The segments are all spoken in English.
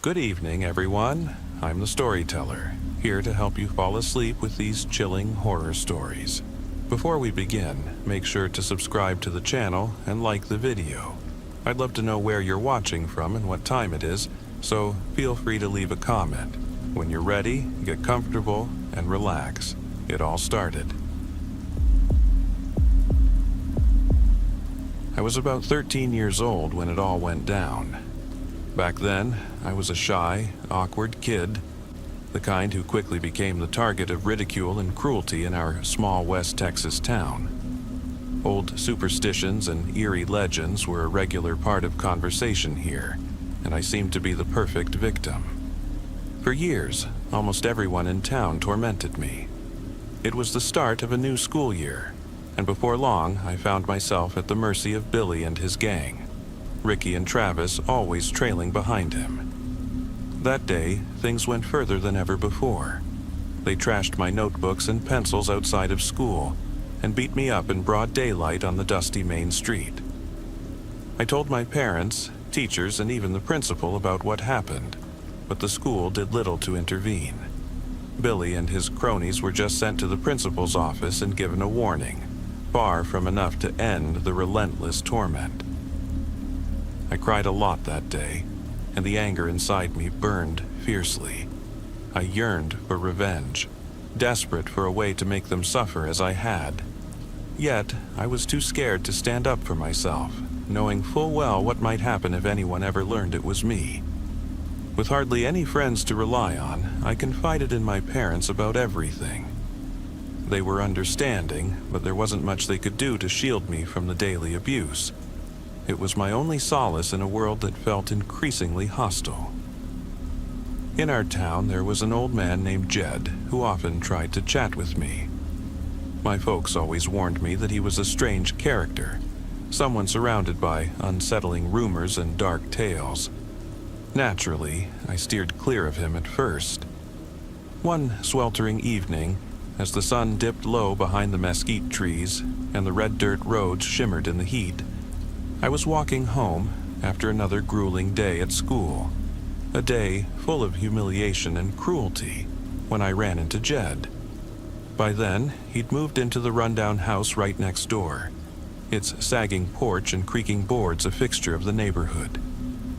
Good evening, everyone. I'm the storyteller, here to help you fall asleep with these chilling horror stories. Before we begin, make sure to subscribe to the channel and like the video. I'd love to know where you're watching from and what time it is, so feel free to leave a comment. When you're ready, get comfortable and relax. It all started. I was about 13 years old when it all went down. Back then, I was a shy, awkward kid, the kind who quickly became the target of ridicule and cruelty in our small West Texas town. Old superstitions and eerie legends were a regular part of conversation here, and I seemed to be the perfect victim. For years, almost everyone in town tormented me. It was the start of a new school year, and before long, I found myself at the mercy of Billy and his gang, Ricky and Travis always trailing behind him. That day, things went further than ever before. They trashed my notebooks and pencils outside of school and beat me up in broad daylight on the dusty main street. I told my parents, teachers, and even the principal about what happened, but the school did little to intervene. Billy and his cronies were just sent to the principal's office and given a warning, far from enough to end the relentless torment. I cried a lot that day, and the anger inside me burned fiercely. I yearned for revenge, desperate for a way to make them suffer as I had. Yet, I was too scared to stand up for myself, knowing full well what might happen if anyone ever learned it was me. With hardly any friends to rely on, I confided in my parents about everything. They were understanding, but there wasn't much they could do to shield me from the daily abuse. It was my only solace in a world that felt increasingly hostile. In our town, there was an old man named Jed who often tried to chat with me. My folks always warned me that he was a strange character, someone surrounded by unsettling rumors and dark tales. Naturally, I steered clear of him at first. One sweltering evening, as the sun dipped low behind the mesquite trees and the red dirt roads shimmered in the heat, I was walking home after another grueling day at school, a day full of humiliation and cruelty, when I ran into Jed. By then, he'd moved into the rundown house right next door, its sagging porch and creaking boards a fixture of the neighborhood.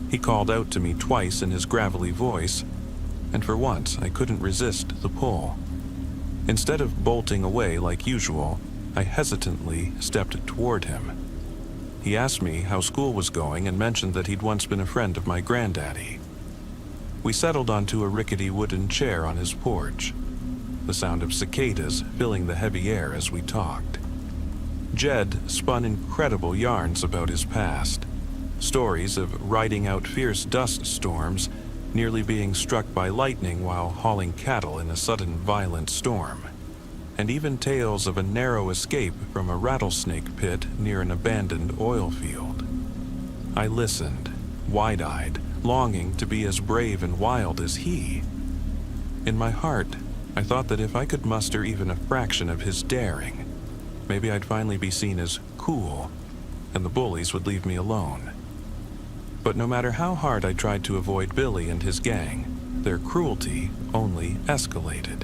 He called out to me twice in his gravelly voice, and for once I couldn't resist the pull. Instead of bolting away like usual, I hesitantly stepped toward him. He asked me how school was going and mentioned that he'd once been a friend of my granddaddy. We settled onto a rickety wooden chair on his porch, the sound of cicadas filling the heavy air as we talked. Jed spun incredible yarns about his past, stories of riding out fierce dust storms, nearly being struck by lightning while hauling cattle in a sudden violent storm, and even tales of a narrow escape from a rattlesnake pit near an abandoned oil field. I listened, wide-eyed, longing to be as brave and wild as he. In my heart, I thought that if I could muster even a fraction of his daring, maybe I'd finally be seen as cool, and the bullies would leave me alone. But no matter how hard I tried to avoid Billy and his gang, their cruelty only escalated.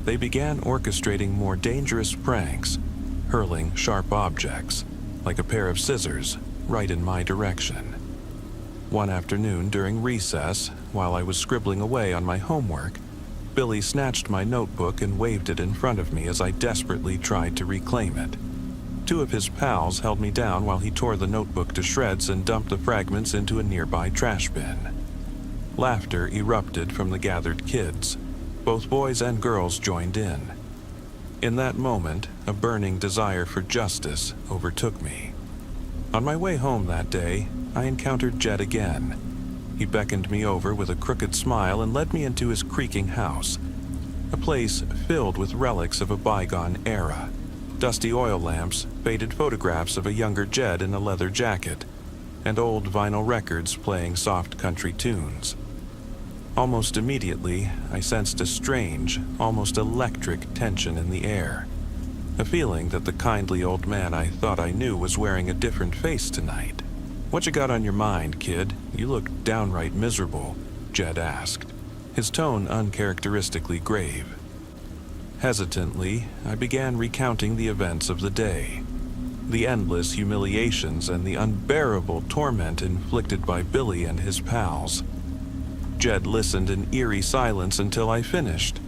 They began orchestrating more dangerous pranks, hurling sharp objects, like a pair of scissors, right in my direction. One afternoon during recess, while I was scribbling away on my homework, Billy snatched my notebook and waved it in front of me as I desperately tried to reclaim it. Two of his pals held me down while he tore the notebook to shreds and dumped the fragments into a nearby trash bin. Laughter erupted from the gathered kids. Both boys and girls joined in. In that moment, a burning desire for justice overtook me. On my way home that day, I encountered Jed again. He beckoned me over with a crooked smile and led me into his creaking house, a place filled with relics of a bygone era. Dusty oil lamps, faded photographs of a younger Jed in a leather jacket, and old vinyl records playing soft country tunes. Almost immediately, I sensed a strange, almost electric tension in the air. A feeling that the kindly old man I thought I knew was wearing a different face tonight. "What you got on your mind, kid? You look downright miserable," Jed asked, his tone uncharacteristically grave. Hesitantly, I began recounting the events of the day, the endless humiliations and the unbearable torment inflicted by Billy and his pals. Jed listened in eerie silence until I finished.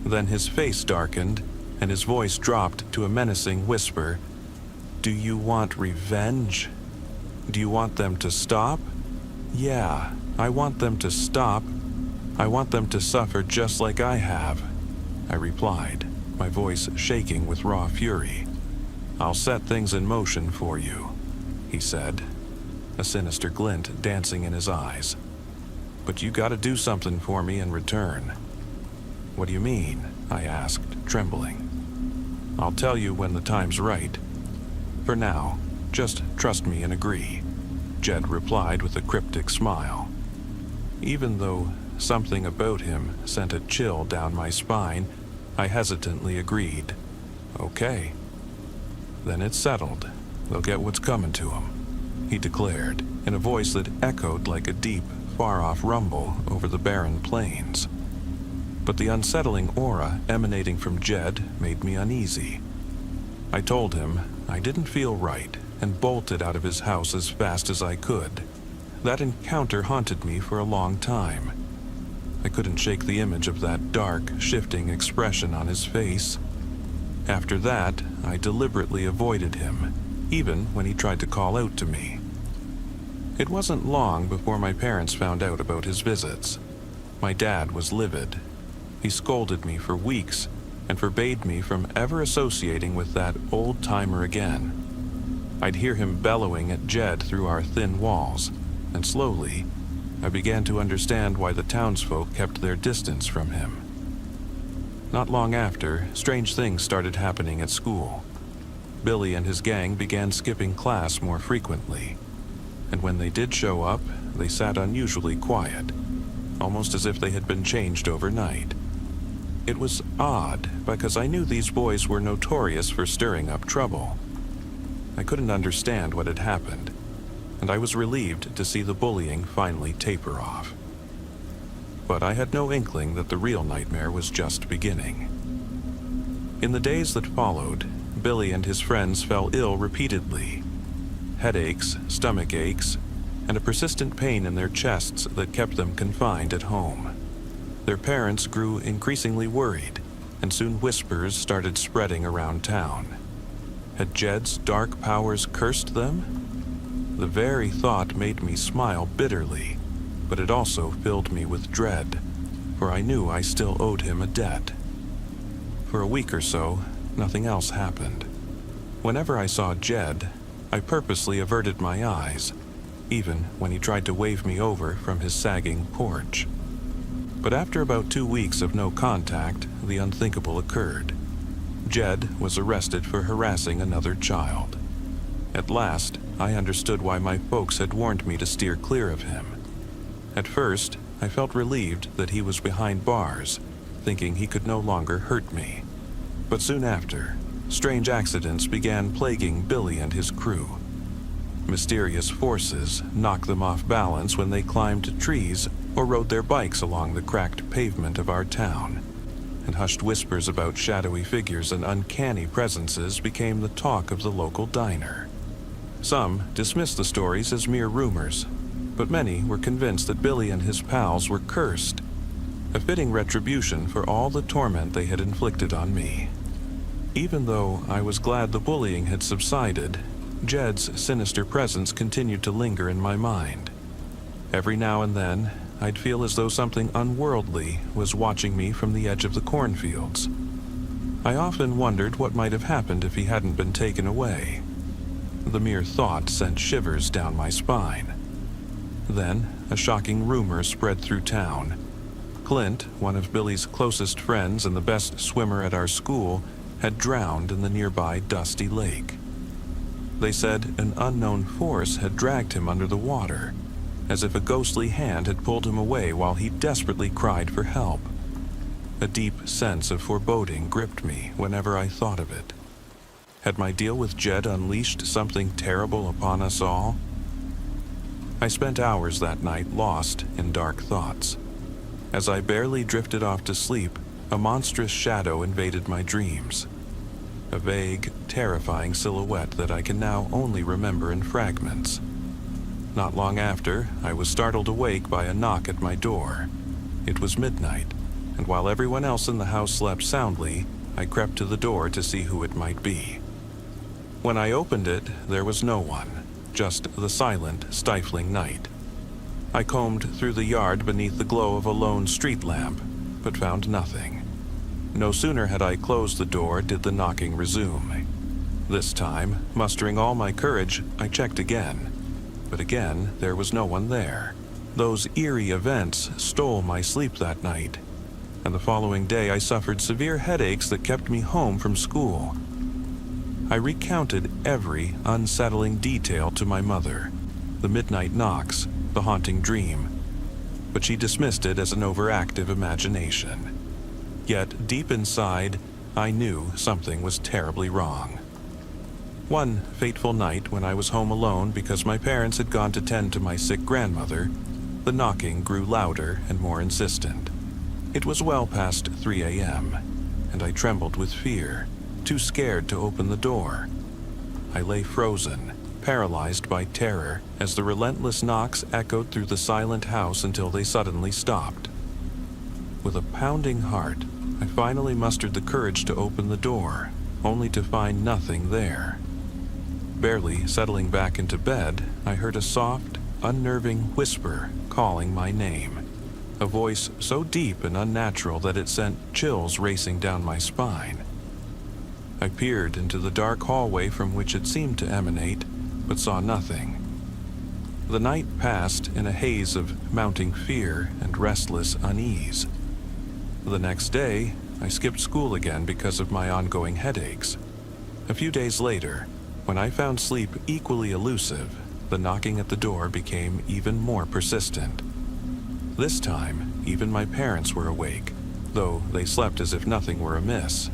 Then his face darkened, and his voice dropped to a menacing whisper. "Do you want revenge? Do you want them to stop?" "Yeah, I want them to stop. I want them to suffer just like I have," I replied, my voice shaking with raw fury. "I'll set things in motion for you," he said, a sinister glint dancing in his eyes. "But you gotta do something for me in return." "What do you mean?" I asked, trembling. "I'll tell you when the time's right. For now, just trust me and agree," Jed replied with a cryptic smile. Even though something about him sent a chill down my spine, I hesitantly agreed. "Okay." "Then it's settled. They'll get what's coming to them," he declared, in a voice that echoed like a deep, far-off rumble over the barren plains. But the unsettling aura emanating from Jed made me uneasy. I told him I didn't feel right and bolted out of his house as fast as I could. That encounter haunted me for a long time. I couldn't shake the image of that dark, shifting expression on his face. After that, I deliberately avoided him, even when he tried to call out to me. It wasn't long before my parents found out about his visits. My dad was livid. He scolded me for weeks and forbade me from ever associating with that old-timer again. I'd hear him bellowing at Jed through our thin walls, and slowly, I began to understand why the townsfolk kept their distance from him. Not long after, strange things started happening at school. Billy and his gang began skipping class more frequently, and when they did show up, they sat unusually quiet, almost as if they had been changed overnight. It was odd, because I knew these boys were notorious for stirring up trouble. I couldn't understand what had happened, and I was relieved to see the bullying finally taper off. But I had no inkling that the real nightmare was just beginning. In the days that followed, Billy and his friends fell ill repeatedly. Headaches, stomach aches, and a persistent pain in their chests that kept them confined at home. Their parents grew increasingly worried, and soon whispers started spreading around town. Had Jed's dark powers cursed them? The very thought made me smile bitterly, but it also filled me with dread, for I knew I still owed him a debt. For a week or so, nothing else happened. Whenever I saw Jed, I purposely averted my eyes, even when he tried to wave me over from his sagging porch. But after about 2 weeks of no contact, the unthinkable occurred. Jed was arrested for harassing another child. At last, I understood why my folks had warned me to steer clear of him. At first, I felt relieved that he was behind bars, thinking he could no longer hurt me. But soon after, strange accidents began plaguing Billy and his crew. Mysterious forces knocked them off balance when they climbed trees or rode their bikes along the cracked pavement of our town, and hushed whispers about shadowy figures and uncanny presences became the talk of the local diner. Some dismissed the stories as mere rumors, but many were convinced that Billy and his pals were cursed, a fitting retribution for all the torment they had inflicted on me. Even though I was glad the bullying had subsided, Jed's sinister presence continued to linger in my mind. Every now and then, I'd feel as though something unworldly was watching me from the edge of the cornfields. I often wondered what might have happened if he hadn't been taken away. The mere thought sent shivers down my spine. Then, a shocking rumor spread through town. Clint, one of Billy's closest friends and the best swimmer at our school, had drowned in the nearby dusty lake. They said an unknown force had dragged him under the water, as if a ghostly hand had pulled him away while he desperately cried for help. A deep sense of foreboding gripped me whenever I thought of it. Had my deal with Jed unleashed something terrible upon us all? I spent hours that night lost in dark thoughts. As I barely drifted off to sleep, a monstrous shadow invaded my dreams. A vague, terrifying silhouette that I can now only remember in fragments. Not long after, I was startled awake by a knock at my door. It was midnight, and while everyone else in the house slept soundly, I crept to the door to see who it might be. When I opened it, there was no one, just the silent, stifling night. I combed through the yard beneath the glow of a lone street lamp, but found nothing. No sooner had I closed the door did the knocking resume. This time, mustering all my courage, I checked again. But again, there was no one there. Those eerie events stole my sleep that night, and the following day I suffered severe headaches that kept me home from school. I recounted every unsettling detail to my mother, the midnight knocks, the haunting dream, but she dismissed it as an overactive imagination. Yet, deep inside, I knew something was terribly wrong. One fateful night when I was home alone because my parents had gone to tend to my sick grandmother, the knocking grew louder and more insistent. It was well past 3 a.m., and I trembled with fear, too scared to open the door. I lay frozen, paralyzed by terror, as the relentless knocks echoed through the silent house until they suddenly stopped. With a pounding heart, I finally mustered the courage to open the door, only to find nothing there. Barely settling back into bed, I heard a soft, unnerving whisper calling my name, a voice so deep and unnatural that it sent chills racing down my spine. I peered into the dark hallway from which it seemed to emanate, but saw nothing. The night passed in a haze of mounting fear and restless unease. The next day, I skipped school again because of my ongoing headaches. A few days later, when I found sleep equally elusive, the knocking at the door became even more persistent. This time, even my parents were awake, though they slept as if nothing were amiss.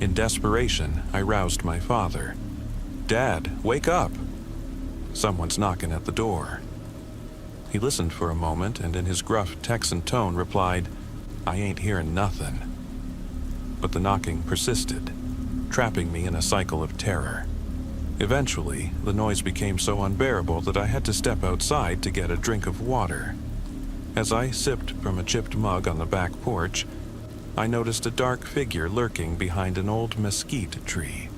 In desperation, I roused my father. "Dad, wake up! Someone's knocking at the door." He listened for a moment and in his gruff Texan tone replied, "I ain't hearing nothing." But the knocking persisted, trapping me in a cycle of terror. Eventually, the noise became so unbearable that I had to step outside to get a drink of water. As I sipped from a chipped mug on the back porch, I noticed a dark figure lurking behind an old mesquite tree.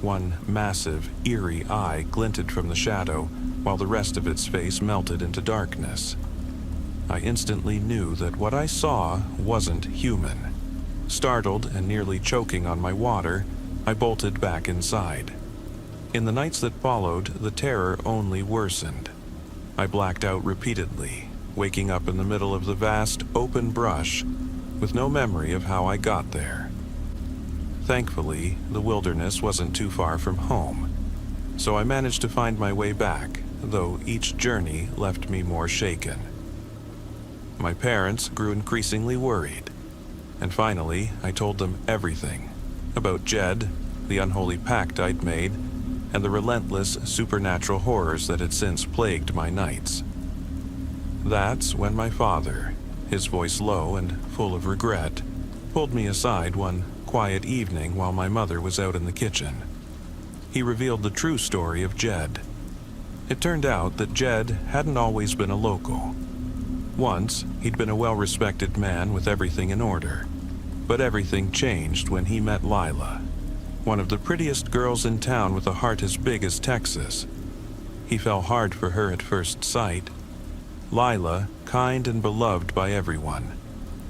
One massive, eerie eye glinted from the shadow, while the rest of its face melted into darkness. I instantly knew that what I saw wasn't human. Startled and nearly choking on my water, I bolted back inside. In the nights that followed, the terror only worsened. I blacked out repeatedly, waking up in the middle of the vast, open brush, with no memory of how I got there. Thankfully, the wilderness wasn't too far from home, so I managed to find my way back, though each journey left me more shaken. My parents grew increasingly worried, and finally I told them everything about Jed, the unholy pact I'd made, and the relentless supernatural horrors that had since plagued my nights. That's when my father, his voice low and full of regret, pulled me aside one quiet evening while my mother was out in the kitchen. He revealed the true story of Jed. It turned out that Jed hadn't always been a local. Once, he'd been a well-respected man with everything in order, but everything changed when he met Lila, one of the prettiest girls in town with a heart as big as Texas. He fell hard for her at first sight. Lila, kind and beloved by everyone,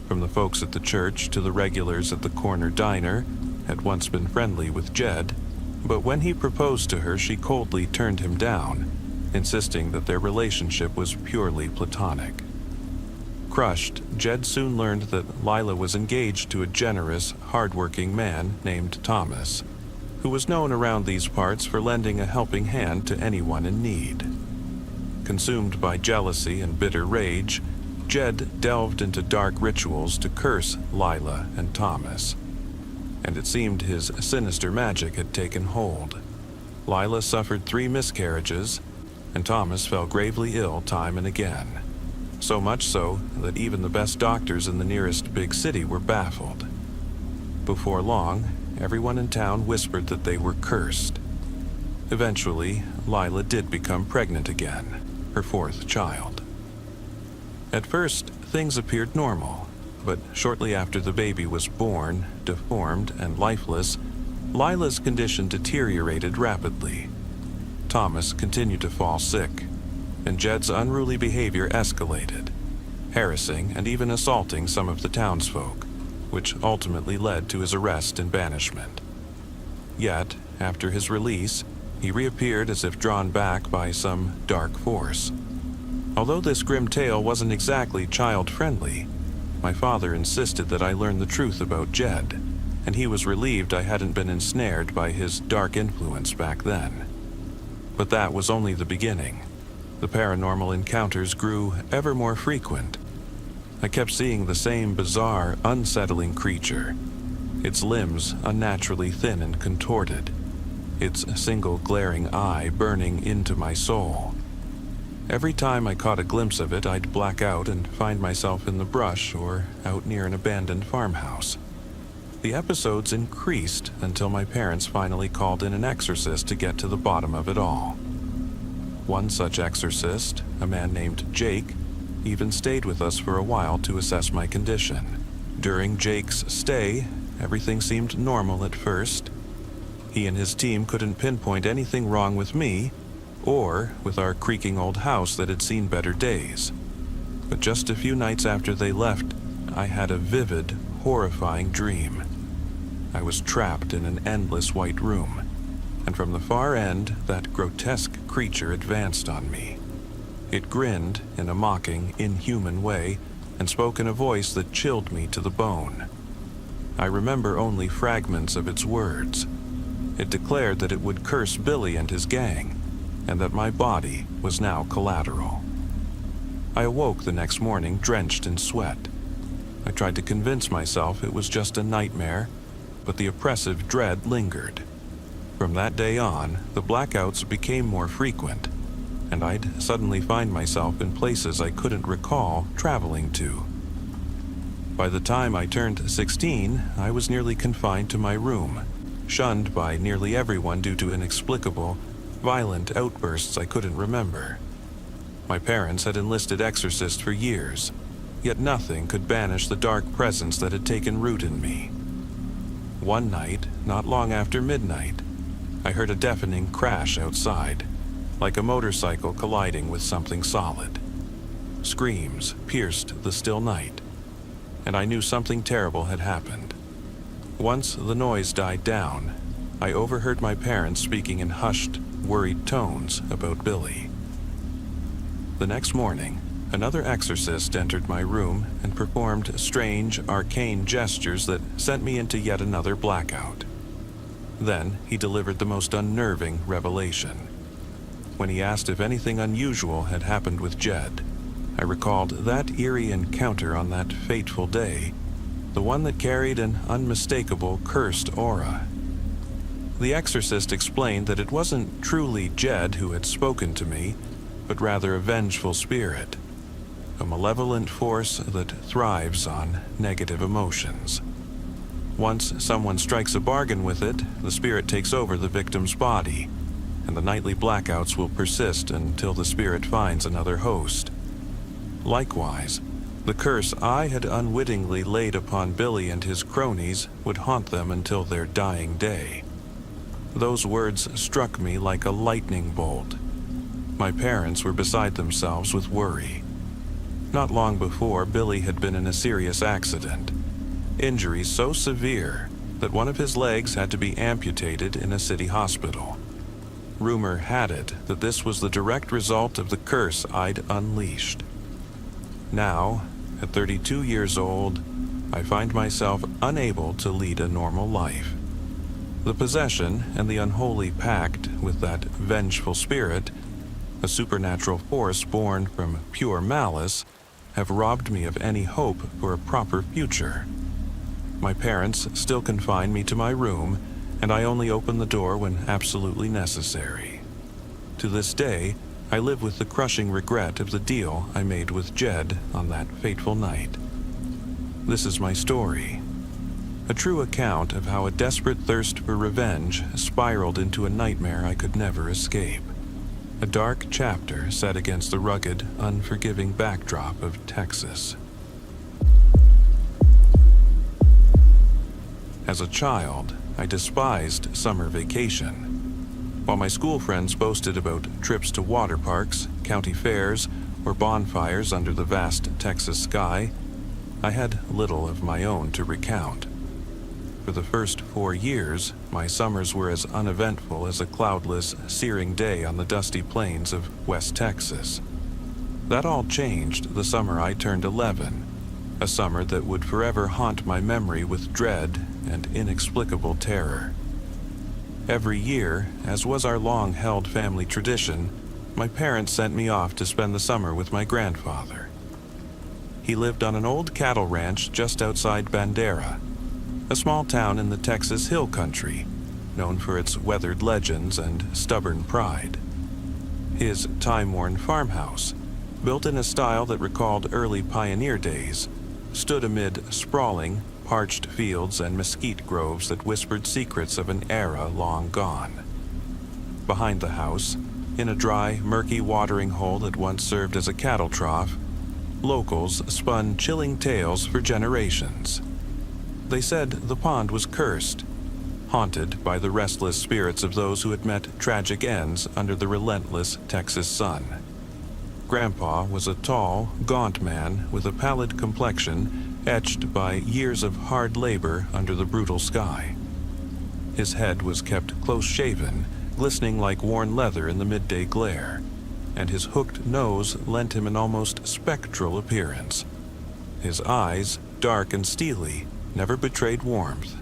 from the folks at the church to the regulars at the corner diner, had once been friendly with Jed, but when he proposed to her, she coldly turned him down, insisting that their relationship was purely platonic. Crushed, Jed soon learned that Lila was engaged to a generous, hard-working man named Thomas, who was known around these parts for lending a helping hand to anyone in need. Consumed by jealousy and bitter rage, Jed delved into dark rituals to curse Lila and Thomas, and it seemed his sinister magic had taken hold. Lila suffered 3 miscarriages, and Thomas fell gravely ill time and again. So much so that even the best doctors in the nearest big city were baffled. Before long, everyone in town whispered that they were cursed. Eventually, Lila did become pregnant again, her fourth child. At first, things appeared normal, but shortly after the baby was born, deformed and lifeless, Lila's condition deteriorated rapidly. Thomas continued to fall sick, and Jed's unruly behavior escalated, harassing and even assaulting some of the townsfolk, which ultimately led to his arrest and banishment. Yet, after his release, he reappeared as if drawn back by some dark force. Although this grim tale wasn't exactly child-friendly, my father insisted that I learn the truth about Jed, and he was relieved I hadn't been ensnared by his dark influence back then. But that was only the beginning. The paranormal encounters grew ever more frequent. I kept seeing the same bizarre, unsettling creature, its limbs unnaturally thin and contorted, its single glaring eye burning into my soul. Every time I caught a glimpse of it, I'd black out and find myself in the brush or out near an abandoned farmhouse. The episodes increased until my parents finally called in an exorcist to get to the bottom of it all. One such exorcist, a man named Jake, even stayed with us for a while to assess my condition. During Jake's stay, everything seemed normal at first. He and his team couldn't pinpoint anything wrong with me, or with our creaking old house that had seen better days. But just a few nights after they left, I had a vivid, horrifying dream. I was trapped in an endless white room, and from the far end, that grotesque creature advanced on me. It grinned in a mocking, inhuman way, and spoke in a voice that chilled me to the bone. I remember only fragments of its words. It declared that it would curse Billy and his gang, and that my body was now collateral. I awoke the next morning drenched in sweat. I tried to convince myself it was just a nightmare, but the oppressive dread lingered. From that day on, the blackouts became more frequent, and I'd suddenly find myself in places I couldn't recall traveling to. By the time I turned 16, I was nearly confined to my room, shunned by nearly everyone due to inexplicable, violent outbursts I couldn't remember. My parents had enlisted exorcists for years, yet nothing could banish the dark presence that had taken root in me. One night, not long after midnight, I heard a deafening crash outside, like a motorcycle colliding with something solid. Screams pierced the still night, and I knew something terrible had happened. Once the noise died down, I overheard my parents speaking in hushed, worried tones about Billy. The next morning, another exorcist entered my room and performed strange, arcane gestures that sent me into yet another blackout. Then he delivered the most unnerving revelation. When he asked if anything unusual had happened with Jed, I recalled that eerie encounter on that fateful day, the one that carried an unmistakable cursed aura. The exorcist explained that it wasn't truly Jed who had spoken to me, but rather a vengeful spirit, a malevolent force that thrives on negative emotions. Once someone strikes a bargain with it, the spirit takes over the victim's body, and the nightly blackouts will persist until the spirit finds another host. Likewise, the curse I had unwittingly laid upon Billy and his cronies would haunt them until their dying day. Those words struck me like a lightning bolt. My parents were beside themselves with worry. Not long before, Billy had been in a serious accident. Injuries so severe that one of his legs had to be amputated in a city hospital. Rumor had it that this was the direct result of the curse I'd unleashed. Now, at 32 years old, I find myself unable to lead a normal life. The possession and the unholy pact with that vengeful spirit, a supernatural force born from pure malice, have robbed me of any hope for a proper future. My parents still confine me to my room, and I only open the door when absolutely necessary. To this day, I live with the crushing regret of the deal I made with Jed on that fateful night. This is my story, a true account of how a desperate thirst for revenge spiraled into a nightmare I could never escape. A dark chapter set against the rugged, unforgiving backdrop of Texas. As a child, I despised summer vacation. While my school friends boasted about trips to water parks, county fairs, or bonfires under the vast Texas sky, I had little of my own to recount. For the first 4 years, my summers were as uneventful as a cloudless, searing day on the dusty plains of West Texas. That all changed the summer I turned 11, a summer that would forever haunt my memory with dread and inexplicable terror. Every year, as was our long-held family tradition, my parents sent me off to spend the summer with my grandfather. He lived on an old cattle ranch just outside Bandera, a small town in the Texas Hill Country, known for its weathered legends and stubborn pride. His time-worn farmhouse, built in a style that recalled early pioneer days, stood amid sprawling, parched fields and mesquite groves that whispered secrets of an era long gone. Behind the house, in a dry, murky watering hole that once served as a cattle trough, locals spun chilling tales for generations. They said the pond was cursed, haunted by the restless spirits of those who had met tragic ends under the relentless Texas sun. Grandpa was a tall, gaunt man with a pallid complexion etched by years of hard labor under the brutal sky. His head was kept close-shaven, glistening like worn leather in the midday glare, and his hooked nose lent him an almost spectral appearance. His eyes, dark and steely, never betrayed warmth.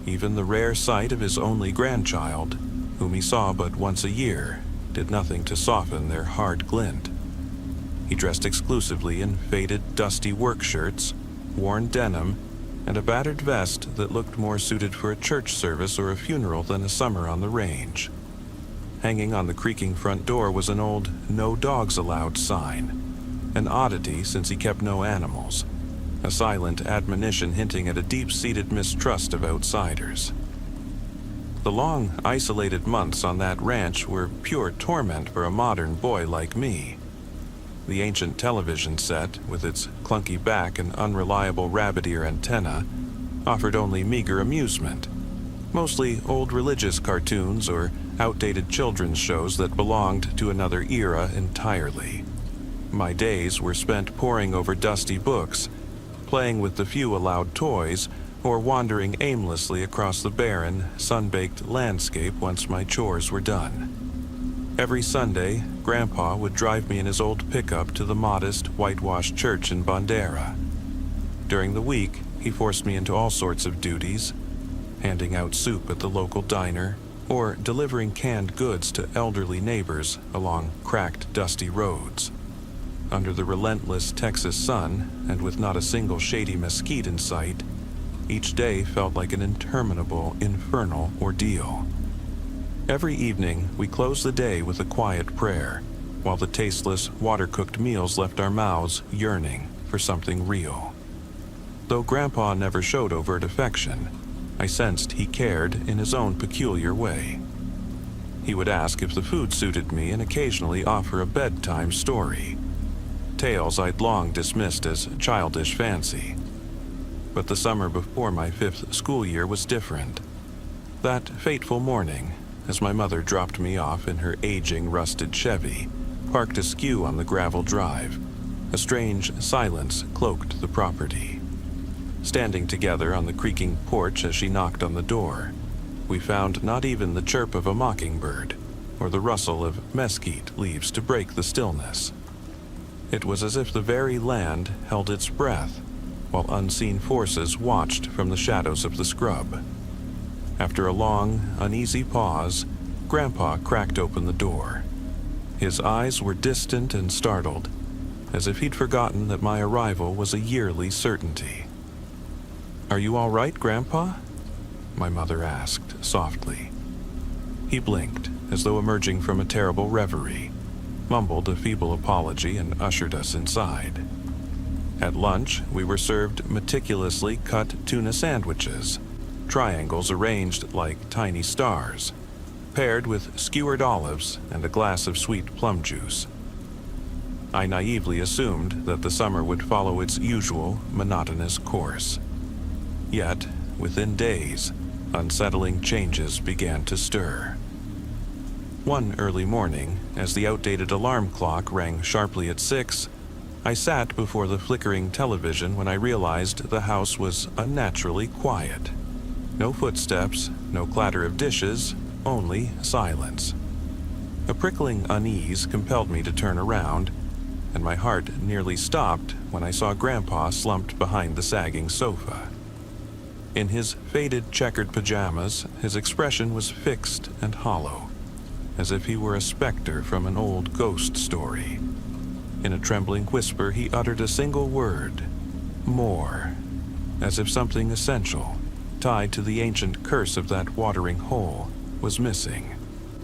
Even the rare sight of his only grandchild, whom he saw but once a year, did nothing to soften their hard glint. He dressed exclusively in faded, dusty work shirts, worn denim, and a battered vest that looked more suited for a church service or a funeral than a summer on the range. Hanging on the creaking front door was an old "No Dogs Allowed" sign, an oddity since he kept no animals, a silent admonition hinting at a deep-seated mistrust of outsiders. The long, isolated months on that ranch were pure torment for a modern boy like me. The ancient television set, with its clunky back and unreliable rabbit ear antenna, offered only meager amusement, mostly old religious cartoons or outdated children's shows that belonged to another era entirely. My days were spent poring over dusty books, playing with the few allowed toys, or wandering aimlessly across the barren, sun-baked landscape once my chores were done. Every Sunday, Grandpa would drive me in his old pickup to the modest, whitewashed church in Bandera. During the week, he forced me into all sorts of duties, handing out soup at the local diner, or delivering canned goods to elderly neighbors along cracked, dusty roads. Under the relentless Texas sun, and with not a single shady mesquite in sight, each day felt like an interminable, infernal ordeal. Every evening, we closed the day with a quiet prayer, while the tasteless, water-cooked meals left our mouths yearning for something real. Though Grandpa never showed overt affection, I sensed he cared in his own peculiar way. He would ask if the food suited me and occasionally offer a bedtime story, tales I'd long dismissed as childish fancy. But the summer before my 5th school year was different. That fateful morning, as my mother dropped me off in her aging, rusted Chevy, parked askew on the gravel drive, a strange silence cloaked the property. Standing together on the creaking porch as she knocked on the door, we found not even the chirp of a mockingbird or the rustle of mesquite leaves to break the stillness. It was as if the very land held its breath, while unseen forces watched from the shadows of the scrub. After a long, uneasy pause, Grandpa cracked open the door. His eyes were distant and startled, as if he'd forgotten that my arrival was a yearly certainty. "Are you all right, Grandpa?" my mother asked softly. He blinked, as though emerging from a terrible reverie, mumbled a feeble apology, and ushered us inside. At lunch, we were served meticulously cut tuna sandwiches, triangles arranged like tiny stars, paired with skewered olives and a glass of sweet plum juice. I naively assumed that the summer would follow its usual monotonous course. Yet, within days, unsettling changes began to stir. One early morning, as the outdated alarm clock rang sharply at 6, I sat before the flickering television when I realized the house was unnaturally quiet. No footsteps, no clatter of dishes, only silence. A prickling unease compelled me to turn around, and my heart nearly stopped when I saw Grandpa slumped behind the sagging sofa. In his faded checkered pajamas, his expression was fixed and hollow, as if he were a specter from an old ghost story. In a trembling whisper, he uttered a single word, "More," as if something essential, tied to the ancient curse of that watering hole, was missing.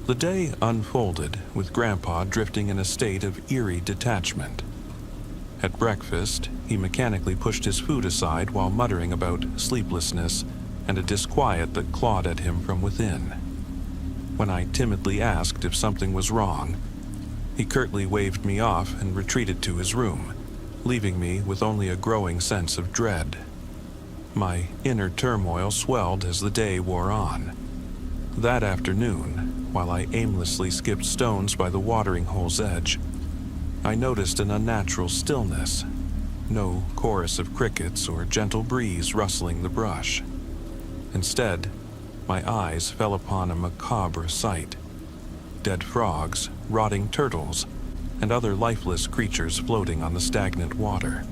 The day unfolded with Grandpa drifting in a state of eerie detachment. At breakfast, he mechanically pushed his food aside while muttering about sleeplessness and a disquiet that clawed at him from within. When I timidly asked if something was wrong, he curtly waved me off and retreated to his room, leaving me with only a growing sense of dread. My inner turmoil swelled as the day wore on. That afternoon, while I aimlessly skipped stones by the watering hole's edge, I noticed an unnatural stillness. No chorus of crickets or gentle breeze rustling the brush. Instead, my eyes fell upon a macabre sight. Dead frogs, rotting turtles, and other lifeless creatures floating on the stagnant water.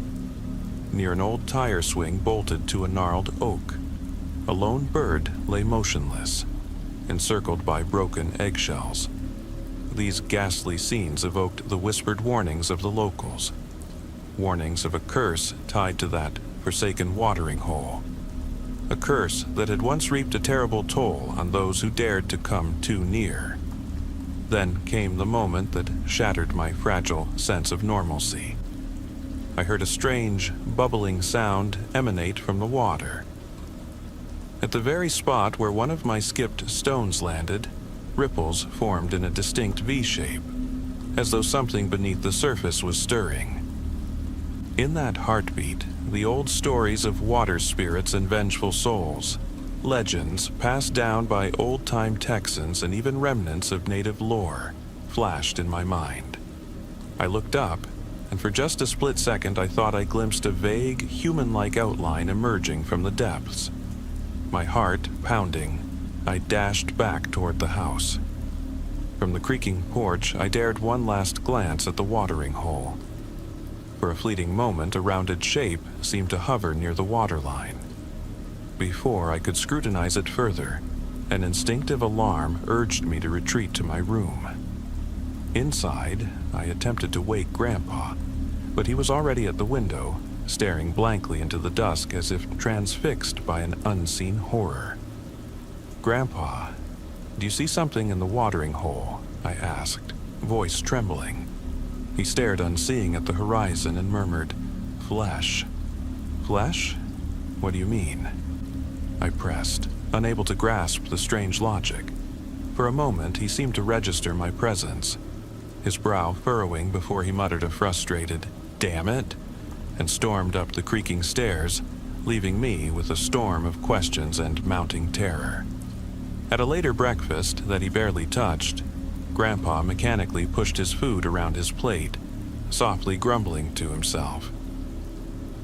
Near an old tire swing bolted to a gnarled oak, a lone bird lay motionless, encircled by broken eggshells. These ghastly scenes evoked the whispered warnings of the locals, warnings of a curse tied to that forsaken watering hole. A curse that had once reaped a terrible toll on those who dared to come too near. Then came the moment that shattered my fragile sense of normalcy. I heard a strange, bubbling sound emanate from the water. At the very spot where one of my skipped stones landed, ripples formed in a distinct V-shape, as though something beneath the surface was stirring. In that heartbeat, the old stories of water spirits and vengeful souls, legends passed down by old-time Texans and even remnants of native lore, flashed in my mind. I looked up, and for just a split second I thought I glimpsed a vague, human-like outline emerging from the depths. My heart pounding, I dashed back toward the house. From the creaking porch, I dared one last glance at the watering hole. For a fleeting moment, a rounded shape seemed to hover near the waterline. Before I could scrutinize it further, an instinctive alarm urged me to retreat to my room. Inside, I attempted to wake Grandpa, but he was already at the window, staring blankly into the dusk as if transfixed by an unseen horror. "Grandpa, do you see something in the watering hole?" I asked, voice trembling. He stared unseeing at the horizon and murmured, "Flesh." "Flesh? What do you mean?" I pressed, unable to grasp the strange logic. For a moment, he seemed to register my presence, his brow furrowing before he muttered a frustrated, "Damn it," and stormed up the creaking stairs, leaving me with a storm of questions and mounting terror. At a later breakfast that he barely touched, Grandpa mechanically pushed his food around his plate, softly grumbling to himself.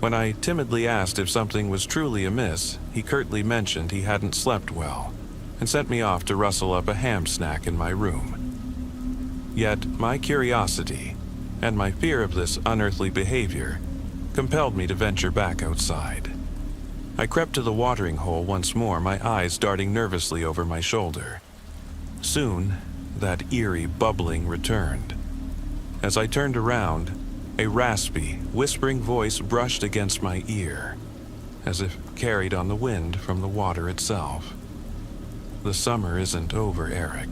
When I timidly asked if something was truly amiss, he curtly mentioned he hadn't slept well, and sent me off to rustle up a ham snack in my room. Yet my curiosity, and my fear of this unearthly behavior, compelled me to venture back outside. I crept to the watering hole once more, my eyes darting nervously over my shoulder. Soon, that eerie bubbling returned. As I turned around, a raspy, whispering voice brushed against my ear, as if carried on the wind from the water itself. "The summer isn't over, Eric.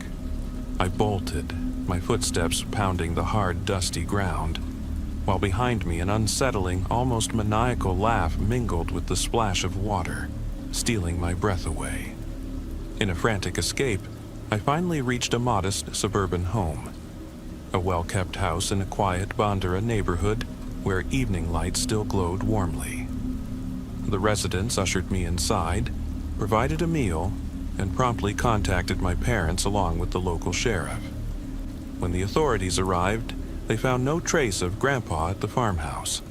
I bolted, my footsteps pounding the hard, dusty ground, while behind me an unsettling, almost maniacal laugh mingled with the splash of water, stealing my breath away. In a frantic escape, I finally reached a modest suburban home, a well-kept house in a quiet Bandera neighborhood where evening light still glowed warmly. The residents ushered me inside, provided a meal, and promptly contacted my parents along with the local sheriff. When the authorities arrived, they found no trace of Grandpa at the farmhouse.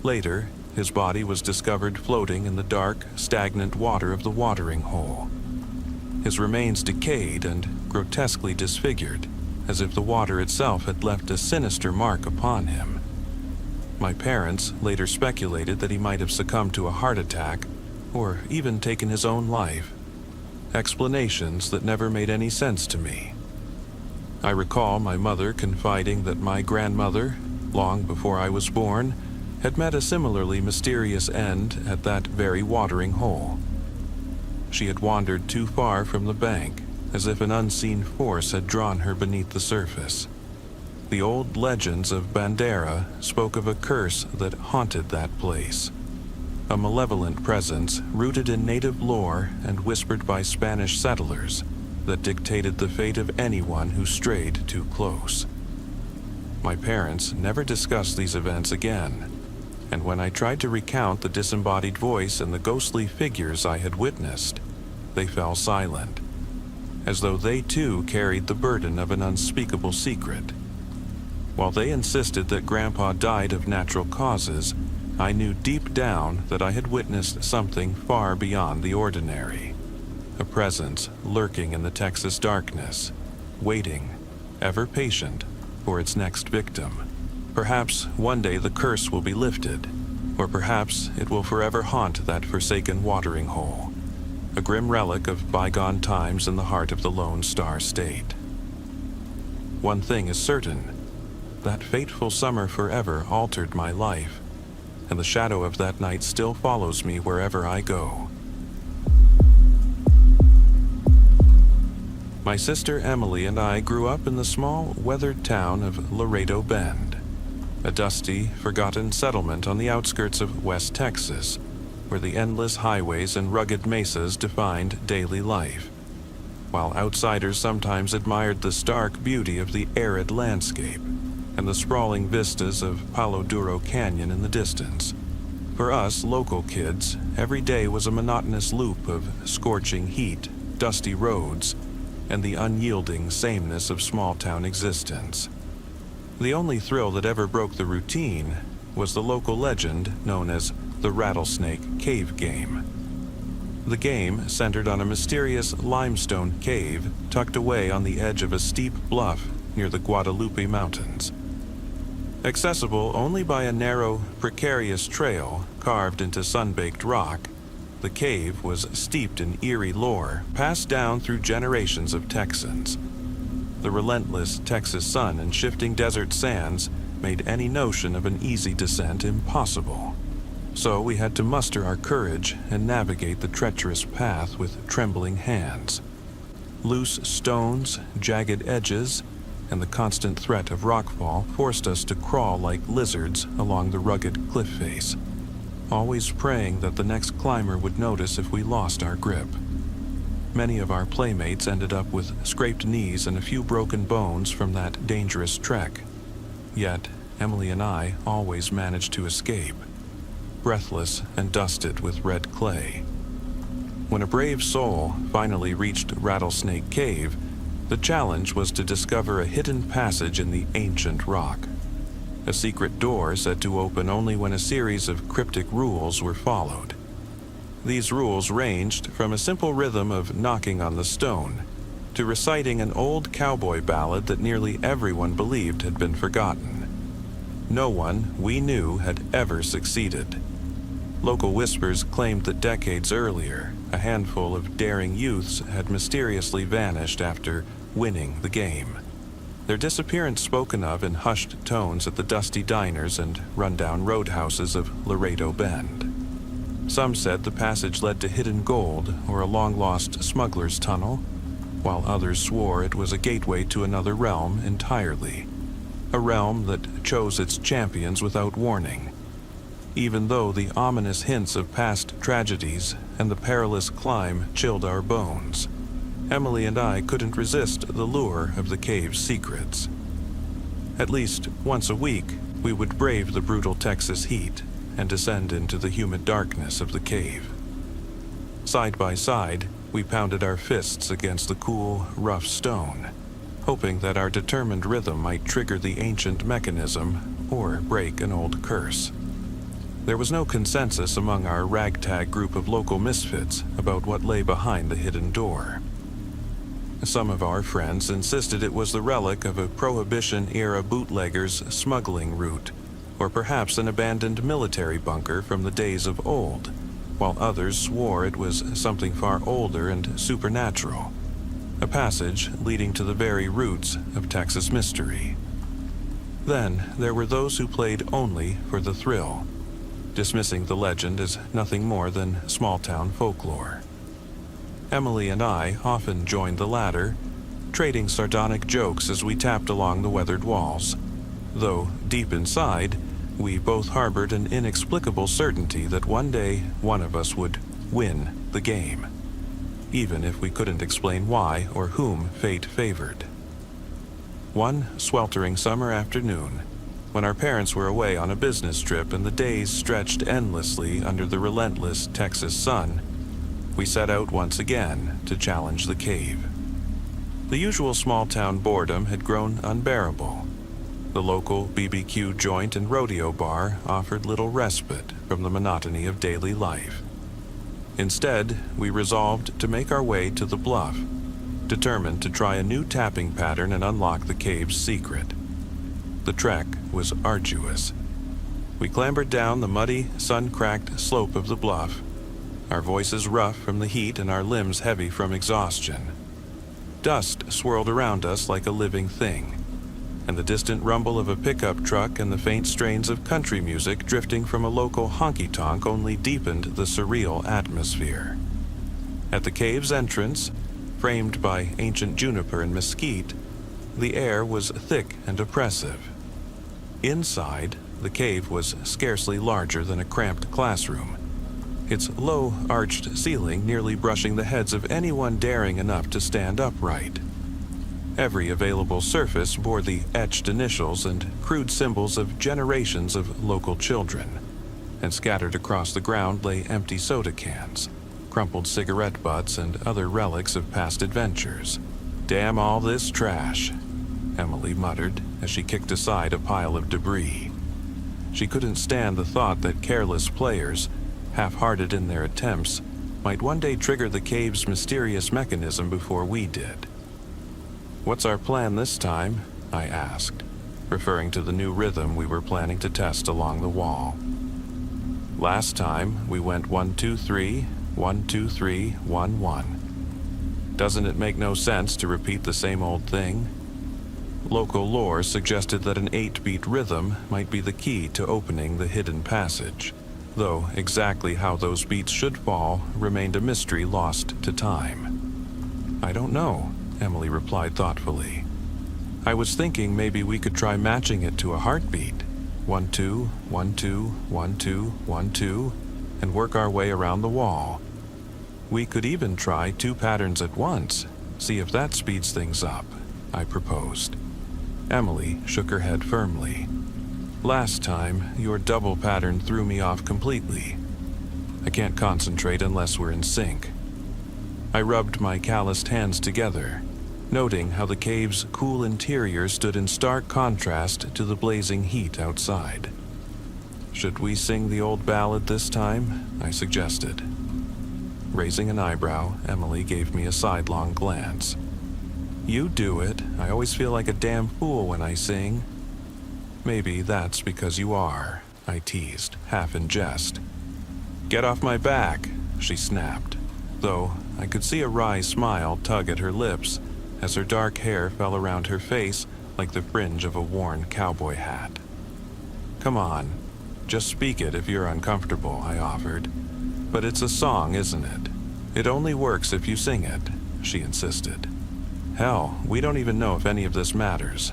Later, his body was discovered floating in the dark, stagnant water of the watering hole. His remains decayed and grotesquely disfigured, as if the water itself had left a sinister mark upon him. My parents later speculated that he might have succumbed to a heart attack or even taken his own life, explanations that never made any sense to me. I recall my mother confiding that my grandmother, long before I was born, had met a similarly mysterious end at that very watering hole. She had wandered too far from the bank, as if an unseen force had drawn her beneath the surface. The old legends of Bandera spoke of a curse that haunted that place, a malevolent presence rooted in native lore and whispered by Spanish settlers that dictated the fate of anyone who strayed too close. My parents never discussed these events again, and when I tried to recount the disembodied voice and the ghostly figures I had witnessed, they fell silent, as though they too carried the burden of an unspeakable secret. While they insisted that Grandpa died of natural causes, I knew deep down that I had witnessed something far beyond the ordinary. A presence lurking in the Texas darkness, waiting, ever patient, for its next victim. Perhaps one day the curse will be lifted, or perhaps it will forever haunt that forsaken watering hole, a grim relic of bygone times in the heart of the Lone Star State. One thing is certain: that fateful summer forever altered my life, and the shadow of that night still follows me wherever I go. My sister Emily and I grew up in the small, weathered town of Laredo Bend, a dusty, forgotten settlement on the outskirts of West Texas, where the endless highways and rugged mesas defined daily life, while outsiders sometimes admired the stark beauty of the arid landscape and the sprawling vistas of Palo Duro Canyon in the distance. For us local kids, every day was a monotonous loop of scorching heat, dusty roads, and the unyielding sameness of small-town existence. The only thrill that ever broke the routine was the local legend known as the Rattlesnake Cave Game. The game centered on a mysterious limestone cave tucked away on the edge of a steep bluff near the Guadalupe Mountains. Accessible only by a narrow, precarious trail carved into sun-baked rock, the cave was steeped in eerie lore passed down through generations of Texans. The relentless Texas sun and shifting desert sands made any notion of an easy descent impossible. So we had to muster our courage and navigate the treacherous path with trembling hands. Loose stones, jagged edges, and the constant threat of rockfall forced us to crawl like lizards along the rugged cliff face, always praying that the next climber would notice if we lost our grip. Many of our playmates ended up with scraped knees and a few broken bones from that dangerous trek. Yet, Emily and I always managed to escape, breathless and dusted with red clay. When a brave soul finally reached Rattlesnake Cave, the challenge was to discover a hidden passage in the ancient rock. A secret door said to open only when a series of cryptic rules were followed. These rules ranged from a simple rhythm of knocking on the stone to reciting an old cowboy ballad that nearly everyone believed had been forgotten. No one we knew had ever succeeded. Local whispers claimed that decades earlier, a handful of daring youths had mysteriously vanished after winning the game, their disappearance spoken of in hushed tones at the dusty diners and rundown roadhouses of Laredo Bend. Some said the passage led to hidden gold or a long-lost smuggler's tunnel, while others swore it was a gateway to another realm entirely. A realm that chose its champions without warning. Even though the ominous hints of past tragedies and the perilous climb chilled our bones, Emily and I couldn't resist the lure of the cave's secrets. At least once a week, we would brave the brutal Texas heat and descend into the humid darkness of the cave. Side by side, we pounded our fists against the cool, rough stone, hoping that our determined rhythm might trigger the ancient mechanism or break an old curse. There was no consensus among our ragtag group of local misfits about what lay behind the hidden door. Some of our friends insisted it was the relic of a Prohibition-era bootlegger's smuggling route, or perhaps an abandoned military bunker from the days of old, while others swore it was something far older and supernatural, a passage leading to the very roots of Texas mystery. Then there were those who played only for the thrill, dismissing the legend as nothing more than small-town folklore. Emily and I often joined the latter, trading sardonic jokes as we tapped along the weathered walls, though deep inside, we both harbored an inexplicable certainty that one day one of us would win the game, even if we couldn't explain why or whom fate favored. One sweltering summer afternoon, when our parents were away on a business trip and the days stretched endlessly under the relentless Texas sun, we set out once again to challenge the cave. The usual small-town boredom had grown unbearable. The local BBQ joint and rodeo bar offered little respite from the monotony of daily life. Instead, we resolved to make our way to the bluff, determined to try a new tapping pattern and unlock the cave's secret. The trek was arduous. We clambered down the muddy, sun-cracked slope of the bluff, our voices rough from the heat and our limbs heavy from exhaustion. Dust swirled around us like a living thing, and the distant rumble of a pickup truck and the faint strains of country music drifting from a local honky-tonk only deepened the surreal atmosphere. At the cave's entrance, framed by ancient juniper and mesquite, the air was thick and oppressive. Inside, the cave was scarcely larger than a cramped classroom, its low, arched ceiling nearly brushing the heads of anyone daring enough to stand upright. Every available surface bore the etched initials and crude symbols of generations of local children, and scattered across the ground lay empty soda cans, crumpled cigarette butts, and other relics of past adventures. "Damn all this trash," Emily muttered as she kicked aside a pile of debris. She couldn't stand the thought that careless players, half-hearted in their attempts, might one day trigger the cave's mysterious mechanism before we did. "What's our plan this time?" I asked, referring to the new rhythm we were planning to test along the wall. "Last time, we went 1, 2, 3, 1, 2, 3, 1, 1. Doesn't it make no sense to repeat the same old thing?" Local lore suggested that an 8-beat rhythm might be the key to opening the hidden passage, though exactly how those beats should fall remained a mystery lost to time. "I don't know," Emily replied thoughtfully. "I was thinking maybe we could try matching it to a heartbeat. 1, 2, 1, 2, 1, 2, 1, 2, and work our way around the wall. We could even try 2 patterns at once, see if that speeds things up," I proposed. Emily shook her head firmly. "Last time, your double pattern threw me off completely. I can't concentrate unless we're in sync." I rubbed my calloused hands together, noting how the cave's cool interior stood in stark contrast to the blazing heat outside. "Should we sing the old ballad this time?" I suggested. Raising an eyebrow, Emily gave me a sidelong glance. "You do it. I always feel like a damn fool when I sing." "Maybe that's because you are," I teased, half in jest. "Get off my back," she snapped, though I could see a wry smile tug at her lips as her dark hair fell around her face like the fringe of a worn cowboy hat. "Come on, just speak it if you're uncomfortable," I offered. "But it's a song, isn't it? It only works if you sing it," she insisted. Hell, we don't even know if any of this matters.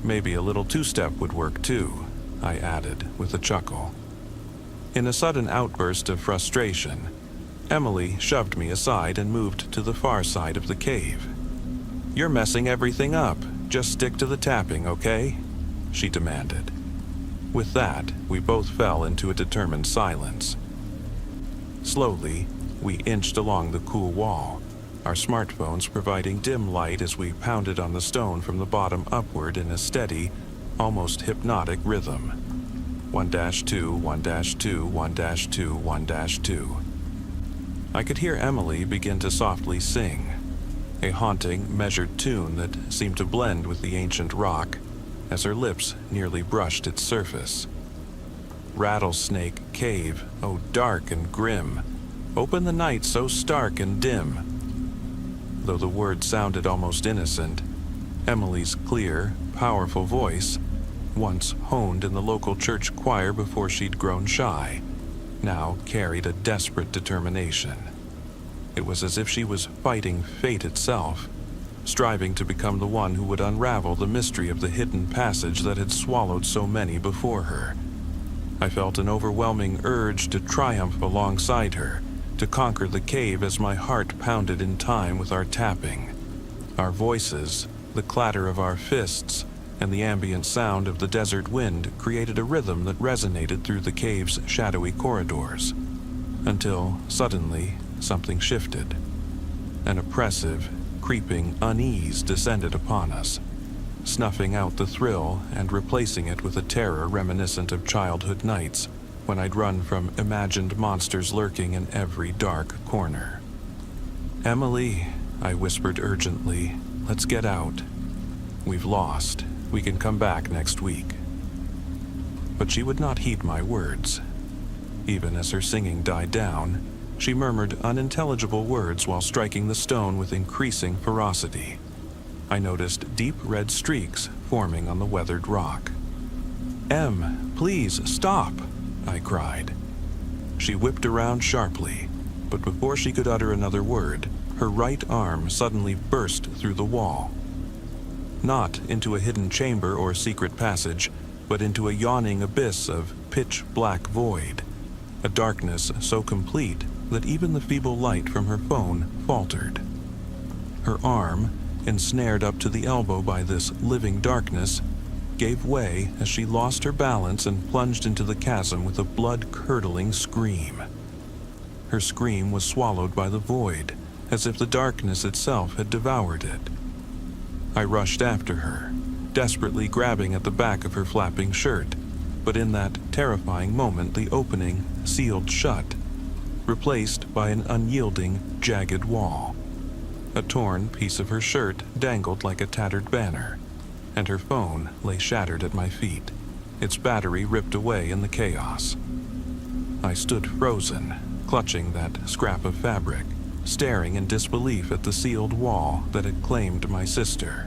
Maybe a little two-step would work too, I added with a chuckle. In a sudden outburst of frustration, Emily shoved me aside and moved to the far side of the cave. "You're messing everything up. Just stick to the tapping, okay?" she demanded. With that, we both fell into a determined silence. Slowly, we inched along the cool wall, our smartphones providing dim light as we pounded on the stone from the bottom upward in a steady, almost hypnotic rhythm. 1-2, 1-2, 1-2, 1-2. I could hear Emily begin to softly sing, a haunting, measured tune that seemed to blend with the ancient rock as her lips nearly brushed its surface. Rattlesnake Cave, oh dark and grim, open the night so stark and dim. Though the words sounded almost innocent, Emily's clear, powerful voice, once honed in the local church choir before she'd grown shy, now carried a desperate determination. It was as if she was fighting fate itself, striving to become the one who would unravel the mystery of the hidden passage that had swallowed so many before her. I felt an overwhelming urge to triumph alongside her, to conquer the cave as my heart pounded in time with our tapping. Our voices, the clatter of our fists, and the ambient sound of the desert wind created a rhythm that resonated through the cave's shadowy corridors. Until, suddenly, something shifted. An oppressive, creeping unease descended upon us, snuffing out the thrill and replacing it with a terror reminiscent of childhood nights when I'd run from imagined monsters lurking in every dark corner. "Emily," I whispered urgently, "let's get out. We've lost. We can come back next week." But she would not heed my words. Even as her singing died down, she murmured unintelligible words while striking the stone with increasing ferocity. I noticed deep red streaks forming on the weathered rock. "Em, please, stop!" I cried. She whipped around sharply, but before she could utter another word, her right arm suddenly burst through the wall. Not into a hidden chamber or secret passage, but into a yawning abyss of pitch-black void, a darkness so complete that even the feeble light from her phone faltered. Her arm, ensnared up to the elbow by this living darkness, gave way as she lost her balance and plunged into the chasm with a blood-curdling scream. Her scream was swallowed by the void, as if the darkness itself had devoured it. I rushed after her, desperately grabbing at the back of her flapping shirt, but in that terrifying moment the opening sealed shut, replaced by an unyielding, jagged wall. A torn piece of her shirt dangled like a tattered banner, and her phone lay shattered at my feet, its battery ripped away in the chaos. I stood frozen, clutching that scrap of fabric, staring in disbelief at the sealed wall that had claimed my sister.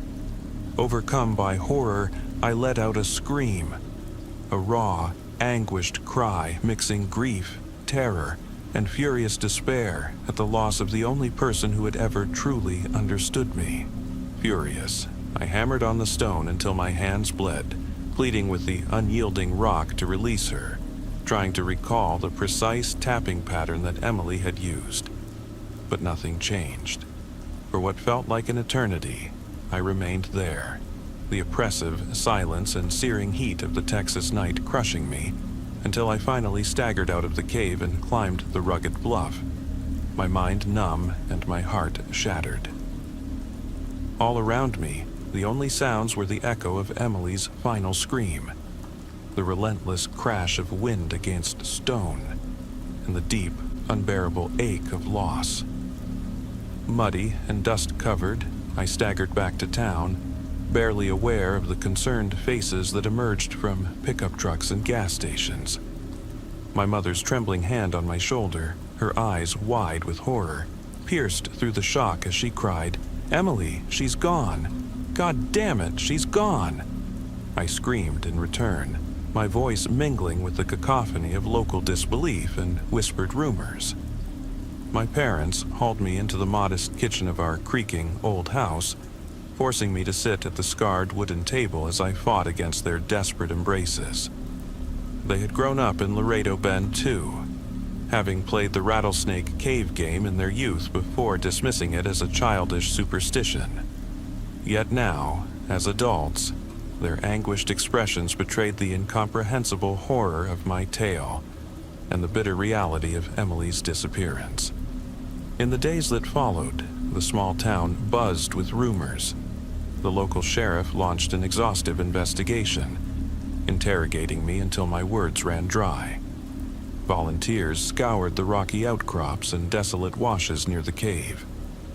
Overcome by horror, I let out a scream, a raw, anguished cry mixing grief, terror, and furious despair at the loss of the only person who had ever truly understood me. Furious, I hammered on the stone until my hands bled, pleading with the unyielding rock to release her, trying to recall the precise tapping pattern that Emily had used. But nothing changed. For what felt like an eternity, I remained there, the oppressive silence and searing heat of the Texas night crushing me, until I finally staggered out of the cave and climbed the rugged bluff, my mind numb and my heart shattered. All around me, the only sounds were the echo of Emily's final scream, the relentless crash of wind against stone, and the deep, unbearable ache of loss. Muddy and dust-covered, I staggered back to town, barely aware of the concerned faces that emerged from pickup trucks and gas stations. My mother's trembling hand on my shoulder, her eyes wide with horror, pierced through the shock as she cried, "Emily, she's gone! God damn it, she's gone!" I screamed in return, my voice mingling with the cacophony of local disbelief and whispered rumors. My parents hauled me into the modest kitchen of our creaking old house, forcing me to sit at the scarred wooden table as I fought against their desperate embraces. They had grown up in Laredo Bend, too, having played the rattlesnake cave game in their youth before dismissing it as a childish superstition. Yet now, as adults, their anguished expressions betrayed the incomprehensible horror of my tale and the bitter reality of Emily's disappearance. In the days that followed, the small town buzzed with rumors. The local sheriff launched an exhaustive investigation, interrogating me until my words ran dry. Volunteers scoured the rocky outcrops and desolate washes near the cave,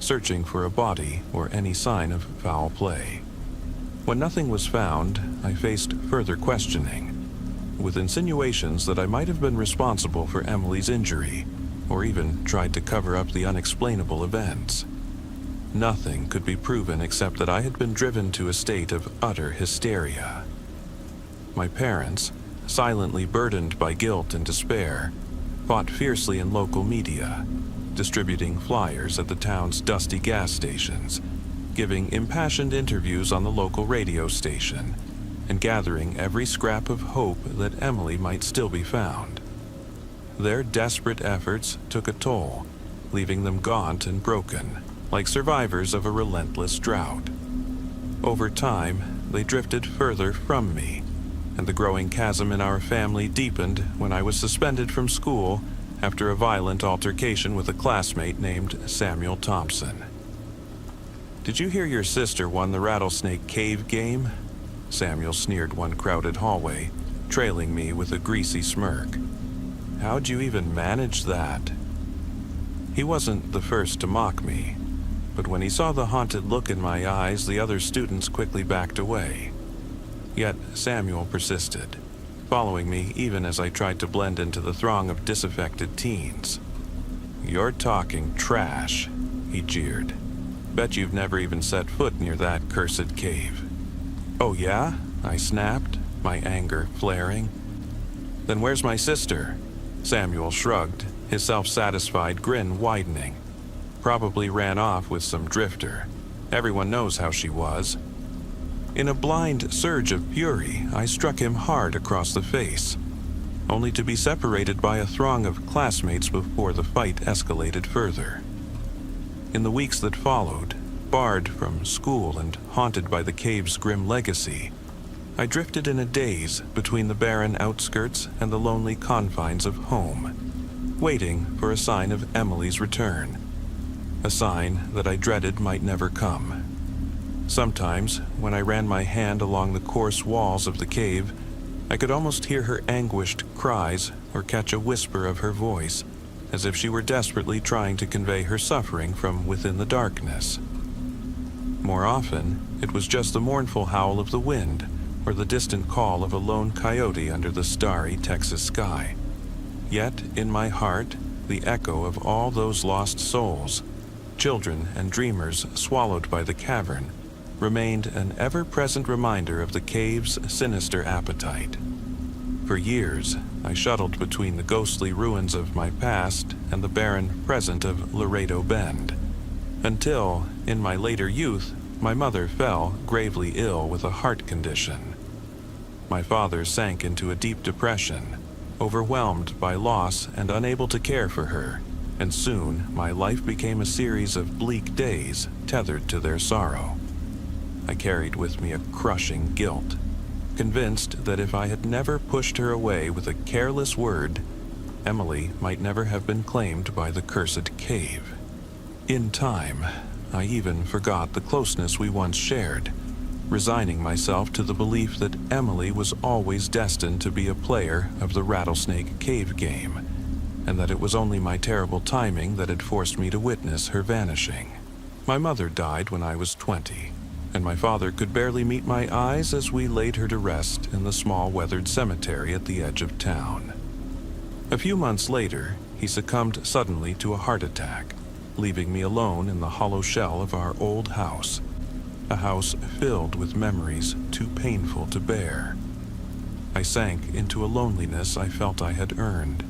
searching for a body or any sign of foul play. When nothing was found, I faced further questioning, with insinuations that I might have been responsible for Emily's injury, or even tried to cover up the unexplainable events. Nothing could be proven except that I had been driven to a state of utter hysteria. My parents, silently burdened by guilt and despair, fought fiercely in local media, distributing flyers at the town's dusty gas stations, giving impassioned interviews on the local radio station, and gathering every scrap of hope that Emily might still be found. Their desperate efforts took a toll, leaving them gaunt and broken, like survivors of a relentless drought. Over time, they drifted further from me, and the growing chasm in our family deepened when I was suspended from school after a violent altercation with a classmate named Samuel Thompson. "Did you hear your sister won the rattlesnake cave game?" Samuel sneered one crowded hallway, trailing me with a greasy smirk. "How'd you even manage that?" He wasn't the first to mock me, but when he saw the haunted look in my eyes, the other students quickly backed away. Yet Samuel persisted, following me even as I tried to blend into the throng of disaffected teens. "You're talking trash," he jeered. "Bet you've never even set foot near that cursed cave." "Oh yeah?" I snapped, my anger flaring. "Then where's my sister?" Samuel shrugged, his self-satisfied grin widening. "Probably ran off with some drifter. Everyone knows how she was." In a blind surge of fury, I struck him hard across the face, only to be separated by a throng of classmates before the fight escalated further. In the weeks that followed, barred from school and haunted by the cave's grim legacy, I drifted in a daze between the barren outskirts and the lonely confines of home, waiting for a sign of Emily's return, a sign that I dreaded might never come. Sometimes, when I ran my hand along the coarse walls of the cave, I could almost hear her anguished cries or catch a whisper of her voice, as if she were desperately trying to convey her suffering from within the darkness. More often, it was just the mournful howl of the wind or the distant call of a lone coyote under the starry Texas sky. Yet, in my heart, the echo of all those lost souls, children and dreamers swallowed by the cavern, remained an ever-present reminder of the cave's sinister appetite. For years, I shuttled between the ghostly ruins of my past and the barren present of Laredo Bend, until, in my later youth, my mother fell gravely ill with a heart condition. My father sank into a deep depression, overwhelmed by loss and unable to care for her, and soon my life became a series of bleak days tethered to their sorrow. I carried with me a crushing guilt, convinced that if I had never pushed her away with a careless word, Emily might never have been claimed by the cursed cave. In time, I even forgot the closeness we once shared, resigning myself to the belief that Emily was always destined to be a player of the rattlesnake cave game, and that it was only my terrible timing that had forced me to witness her vanishing. My mother died when I was 20, and my father could barely meet my eyes as we laid her to rest in the small weathered cemetery at the edge of town. A few months later, he succumbed suddenly to a heart attack, leaving me alone in the hollow shell of our old house, a house filled with memories too painful to bear. I sank into a loneliness I felt I had earned.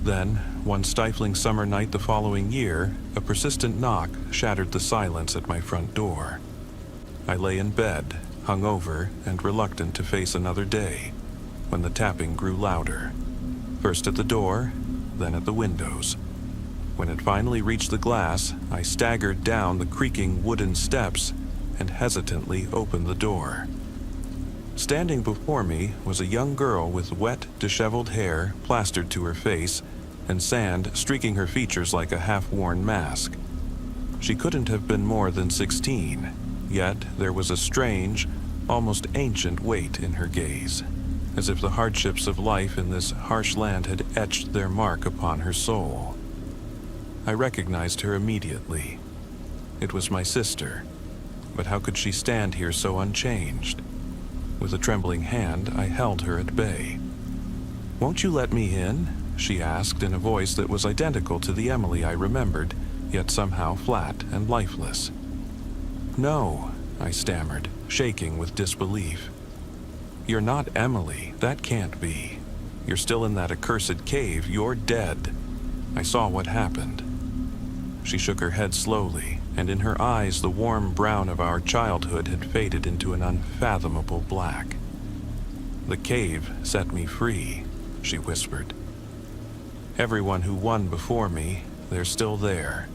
Then, one stifling summer night the following year, a persistent knock shattered the silence at my front door. I lay in bed, hungover and reluctant to face another day, when the tapping grew louder. First at the door, then at the windows. When it finally reached the glass, I staggered down the creaking wooden steps and hesitantly opened the door. Standing before me was a young girl with wet, disheveled hair plastered to her face and sand streaking her features like a half-worn mask. She couldn't have been more than 16, yet there was a strange, almost ancient weight in her gaze, as if the hardships of life in this harsh land had etched their mark upon her soul. I recognized her immediately. It was my sister, but how could she stand here so unchanged? With a trembling hand, I held her at bay. "Won't you let me in?" she asked in a voice that was identical to the Emily I remembered, yet somehow flat and lifeless. "No," I stammered, shaking with disbelief. "You're not Emily. That can't be. You're still in that accursed cave. You're dead. I saw what happened." She shook her head slowly, and in her eyes the warm brown of our childhood had faded into an unfathomable black. "The cave set me free," she whispered. "Everyone who won before me, they're still there."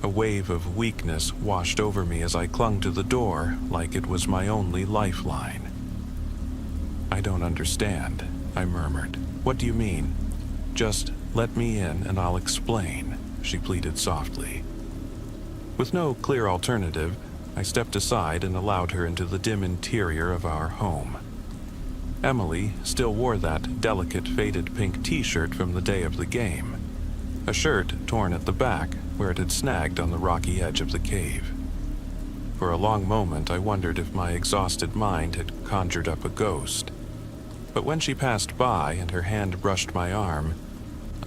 A wave of weakness washed over me as I clung to the door like it was my only lifeline. "I don't understand," I murmured. "What do you mean?" "Just let me in and I'll explain," she pleaded softly. With no clear alternative, I stepped aside and allowed her into the dim interior of our home. Emily still wore that delicate faded pink t-shirt from the day of the game, a shirt torn at the back where it had snagged on the rocky edge of the cave. For a long moment I wondered if my exhausted mind had conjured up a ghost. But when she passed by and her hand brushed my arm,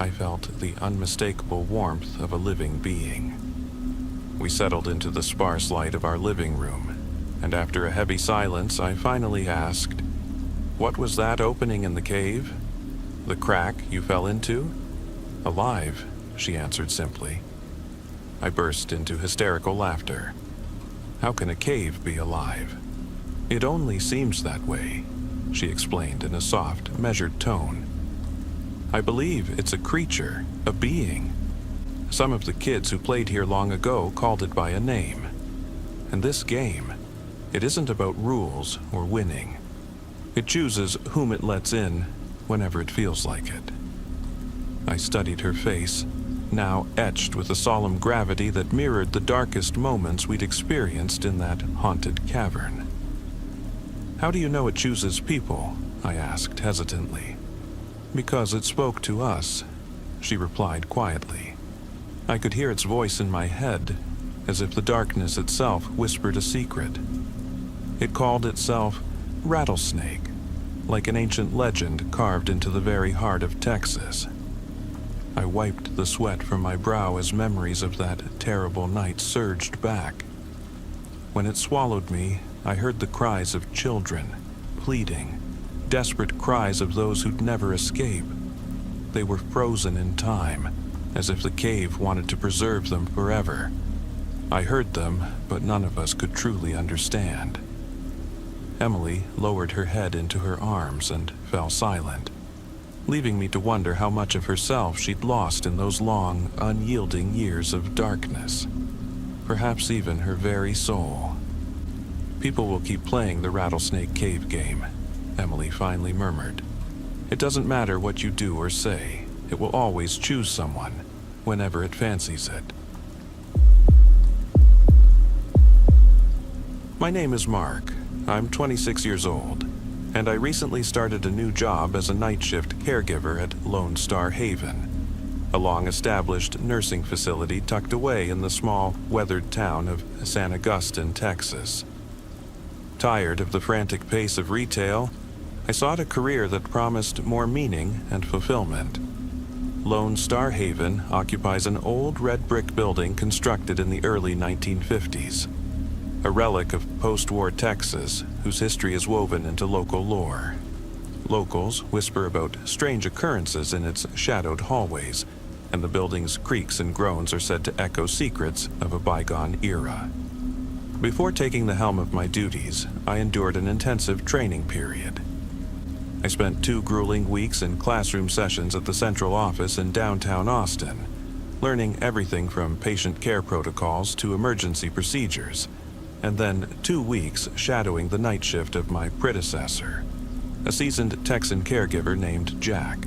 I felt the unmistakable warmth of a living being. We settled into the sparse light of our living room, and after a heavy silence I finally asked, "What was that opening in the cave? The crack you fell into?" "Alive," she answered simply. I burst into hysterical laughter. "How can a cave be alive?" "It only seems that way," she explained in a soft, measured tone. "I believe it's a creature, a being. Some of the kids who played here long ago called it by a name. And this game, it isn't about rules or winning. It chooses whom it lets in whenever it feels like it." I studied her face, now etched with a solemn gravity that mirrored the darkest moments we'd experienced in that haunted cavern. "How do you know it chooses people?" I asked hesitantly. "Because it spoke to us," she replied quietly. I could hear its voice in my head, as if the darkness itself whispered a secret. It called itself Rattlesnake, like an ancient legend carved into the very heart of Texas. I wiped the sweat from my brow as memories of that terrible night surged back. When it swallowed me, I heard the cries of children, pleading, desperate cries of those who'd never escape. They were frozen in time, as if the cave wanted to preserve them forever. I heard them, but none of us could truly understand. Emily lowered her head into her arms and fell silent, leaving me to wonder how much of herself she'd lost in those long, unyielding years of darkness. Perhaps even her very soul. "People will keep playing the Rattlesnake Cave game," Emily finally murmured. "It doesn't matter what you do or say. It will always choose someone, whenever it fancies it." My name is Mark. I'm 26 years old, and I recently started a new job as a night shift caregiver at Lone Star Haven, a long-established nursing facility tucked away in the small, weathered town of San Augustine, Texas. Tired of the frantic pace of retail, I sought a career that promised more meaning and fulfillment. Lone Star Haven occupies an old red brick building constructed in the early 1950s, a relic of post-war Texas whose history is woven into local lore. Locals whisper about strange occurrences in its shadowed hallways, and the building's creaks and groans are said to echo secrets of a bygone era. Before taking the helm of my duties, I endured an intensive training period. I spent 2 grueling weeks in classroom sessions at the central office in downtown Austin, learning everything from patient care protocols to emergency procedures, and then 2 weeks shadowing the night shift of my predecessor, a seasoned Texan caregiver named Jack.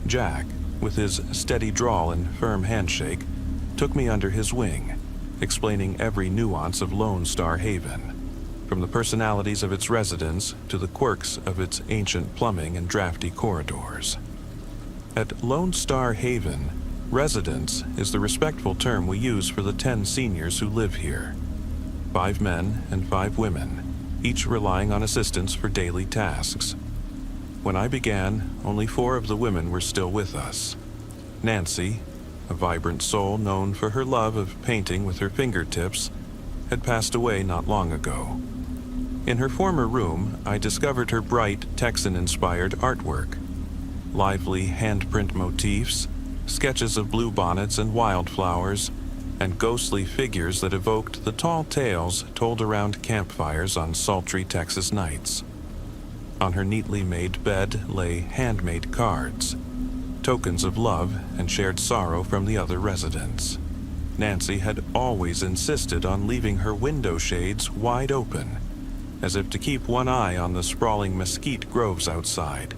Jack, with his steady drawl and firm handshake, took me under his wing, explaining every nuance of Lone Star Haven, from the personalities of its residents to the quirks of its ancient plumbing and drafty corridors. At Lone Star Haven, residents is the respectful term we use for the 10 seniors who live here. 5 men and 5 women, each relying on assistance for daily tasks. When I began, only 4 of the women were still with us. Nancy, a vibrant soul known for her love of painting with her fingertips, had passed away not long ago. In her former room, I discovered her bright, Texan-inspired artwork. Lively handprint motifs, sketches of bluebonnets and wildflowers, and ghostly figures that evoked the tall tales told around campfires on sultry Texas nights. On her neatly made bed lay handmade cards, tokens of love and shared sorrow from the other residents. Nancy had always insisted on leaving her window shades wide open, as if to keep one eye on the sprawling mesquite groves outside,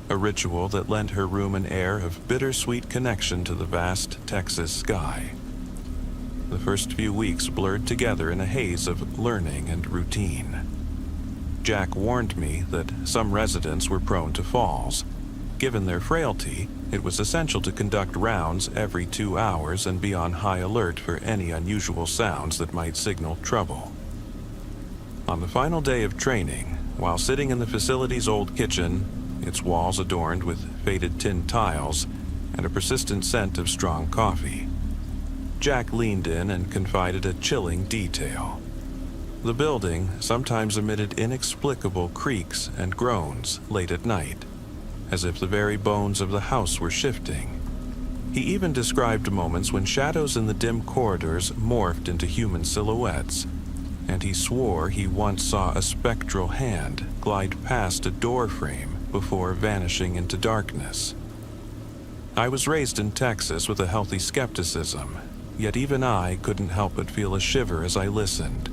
a ritual that lent her room an air of bittersweet connection to the vast Texas sky. The first few weeks blurred together in a haze of learning and routine. Jack warned me that some residents were prone to falls. Given their frailty, it was essential to conduct rounds every 2 hours and be on high alert for any unusual sounds that might signal trouble. On the final day of training, while sitting in the facility's old kitchen, its walls adorned with faded tin tiles and a persistent scent of strong coffee, Jack leaned in and confided a chilling detail. The building sometimes emitted inexplicable creaks and groans late at night, as if the very bones of the house were shifting. He even described moments when shadows in the dim corridors morphed into human silhouettes, and he swore he once saw a spectral hand glide past a door frame before vanishing into darkness. I was raised in Texas with a healthy skepticism, yet even I couldn't help but feel a shiver as I listened.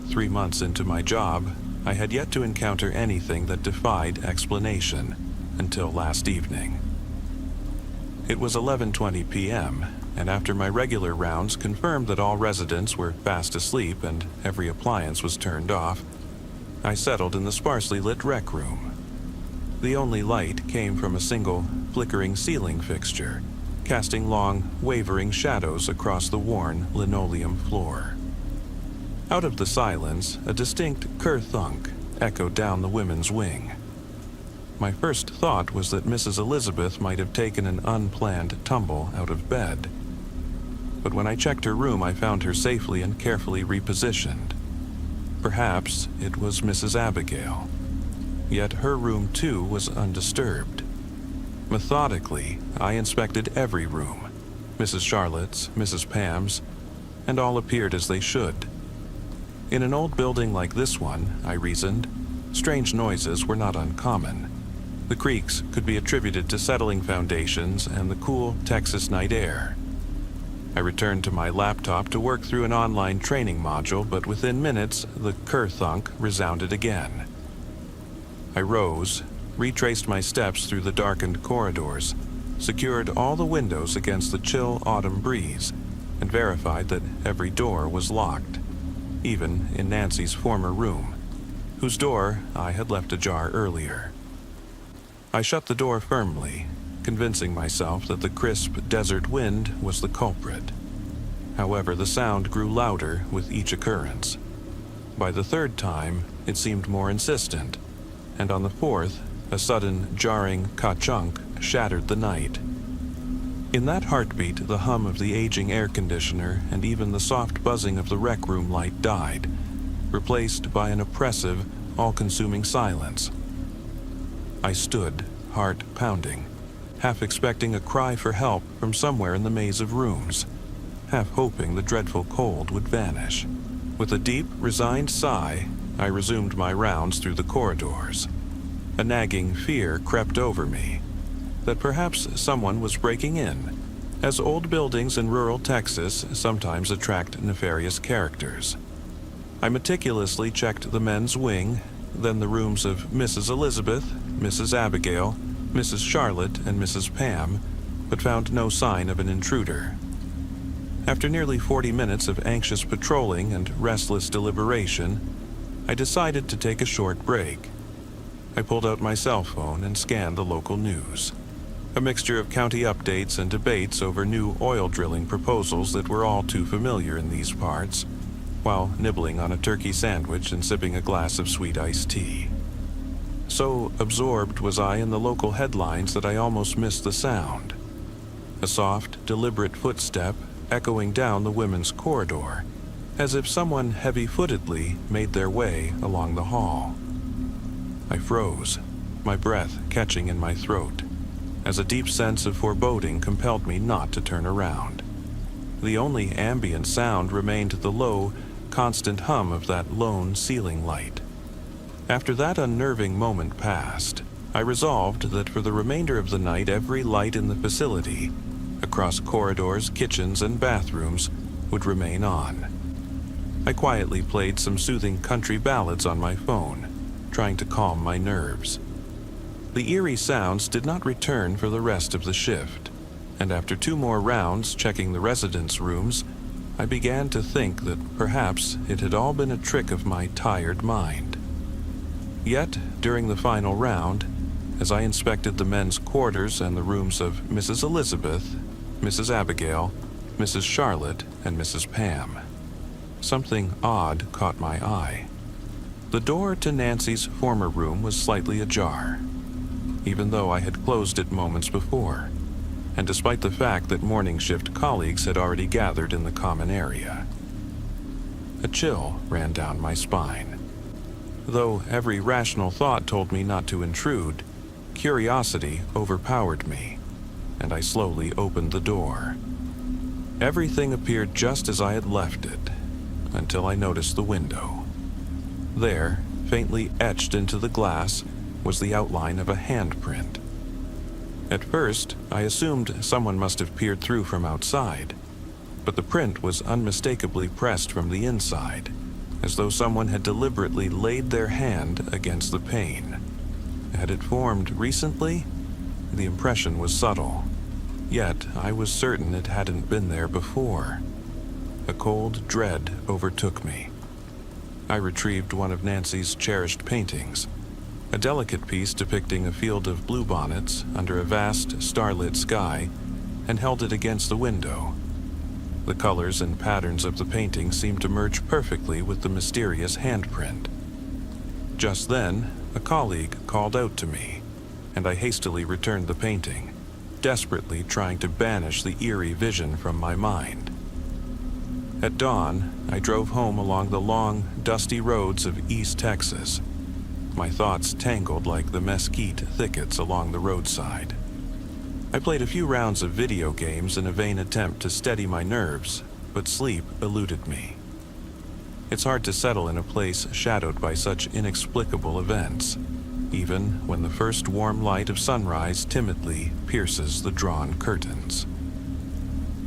3 months into my job, I had yet to encounter anything that defied explanation until last evening. It was 11:20 p.m., and after my regular rounds confirmed that all residents were fast asleep and every appliance was turned off, I settled in the sparsely lit rec room. The only light came from a single, flickering ceiling fixture, casting long, wavering shadows across the worn linoleum floor. Out of the silence, a distinct ker-thunk echoed down the women's wing. My first thought was that Mrs. Elizabeth might have taken an unplanned tumble out of bed. But when I checked her room, I found her safely and carefully repositioned. Perhaps it was Mrs. Abigail. Yet her room, too, was undisturbed. Methodically, I inspected every room, Mrs. Charlotte's, Mrs. Pam's, and all appeared as they should. In an old building like this one, I reasoned, strange noises were not uncommon. The creaks could be attributed to settling foundations and the cool Texas night air. I returned to my laptop to work through an online training module, but within minutes, the ker-thunk resounded again. I rose, retraced my steps through the darkened corridors, secured all the windows against the chill autumn breeze, and verified that every door was locked, even in Nancy's former room, whose door I had left ajar earlier. I shut the door firmly, convincing myself that the crisp desert wind was the culprit. However, the sound grew louder with each occurrence. By the 3rd time, it seemed more insistent, and on the 4th, a sudden, jarring ka-chunk shattered the night. In that heartbeat, the hum of the aging air conditioner and even the soft buzzing of the rec room light died, replaced by an oppressive, all-consuming silence. I stood, heart pounding, half expecting a cry for help from somewhere in the maze of rooms, half hoping the dreadful cold would vanish. With a deep, resigned sigh, I resumed my rounds through the corridors. A nagging fear crept over me that perhaps someone was breaking in, as old buildings in rural Texas sometimes attract nefarious characters. I meticulously checked the men's wing, then the rooms of Mrs. Elizabeth, Mrs. Abigail, Mrs. Charlotte, and Mrs. Pam, but found no sign of an intruder. After nearly 40 minutes of anxious patrolling and restless deliberation, I decided to take a short break. I pulled out my cell phone and scanned the local news. A mixture of county updates and debates over new oil drilling proposals that were all too familiar in these parts, while nibbling on a turkey sandwich and sipping a glass of sweet iced tea. So absorbed was I in the local headlines that I almost missed the sound. A soft, deliberate footstep echoing down the women's corridor, as if someone heavy-footedly made their way along the hall. I froze, my breath catching in my throat, as a deep sense of foreboding compelled me not to turn around. The only ambient sound remained the low, constant hum of that lone ceiling light. After that unnerving moment passed, I resolved that for the remainder of the night every light in the facility, across corridors, kitchens, and bathrooms, would remain on. I quietly played some soothing country ballads on my phone, trying to calm my nerves. The eerie sounds did not return for the rest of the shift, and after 2 more rounds checking the residence rooms, I began to think that perhaps it had all been a trick of my tired mind. Yet, during the final round, as I inspected the men's quarters and the rooms of Mrs. Elizabeth, Mrs. Abigail, Mrs. Charlotte, and Mrs. Pam, something odd caught my eye. The door to Nancy's former room was slightly ajar, even though I had closed it moments before, and despite the fact that morning shift colleagues had already gathered in the common area. A chill ran down my spine. Though every rational thought told me not to intrude, curiosity overpowered me, and I slowly opened the door. Everything appeared just as I had left it, until I noticed the window. There, faintly etched into the glass, was the outline of a handprint. At first, I assumed someone must have peered through from outside, but the print was unmistakably pressed from the inside, as though someone had deliberately laid their hand against the pane. Had it formed recently? The impression was subtle, yet I was certain it hadn't been there before. A cold dread overtook me. I retrieved one of Nancy's cherished paintings, a delicate piece depicting a field of bluebonnets under a vast starlit sky, and held it against the window. The colors and patterns of the painting seemed to merge perfectly with the mysterious handprint. Just then, a colleague called out to me, and I hastily returned the painting, desperately trying to banish the eerie vision from my mind. At dawn, I drove home along the long, dusty roads of East Texas, my thoughts tangled like the mesquite thickets along the roadside. I played a few rounds of video games in a vain attempt to steady my nerves, but sleep eluded me. It's hard to settle in a place shadowed by such inexplicable events, even when the first warm light of sunrise timidly pierces the drawn curtains.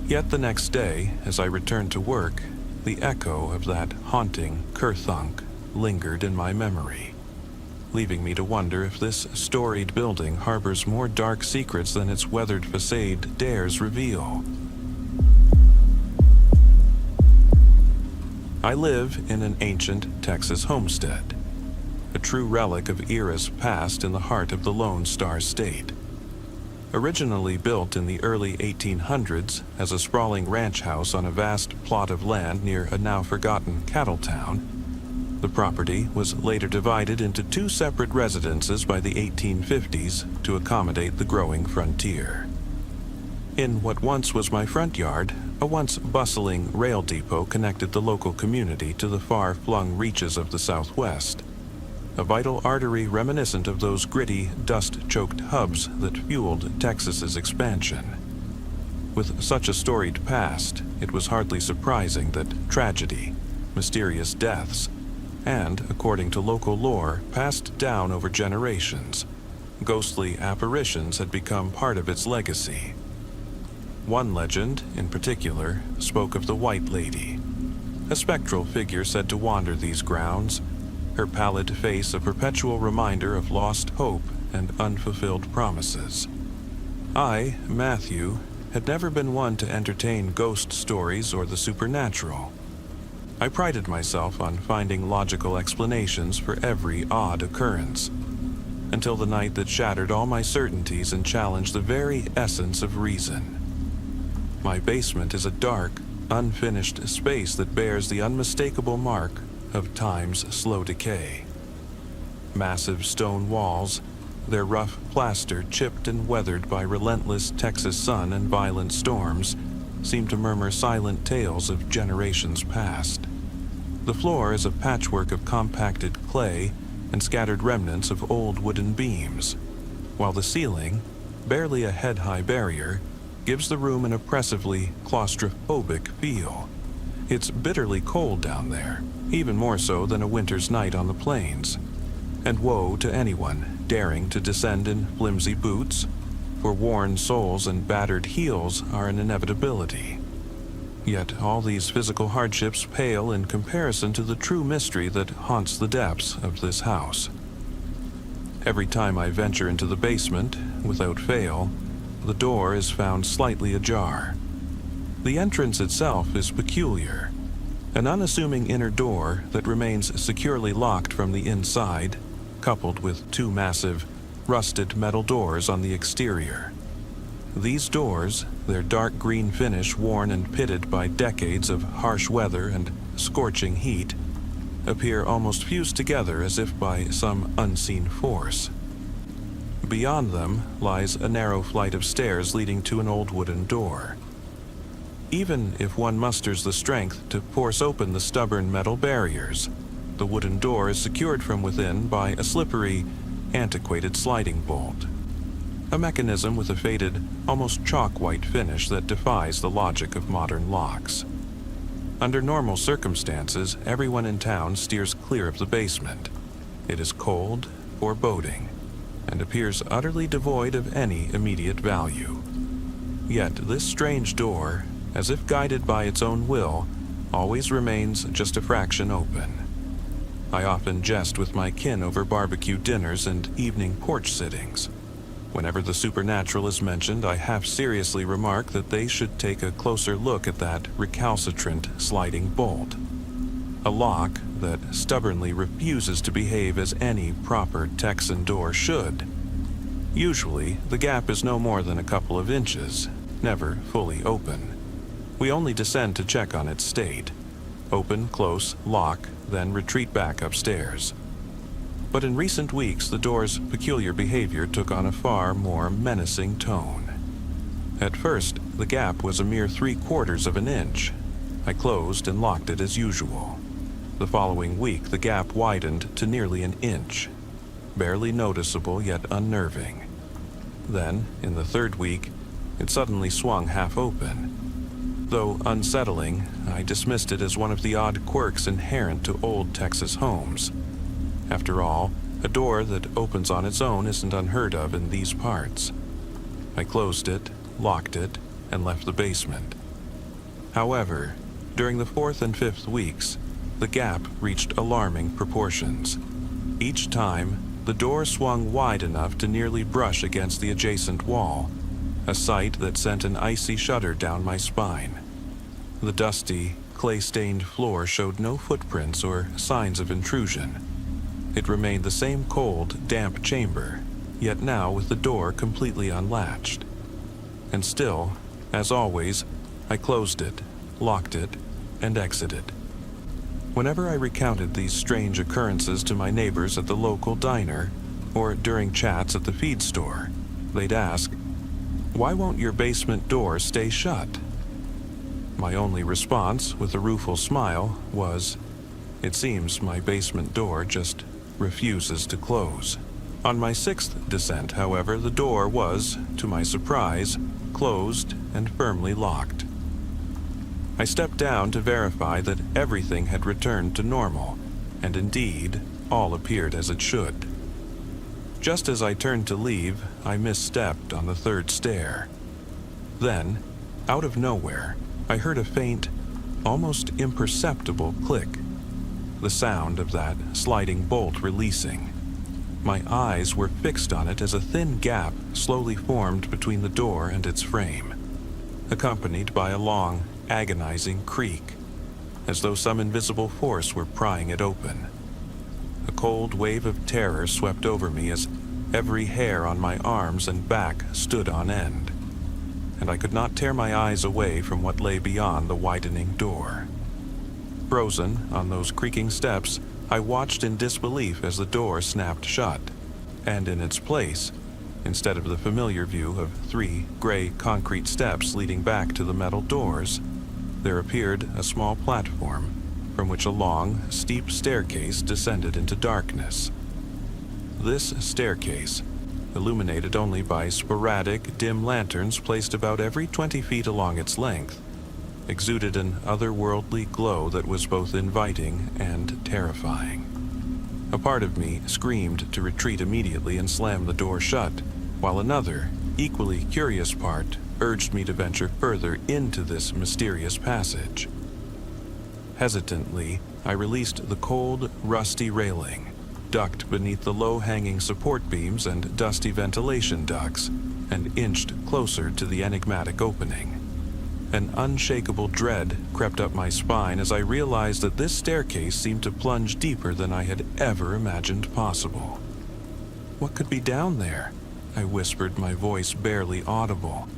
Yet the next day, as I returned to work, the echo of that haunting kerthunk lingered in my memory, leaving me to wonder if this storied building harbors more dark secrets than its weathered facade dares reveal. I live in an ancient Texas homestead, a true relic of eras past in the heart of the Lone Star State. Originally built in the early 1800s as a sprawling ranch house on a vast plot of land near a now-forgotten cattle town, the property was later divided into 2 separate residences by the 1850s to accommodate the growing frontier. In what once was my front yard, a once bustling rail depot connected the local community to the far-flung reaches of the Southwest, a vital artery reminiscent of those gritty, dust-choked hubs that fueled Texas's expansion. With such a storied past, it was hardly surprising that tragedy, mysterious deaths, and, according to local lore, passed down over generations. Ghostly apparitions had become part of its legacy. One legend, in particular, spoke of the White Lady, a spectral figure said to wander these grounds, her pallid face a perpetual reminder of lost hope and unfulfilled promises. I, Matthew, had never been one to entertain ghost stories or the supernatural. I prided myself on finding logical explanations for every odd occurrence, until the night that shattered all my certainties and challenged the very essence of reason. My basement is a dark, unfinished space that bears the unmistakable mark of time's slow decay. Massive stone walls, their rough plaster chipped and weathered by relentless Texas sun and violent storms, seem to murmur silent tales of generations past. The floor is a patchwork of compacted clay and scattered remnants of old wooden beams, while the ceiling, barely a head-high barrier, gives the room an oppressively claustrophobic feel. It's bitterly cold down there, even more so than a winter's night on the plains. And woe to anyone daring to descend in flimsy boots, for worn soles and battered heels are an inevitability. Yet all these physical hardships pale in comparison to the true mystery that haunts the depths of this house. Every time I venture into the basement, without fail, the door is found slightly ajar. The entrance itself is peculiar, an unassuming inner door that remains securely locked from the inside, coupled with two massive, rusted metal doors on the exterior. These doors, their dark green finish worn and pitted by decades of harsh weather and scorching heat, appear almost fused together as if by some unseen force. Beyond them lies a narrow flight of stairs leading to an old wooden door. Even if one musters the strength to force open the stubborn metal barriers, the wooden door is secured from within by a slippery, antiquated sliding bolt. A mechanism with a faded, almost chalk-white finish that defies the logic of modern locks. Under normal circumstances, everyone in town steers clear of the basement. It is cold, foreboding, and appears utterly devoid of any immediate value. Yet this strange door, as if guided by its own will, always remains just a fraction open. I often jest with my kin over barbecue dinners and evening porch sittings. Whenever the supernatural is mentioned, I half-seriously remark that they should take a closer look at that recalcitrant sliding bolt. A lock that stubbornly refuses to behave as any proper Texan door should. Usually, the gap is no more than a couple of inches, never fully open. We only descend to check on its state. Open, close, lock, then retreat back upstairs. But in recent weeks, the door's peculiar behavior took on a far more menacing tone. At first, the gap was a mere 3/4 of an inch. I closed and locked it as usual. The following week, the gap widened to nearly an inch, barely noticeable yet unnerving. Then, in the third week, it suddenly swung half open. Though unsettling, I dismissed it as one of the odd quirks inherent to old Texas homes. After all, a door that opens on its own isn't unheard of in these parts. I closed it, locked it, and left the basement. However, during the 4th and 5th weeks, the gap reached alarming proportions. Each time, the door swung wide enough to nearly brush against the adjacent wall, a sight that sent an icy shudder down my spine. The dusty, clay-stained floor showed no footprints or signs of intrusion. It remained the same cold, damp chamber, yet now with the door completely unlatched. And still, as always, I closed it, locked it, and exited. Whenever I recounted these strange occurrences to my neighbors at the local diner, or during chats at the feed store, they'd ask, "Why won't your basement door stay shut?" My only response, with a rueful smile, was, "It seems my basement door just refuses to close." On my 6th descent, however, the door was, to my surprise, closed and firmly locked. I stepped down to verify that everything had returned to normal, and indeed, all appeared as it should. Just as I turned to leave, I misstepped on the third stair. Then, out of nowhere, I heard a faint, almost imperceptible click, the sound of that sliding bolt releasing. My eyes were fixed on it as a thin gap slowly formed between the door and its frame, accompanied by a long, agonizing creak, as though some invisible force were prying it open. A cold wave of terror swept over me as every hair on my arms and back stood on end, and I could not tear my eyes away from what lay beyond the widening door. Frozen on those creaking steps, I watched in disbelief as the door snapped shut, and in its place, instead of the familiar view of 3 gray concrete steps leading back to the metal doors, there appeared a small platform from which a long, steep staircase descended into darkness. This staircase, illuminated only by sporadic, dim lanterns placed about every 20 feet along its length, exuded an otherworldly glow that was both inviting and terrifying. A part of me screamed to retreat immediately and slam the door shut, while another, equally curious part urged me to venture further into this mysterious passage. Hesitantly, I released the cold, rusty railing, ducked beneath the low-hanging support beams and dusty ventilation ducts, and inched closer to the enigmatic opening. An unshakable dread crept up my spine as I realized that this staircase seemed to plunge deeper than I had ever imagined possible. What could be down there? I whispered, my voice barely audible.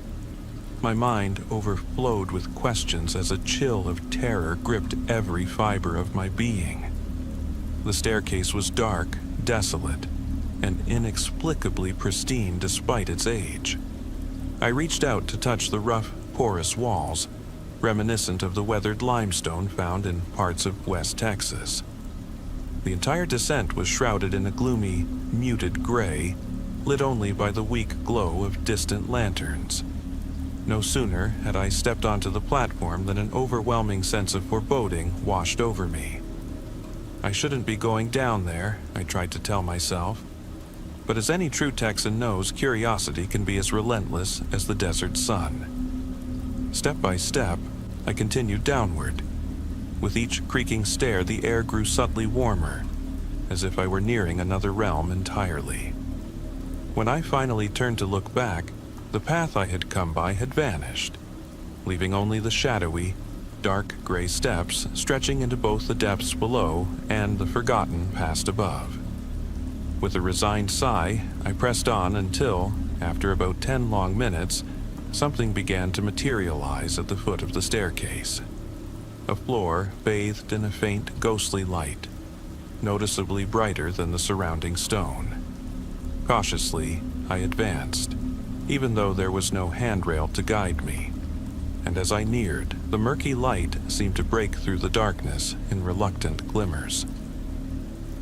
My mind overflowed with questions as a chill of terror gripped every fiber of my being. The staircase was dark, desolate, and inexplicably pristine despite its age. I reached out to touch the rough, porous walls, reminiscent of the weathered limestone found in parts of West Texas. The entire descent was shrouded in a gloomy, muted gray, lit only by the weak glow of distant lanterns. No sooner had I stepped onto the platform than an overwhelming sense of foreboding washed over me. I shouldn't be going down there, I tried to tell myself. But as any true Texan knows, curiosity can be as relentless as the desert sun. Step by step, I continued downward. With each creaking stair, the air grew subtly warmer, as if I were nearing another realm entirely. When I finally turned to look back, the path I had come by had vanished, leaving only the shadowy, dark gray steps stretching into both the depths below and the forgotten past above. With a resigned sigh, I pressed on until, after about 10 long minutes, something began to materialize at the foot of the staircase. A floor bathed in a faint, ghostly light, noticeably brighter than the surrounding stone. Cautiously, I advanced, even though there was no handrail to guide me, and as I neared, the murky light seemed to break through the darkness in reluctant glimmers.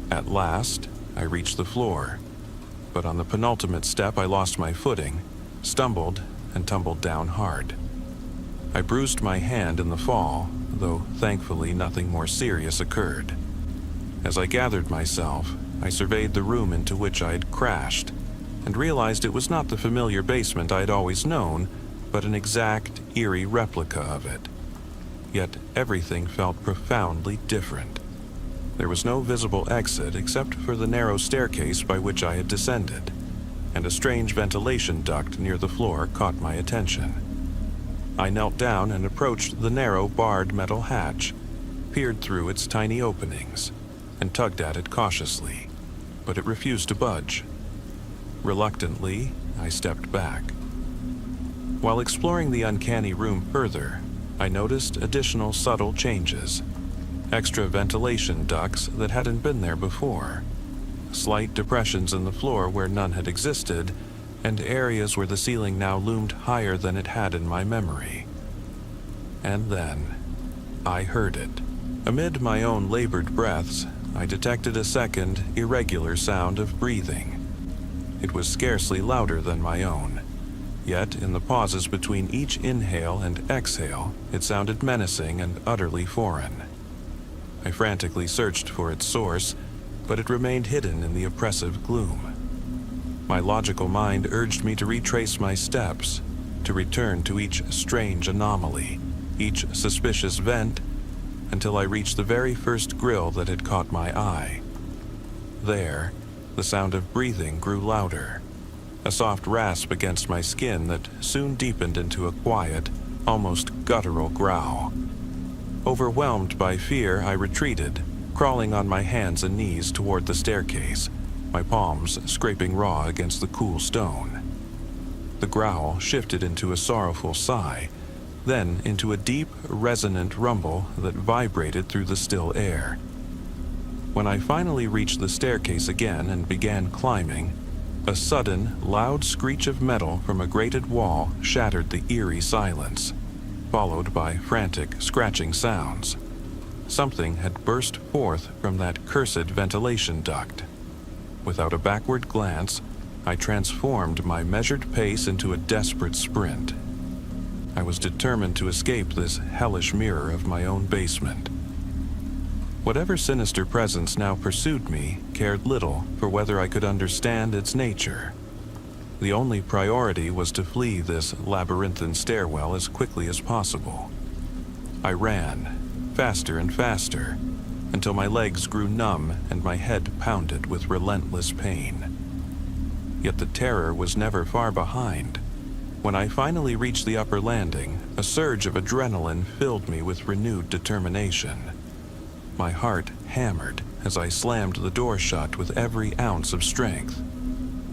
At last, I reached the floor, but on the penultimate step I lost my footing, stumbled, and tumbled down hard. I bruised my hand in the fall, though thankfully nothing more serious occurred. As I gathered myself, I surveyed the room into which I had crashed, and realized it was not the familiar basement I had always known, but an exact, eerie replica of it. Yet everything felt profoundly different. There was no visible exit except for the narrow staircase by which I had descended, and a strange ventilation duct near the floor caught my attention. I knelt down and approached the narrow, barred metal hatch, peered through its tiny openings, and tugged at it cautiously, but it refused to budge. Reluctantly, I stepped back. While exploring the uncanny room further, I noticed additional subtle changes. Extra ventilation ducts that hadn't been there before, slight depressions in the floor where none had existed, and areas where the ceiling now loomed higher than it had in my memory. And then, I heard it. Amid my own labored breaths, I detected a second, irregular sound of breathing. It was scarcely louder than my own, Yet, in the pauses between each inhale and exhale, it sounded menacing and utterly foreign. I frantically searched for its source, but it remained hidden in the oppressive gloom. My logical mind urged me to retrace my steps, to return to each strange anomaly, each suspicious vent, until I reached the very first grill that had caught my eye. There, the sound of breathing grew louder, a soft rasp against my skin that soon deepened into a quiet, almost guttural growl. Overwhelmed by fear, I retreated, crawling on my hands and knees toward the staircase, my palms scraping raw against the cool stone. The growl shifted into a sorrowful sigh, then into a deep, resonant rumble that vibrated through the still air. When I finally reached the staircase again and began climbing, a sudden, loud screech of metal from a grated wall shattered the eerie silence, followed by frantic, scratching sounds. Something had burst forth from that cursed ventilation duct. Without a backward glance, I transformed my measured pace into a desperate sprint. I was determined to escape this hellish mirror of my own basement. Whatever sinister presence now pursued me cared little for whether I could understand its nature. The only priority was to flee this labyrinthine stairwell as quickly as possible. I ran, faster and faster, until my legs grew numb and my head pounded with relentless pain. Yet the terror was never far behind. When I finally reached the upper landing, a surge of adrenaline filled me with renewed determination. My heart hammered as I slammed the door shut with every ounce of strength,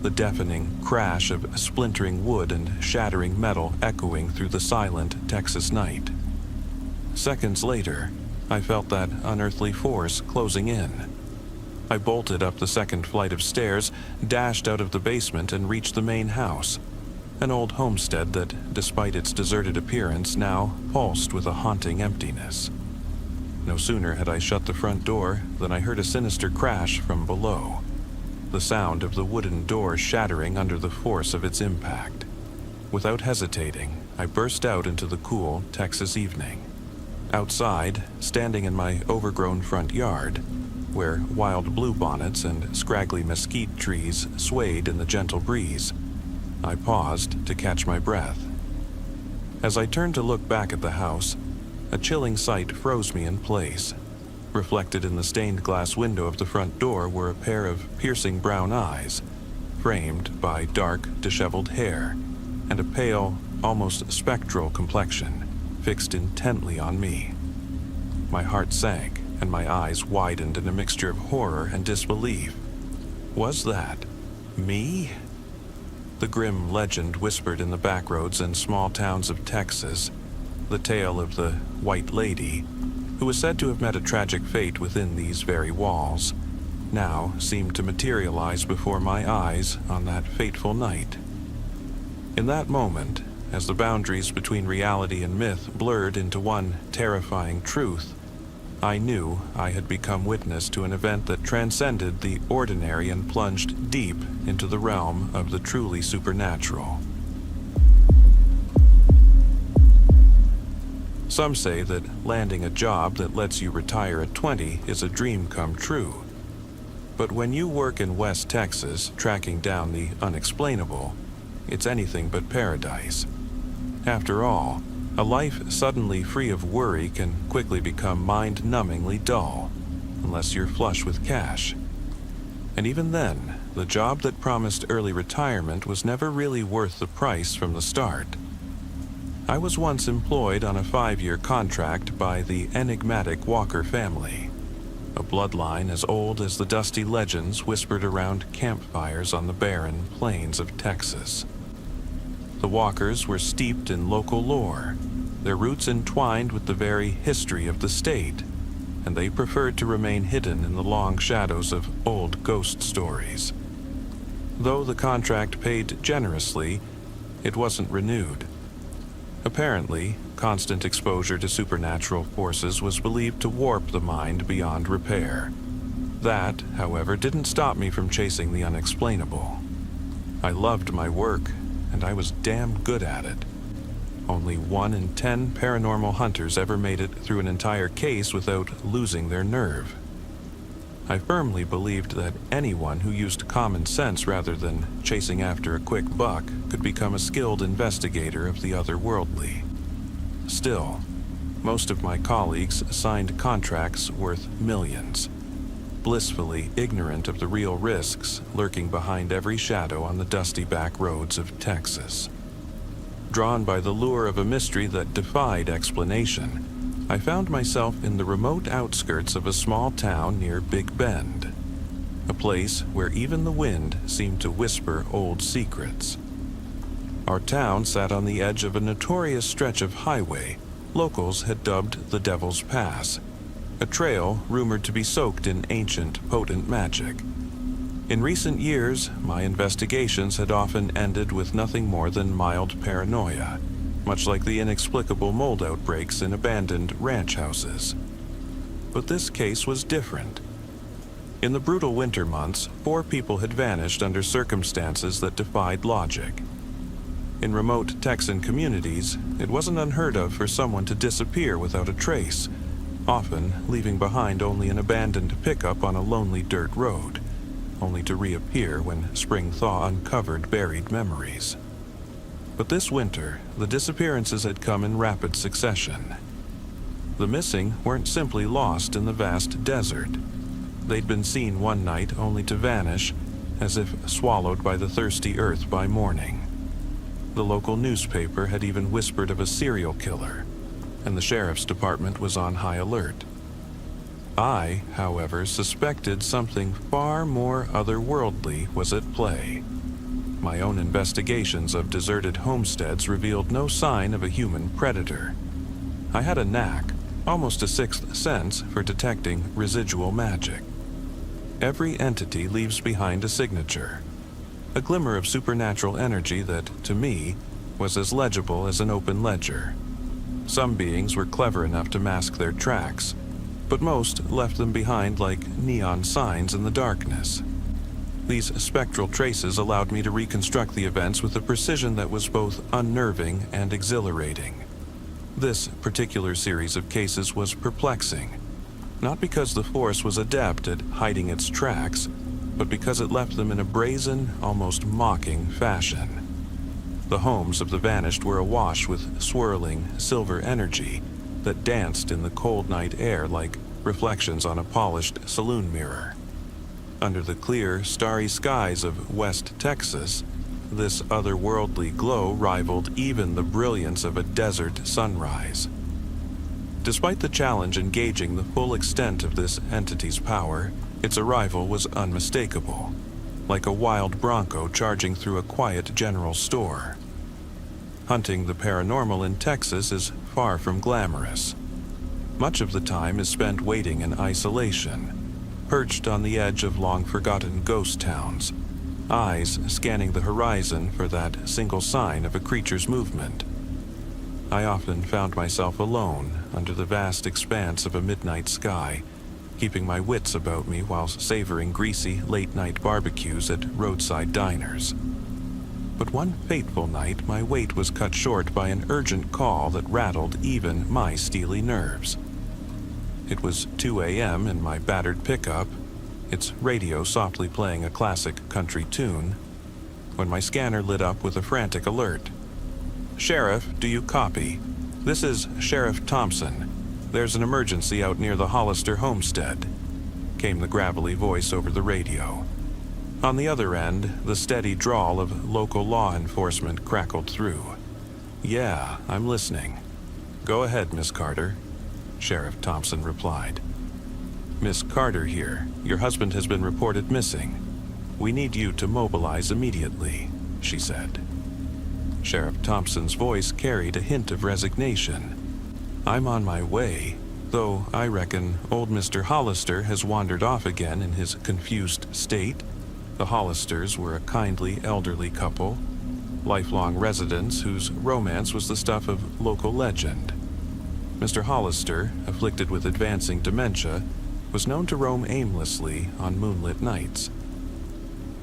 the deafening crash of splintering wood and shattering metal echoing through the silent Texas night. Seconds later, I felt that unearthly force closing in. I bolted up the second flight of stairs, dashed out of the basement, and reached the main house, an old homestead that, despite its deserted appearance, now pulsed with a haunting emptiness. No sooner had I shut the front door than I heard a sinister crash from below, the sound of the wooden door shattering under the force of its impact. Without hesitating, I burst out into the cool Texas evening. Outside, standing in my overgrown front yard, where wild bluebonnets and scraggly mesquite trees swayed in the gentle breeze, I paused to catch my breath. As I turned to look back at the house, a chilling sight froze me in place. Reflected in the stained glass window of the front door were a pair of piercing brown eyes, framed by dark, disheveled hair, and a pale, almost spectral complexion, fixed intently on me. My heart sank, and my eyes widened in a mixture of horror and disbelief. Was that me? The grim legend whispered in the backroads and small towns of Texas, the tale of the White Lady, who was said to have met a tragic fate within these very walls, now seemed to materialize before my eyes on that fateful night. In that moment, as the boundaries between reality and myth blurred into one terrifying truth, I knew I had become witness to an event that transcended the ordinary and plunged deep into the realm of the truly supernatural. Some say that landing a job that lets you retire at 20 is a dream come true. But when you work in West Texas tracking down the unexplainable, it's anything but paradise. After all, a life suddenly free of worry can quickly become mind-numbingly dull, unless you're flush with cash. And even then, the job that promised early retirement was never really worth the price from the start. I was once employed on a 5-year contract by the enigmatic Walker family, a bloodline as old as the dusty legends whispered around campfires on the barren plains of Texas. The Walkers were steeped in local lore, their roots entwined with the very history of the state, and they preferred to remain hidden in the long shadows of old ghost stories. Though the contract paid generously, it wasn't renewed. Apparently, constant exposure to supernatural forces was believed to warp the mind beyond repair. That, however, didn't stop me from chasing the unexplainable. I loved my work, and I was damn good at it. Only 1 in 10 paranormal hunters ever made it through an entire case without losing their nerve. I firmly believed that anyone who used common sense rather than chasing after a quick buck could become a skilled investigator of the otherworldly. Still, most of my colleagues signed contracts worth millions, blissfully ignorant of the real risks lurking behind every shadow on the dusty back roads of Texas. Drawn by the lure of a mystery that defied explanation, I found myself in the remote outskirts of a small town near Big Bend, a place where even the wind seemed to whisper old secrets. Our town sat on the edge of a notorious stretch of highway locals had dubbed the Devil's Pass, a trail rumored to be soaked in ancient, potent magic. In recent years, my investigations had often ended with nothing more than mild paranoia, much like the inexplicable mold outbreaks in abandoned ranch houses. But this case was different. In the brutal winter months, 4 people had vanished under circumstances that defied logic. In remote Texan communities, it wasn't unheard of for someone to disappear without a trace, often leaving behind only an abandoned pickup on a lonely dirt road, only to reappear when spring thaw uncovered buried memories. But this winter, the disappearances had come in rapid succession. The missing weren't simply lost in the vast desert. They'd been seen one night only to vanish, as if swallowed by the thirsty earth by morning. The local newspaper had even whispered of a serial killer, and the sheriff's department was on high alert. I, however, suspected something far more otherworldly was at play. My own investigations of deserted homesteads revealed no sign of a human predator. I had a knack, almost a sixth sense, for detecting residual magic. Every entity leaves behind a signature, a glimmer of supernatural energy that, to me, was as legible as an open ledger. Some beings were clever enough to mask their tracks, but most left them behind like neon signs in the darkness. These spectral traces allowed me to reconstruct the events with a precision that was both unnerving and exhilarating. This particular series of cases was perplexing, not because the force was adept at hiding its tracks, but because it left them in a brazen, almost mocking fashion. The homes of the vanished were awash with swirling, silver energy that danced in the cold night air like reflections on a polished saloon mirror. Under the clear, starry skies of West Texas, this otherworldly glow rivaled even the brilliance of a desert sunrise. Despite the challenge in gauging the full extent of this entity's power, its arrival was unmistakable, like a wild bronco charging through a quiet general store. Hunting the paranormal in Texas is far from glamorous. Much of the time is spent waiting in isolation, perched on the edge of long-forgotten ghost towns, eyes scanning the horizon for that single sign of a creature's movement. I often found myself alone under the vast expanse of a midnight sky, keeping my wits about me while savoring greasy late-night barbecues at roadside diners. But one fateful night, my wait was cut short by an urgent call that rattled even my steely nerves. It was 2 a.m. in my battered pickup, its radio softly playing a classic country tune, when my scanner lit up with a frantic alert. "Sheriff, do you copy? This is Sheriff Thompson. There's an emergency out near the Hollister homestead," came the gravelly voice over the radio. On the other end, the steady drawl of local law enforcement crackled through. "Yeah, I'm listening. Go ahead, Miss Carter," Sheriff Thompson replied. "Miss Carter here. Your husband has been reported missing. We need you to mobilize immediately," she said. Sheriff Thompson's voice carried a hint of resignation. "I'm on my way, though I reckon old Mr. Hollister has wandered off again in his confused state." The Hollisters were a kindly, elderly couple, lifelong residents whose romance was the stuff of local legend. Mr. Hollister, afflicted with advancing dementia, was known to roam aimlessly on moonlit nights.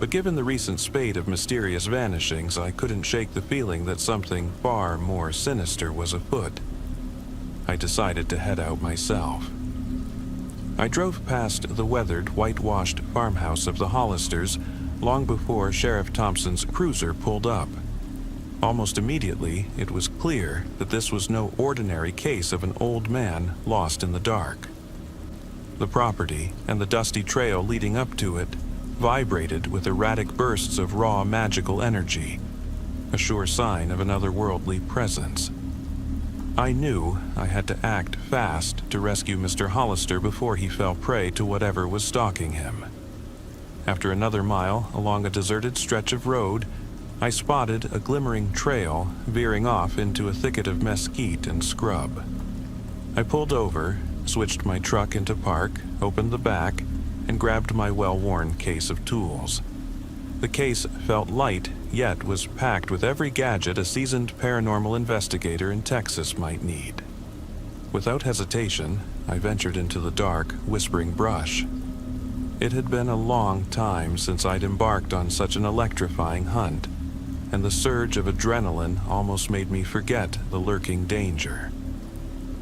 But given the recent spate of mysterious vanishings, I couldn't shake the feeling that something far more sinister was afoot. I decided to head out myself. I drove past the weathered, whitewashed farmhouse of the Hollisters long before Sheriff Thompson's cruiser pulled up. Almost immediately, it was clear that this was no ordinary case of an old man lost in the dark. The property and the dusty trail leading up to it vibrated with erratic bursts of raw magical energy, a sure sign of an otherworldly presence. I knew I had to act fast to rescue Mr. Hollister before he fell prey to whatever was stalking him. After another mile along a deserted stretch of road, I spotted a glimmering trail veering off into a thicket of mesquite and scrub. I pulled over, switched my truck into park, opened the back, and grabbed my well-worn case of tools. The case felt light, yet was packed with every gadget a seasoned paranormal investigator in Texas might need. Without hesitation, I ventured into the dark, whispering brush. It had been a long time since I'd embarked on such an electrifying hunt, and the surge of adrenaline almost made me forget the lurking danger.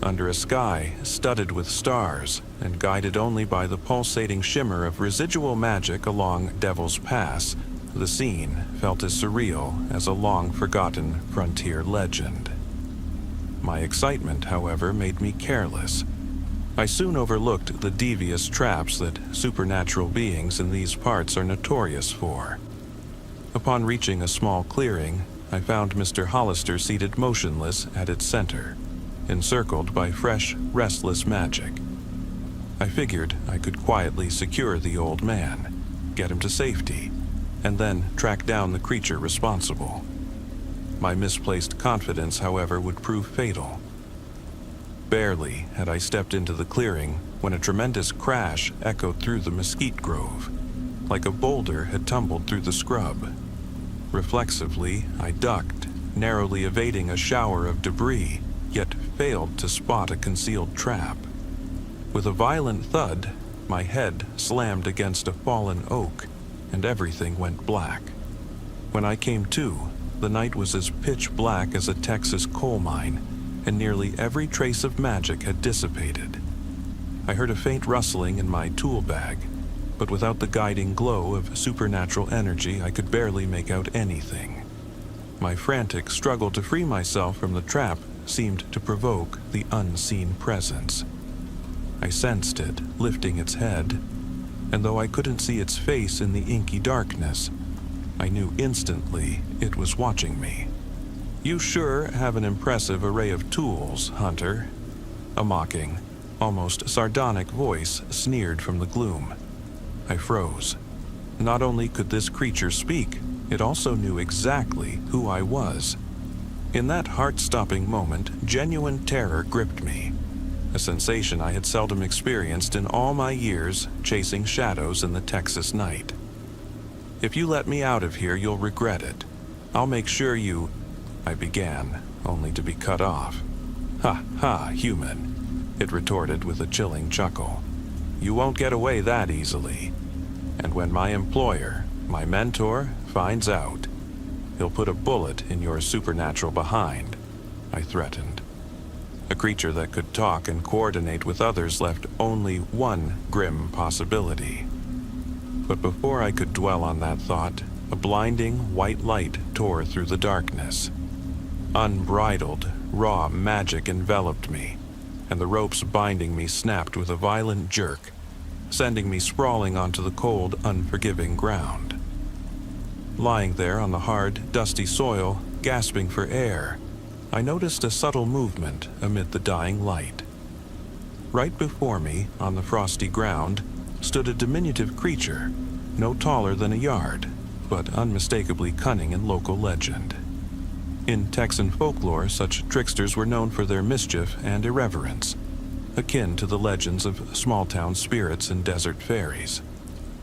Under a sky studded with stars and guided only by the pulsating shimmer of residual magic along Devil's Pass, the scene felt as surreal as a long-forgotten frontier legend. My excitement, however, made me careless. I soon overlooked the devious traps that supernatural beings in these parts are notorious for. Upon reaching a small clearing, I found Mr. Hollister seated motionless at its center, encircled by fresh, restless magic. I figured I could quietly secure the old man, get him to safety, and then track down the creature responsible. My misplaced confidence, however, would prove fatal. Barely had I stepped into the clearing when a tremendous crash echoed through the mesquite grove, like a boulder had tumbled through the scrub. Reflexively, I ducked, narrowly evading a shower of debris, yet failed to spot a concealed trap. With a violent thud, my head slammed against a fallen oak, and everything went black. When I came to, the night was as pitch black as a Texas coal mine, and nearly every trace of magic had dissipated. I heard a faint rustling in my tool bag, but without the guiding glow of supernatural energy, I could barely make out anything. My frantic struggle to free myself from the trap seemed to provoke the unseen presence. I sensed it lifting its head, and though I couldn't see its face in the inky darkness, I knew instantly it was watching me. "You sure have an impressive array of tools, Hunter." A mocking, almost sardonic voice sneered from the gloom. I froze. Not only could this creature speak, it also knew exactly who I was. In that heart-stopping moment, genuine terror gripped me, a sensation I had seldom experienced in all my years chasing shadows in the Texas night. "If you let me out of here, you'll regret it. I'll make sure you—" I began, only to be cut off. "Ha ha, human," it retorted with a chilling chuckle. "You won't get away that easily. And when my employer, my mentor, finds out, he'll put a bullet in your supernatural behind," I threatened. A creature that could talk and coordinate with others left only one grim possibility. But before I could dwell on that thought, a blinding white light tore through the darkness. Unbridled, raw magic enveloped me, and the ropes binding me snapped with a violent jerk, sending me sprawling onto the cold, unforgiving ground. Lying there on the hard, dusty soil, gasping for air, I noticed a subtle movement amid the dying light. Right before me, on the frosty ground, stood a diminutive creature, no taller than a yard, but unmistakably cunning in local legend. In Texan folklore, such tricksters were known for their mischief and irreverence, akin to the legends of small-town spirits and desert fairies.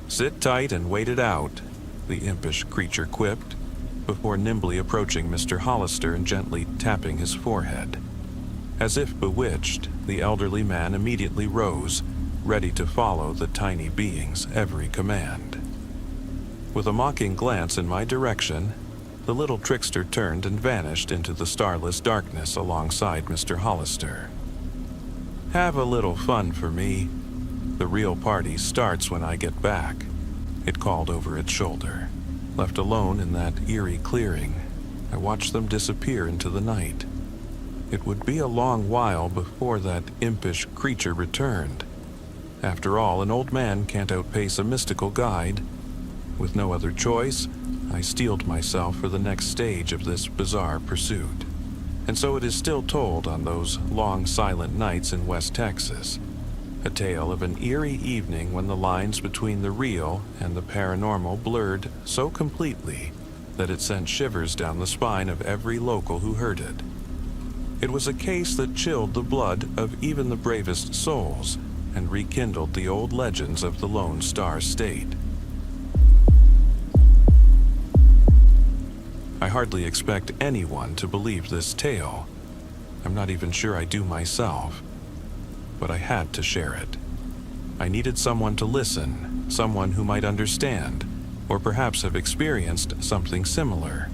"Sit tight and wait it out," the impish creature quipped, before nimbly approaching Mr. Hollister and gently tapping his forehead. As if bewitched, the elderly man immediately rose, ready to follow the tiny being's every command. With a mocking glance in my direction, the little trickster turned and vanished into the starless darkness alongside Mr. Hollister. "Have a little fun for me. The real party starts when I get back," it called over its shoulder. Left alone in that eerie clearing, I watched them disappear into the night. It would be a long while before that impish creature returned. After all, an old man can't outpace a mystical guide. With no other choice, I steeled myself for the next stage of this bizarre pursuit. And so it is still told on those long silent nights in West Texas. A tale of an eerie evening when the lines between the real and the paranormal blurred so completely that it sent shivers down the spine of every local who heard it. It was a case that chilled the blood of even the bravest souls and rekindled the old legends of the Lone Star State. I hardly expect anyone to believe this tale. I'm not even sure I do myself. But I had to share it. I needed someone to listen, someone who might understand, or perhaps have experienced something similar.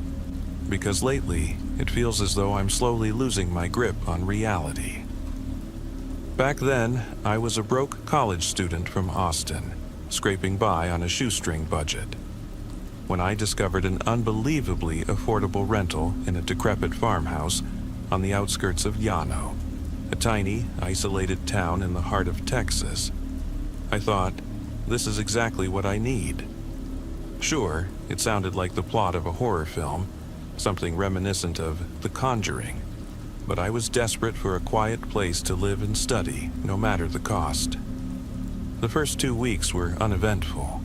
Because lately, it feels as though I'm slowly losing my grip on reality. Back then, I was a broke college student from Austin, scraping by on a shoestring budget, when I discovered an unbelievably affordable rental in a decrepit farmhouse on the outskirts of Llano, a tiny, isolated town in the heart of Texas. I thought, this is exactly what I need. Sure, it sounded like the plot of a horror film, something reminiscent of The Conjuring, but I was desperate for a quiet place to live and study, no matter the cost. The first 2 weeks were uneventful.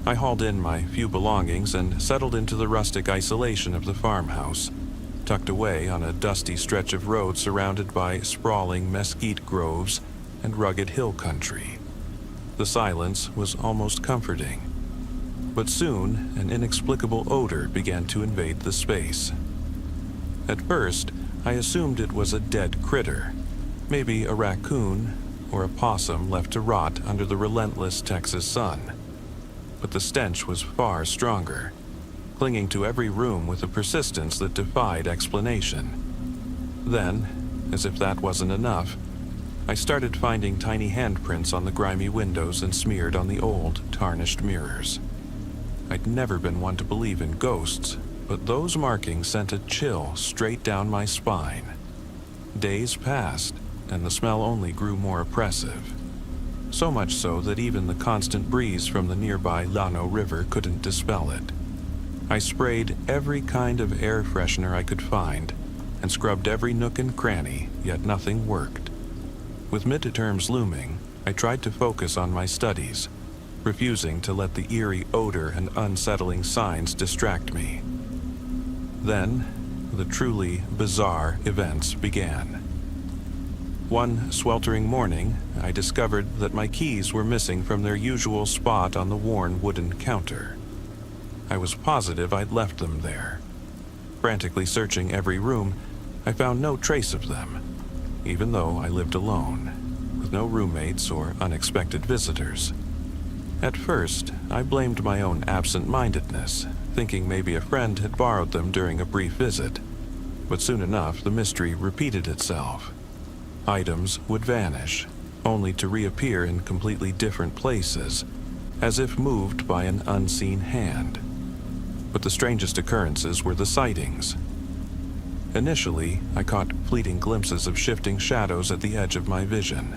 I hauled in my few belongings and settled into the rustic isolation of the farmhouse, tucked away on a dusty stretch of road surrounded by sprawling mesquite groves and rugged hill country. The silence was almost comforting, but soon an inexplicable odor began to invade the space. At first, I assumed it was a dead critter, maybe a raccoon or a possum left to rot under the relentless Texas sun. But the stench was far stronger, clinging to every room with a persistence that defied explanation. Then, as if that wasn't enough, I started finding tiny handprints on the grimy windows and smeared on the old, tarnished mirrors. I'd never been one to believe in ghosts, but those markings sent a chill straight down my spine. Days passed, and the smell only grew more oppressive. So much so that even the constant breeze from the nearby Llano River couldn't dispel it. I sprayed every kind of air freshener I could find and scrubbed every nook and cranny, yet nothing worked. With midterms looming, I tried to focus on my studies, refusing to let the eerie odor and unsettling signs distract me. Then, the truly bizarre events began. One sweltering morning, I discovered that my keys were missing from their usual spot on the worn wooden counter. I was positive I'd left them there. Frantically searching every room, I found no trace of them, even though I lived alone, with no roommates or unexpected visitors. At first, I blamed my own absent-mindedness, thinking maybe a friend had borrowed them during a brief visit. But soon enough, the mystery repeated itself. Items would vanish, only to reappear in completely different places, as if moved by an unseen hand. But the strangest occurrences were the sightings. Initially, I caught fleeting glimpses of shifting shadows at the edge of my vision,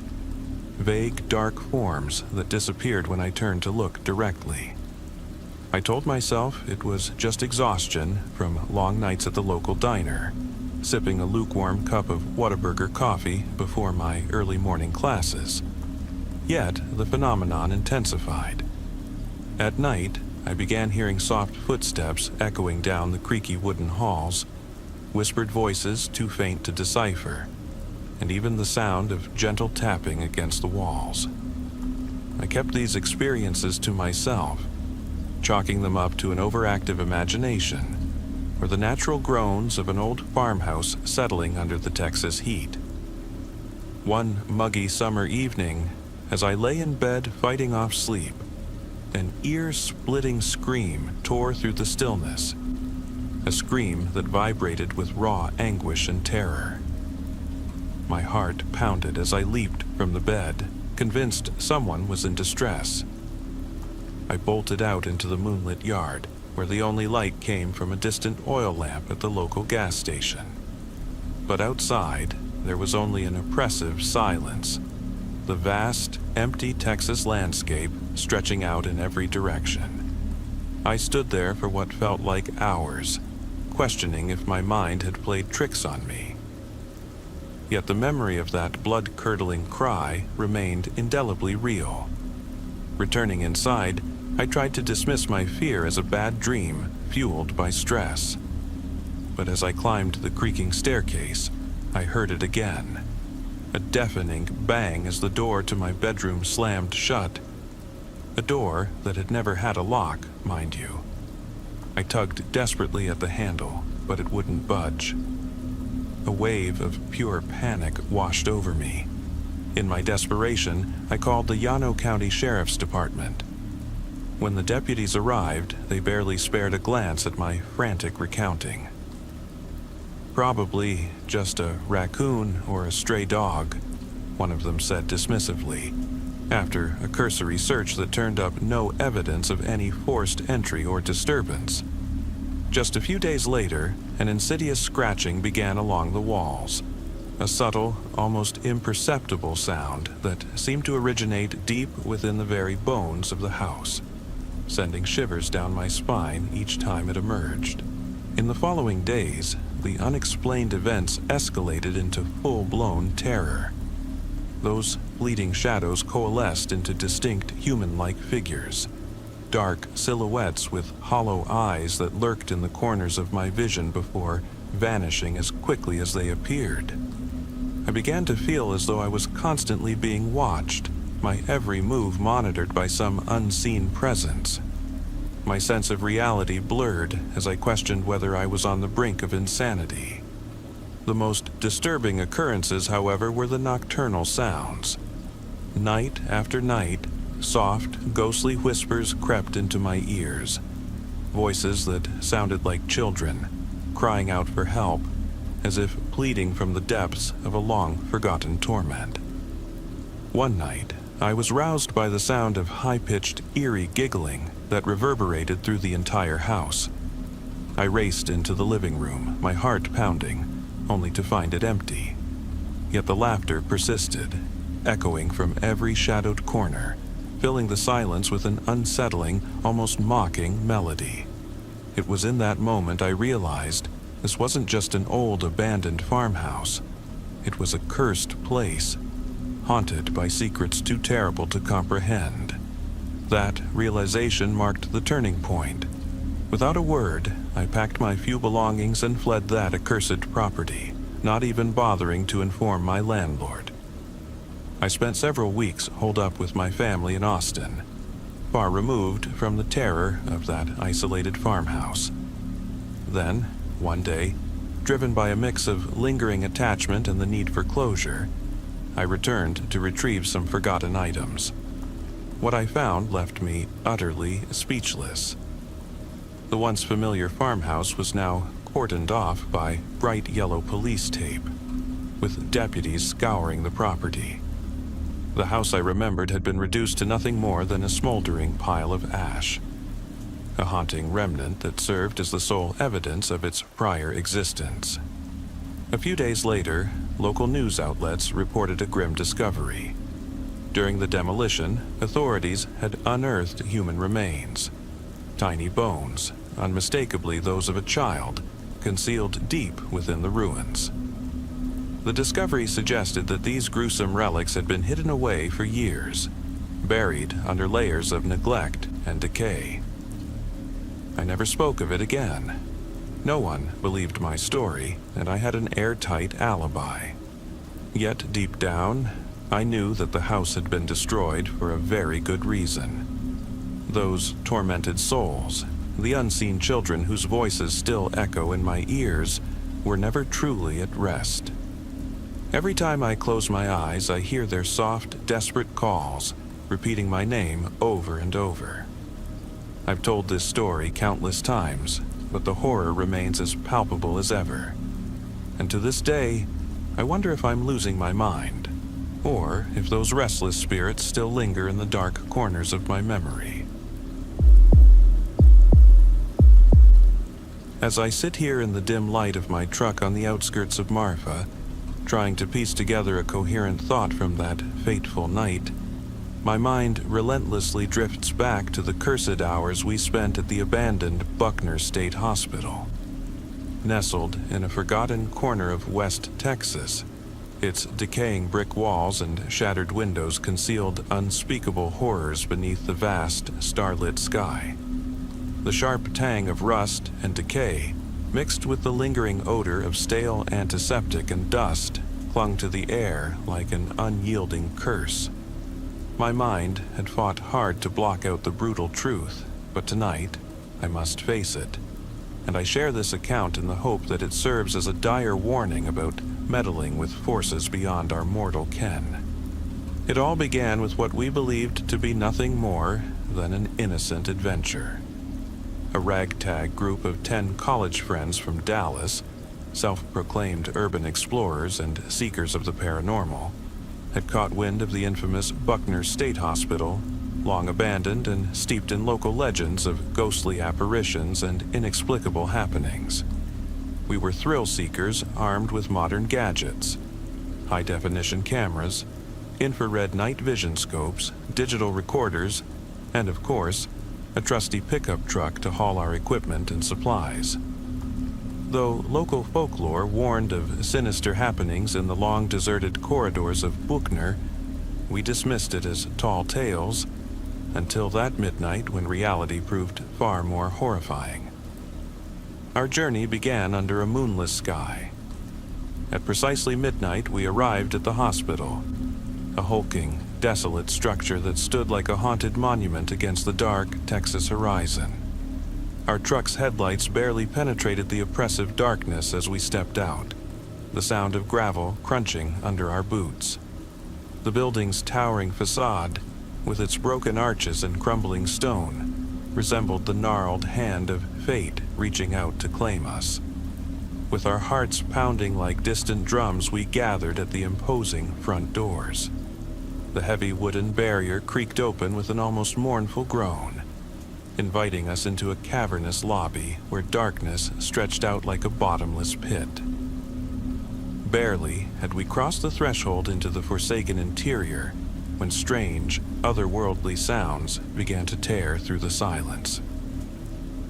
vague, dark forms that disappeared when I turned to look directly. I told myself it was just exhaustion from long nights at the local diner, sipping a lukewarm cup of Whataburger coffee before my early morning classes. Yet, the phenomenon intensified. At night, I began hearing soft footsteps echoing down the creaky wooden halls, whispered voices too faint to decipher, and even the sound of gentle tapping against the walls. I kept these experiences to myself, chalking them up to an overactive imagination, or the natural groans of an old farmhouse settling under the Texas heat. One muggy summer evening, as I lay in bed fighting off sleep, An ear-splitting scream tore through the stillness, a scream that vibrated with raw anguish and terror. My heart pounded as I leaped from the bed, convinced someone was in distress. I bolted out into the moonlit yard, where the only light came from a distant oil lamp at the local gas station. But outside, there was only an oppressive silence, the vast, empty Texas landscape stretching out in every direction. I stood there for what felt like hours, questioning if my mind had played tricks on me. Yet the memory of that blood-curdling cry remained indelibly real. Returning inside, I tried to dismiss my fear as a bad dream fueled by stress. But as I climbed the creaking staircase, I heard it again. A deafening bang as the door to my bedroom slammed shut. A door that had never had a lock, mind you. I tugged desperately at the handle, but it wouldn't budge. A wave of pure panic washed over me. In my desperation, I called the Llano County Sheriff's Department. When the deputies arrived, they barely spared a glance at my frantic recounting. "Probably just a raccoon or a stray dog," one of them said dismissively, after a cursory search that turned up no evidence of any forced entry or disturbance. Just a few days later, an insidious scratching began along the walls, a subtle, almost imperceptible sound that seemed to originate deep within the very bones of the house, sending shivers down my spine each time it emerged. In the following days, the unexplained events escalated into full-blown terror. Those fleeting shadows coalesced into distinct human-like figures, dark silhouettes with hollow eyes that lurked in the corners of my vision before vanishing as quickly as they appeared. I began to feel as though I was constantly being watched, my every move monitored by some unseen presence. My sense of reality blurred as I questioned whether I was on the brink of insanity. The most disturbing occurrences, however, were the nocturnal sounds. Night after night, soft, ghostly whispers crept into my ears, voices that sounded like children, crying out for help, as if pleading from the depths of a long-forgotten torment. One night, I was roused by the sound of high-pitched, eerie giggling that reverberated through the entire house. I raced into the living room, my heart pounding, only to find it empty. Yet the laughter persisted, echoing from every shadowed corner, filling the silence with an unsettling, almost mocking melody. It was in that moment I realized this wasn't just an old abandoned farmhouse. It was a cursed place, haunted by secrets too terrible to comprehend. That realization marked the turning point. Without a word, I packed my few belongings and fled that accursed property, not even bothering to inform my landlord. I spent several weeks holed up with my family in Austin, far removed from the terror of that isolated farmhouse. Then, one day, driven by a mix of lingering attachment and the need for closure, I returned to retrieve some forgotten items. What I found left me utterly speechless. The once familiar farmhouse was now cordoned off by bright yellow police tape, with deputies scouring the property. The house I remembered had been reduced to nothing more than a smoldering pile of ash, a haunting remnant that served as the sole evidence of its prior existence. A few days later, local news outlets reported a grim discovery. During the demolition, authorities had unearthed human remains, tiny bones, unmistakably those of a child, concealed deep within the ruins. The discovery suggested that these gruesome relics had been hidden away for years, buried under layers of neglect and decay. I never spoke of it again. No one believed my story, and I had an airtight alibi. Yet deep down, I knew that the house had been destroyed for a very good reason. Those tormented souls, the unseen children whose voices still echo in my ears, were never truly at rest. Every time I close my eyes, I hear their soft, desperate calls, repeating my name over and over. I've told this story countless times, but the horror remains as palpable as ever. And to this day, I wonder if I'm losing my mind, or if those restless spirits still linger in the dark corners of my memory. As I sit here in the dim light of my truck on the outskirts of Marfa, trying to piece together a coherent thought from that fateful night, my mind relentlessly drifts back to the cursed hours we spent at the abandoned Buckner State Hospital. Nestled in a forgotten corner of West Texas, its decaying brick walls and shattered windows concealed unspeakable horrors beneath the vast, starlit sky. The sharp tang of rust and decay, mixed with the lingering odor of stale antiseptic and dust, clung to the air like an unyielding curse. My mind had fought hard to block out the brutal truth, but tonight I must face it. And I share this account in the hope that it serves as a dire warning about meddling with forces beyond our mortal ken. It all began with what we believed to be nothing more than an innocent adventure. A ragtag group of 10 college friends from Dallas, self-proclaimed urban explorers and seekers of the paranormal, had caught wind of the infamous Buckner State Hospital, long abandoned and steeped in local legends of ghostly apparitions and inexplicable happenings. We were thrill seekers armed with modern gadgets, high-definition cameras, infrared night vision scopes, digital recorders, and of course, a trusty pickup truck to haul our equipment and supplies. Though local folklore warned of sinister happenings in the long deserted corridors of Buckner, we dismissed it as tall tales until that midnight when reality proved far more horrifying. Our journey began under a moonless sky. At precisely midnight, we arrived at the hospital, a hulking, desolate structure that stood like a haunted monument against the dark Texas horizon. Our truck's headlights barely penetrated the oppressive darkness as we stepped out, the sound of gravel crunching under our boots. The building's towering facade, with its broken arches and crumbling stone, resembled the gnarled hand of fate reaching out to claim us. With our hearts pounding like distant drums, we gathered at the imposing front doors. The heavy wooden barrier creaked open with an almost mournful groan, inviting us into a cavernous lobby where darkness stretched out like a bottomless pit. Barely had we crossed the threshold into the forsaken interior when strange, otherworldly sounds began to tear through the silence.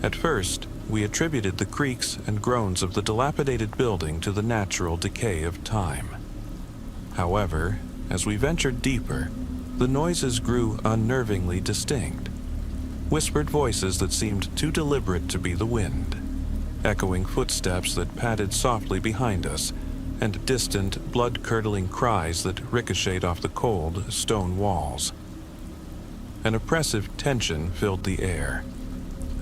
At first, we attributed the creaks and groans of the dilapidated building to the natural decay of time. However, as we ventured deeper, the noises grew unnervingly distinct. Whispered voices that seemed too deliberate to be the wind, echoing footsteps that padded softly behind us, and distant, blood-curdling cries that ricocheted off the cold, stone walls. An oppressive tension filled the air,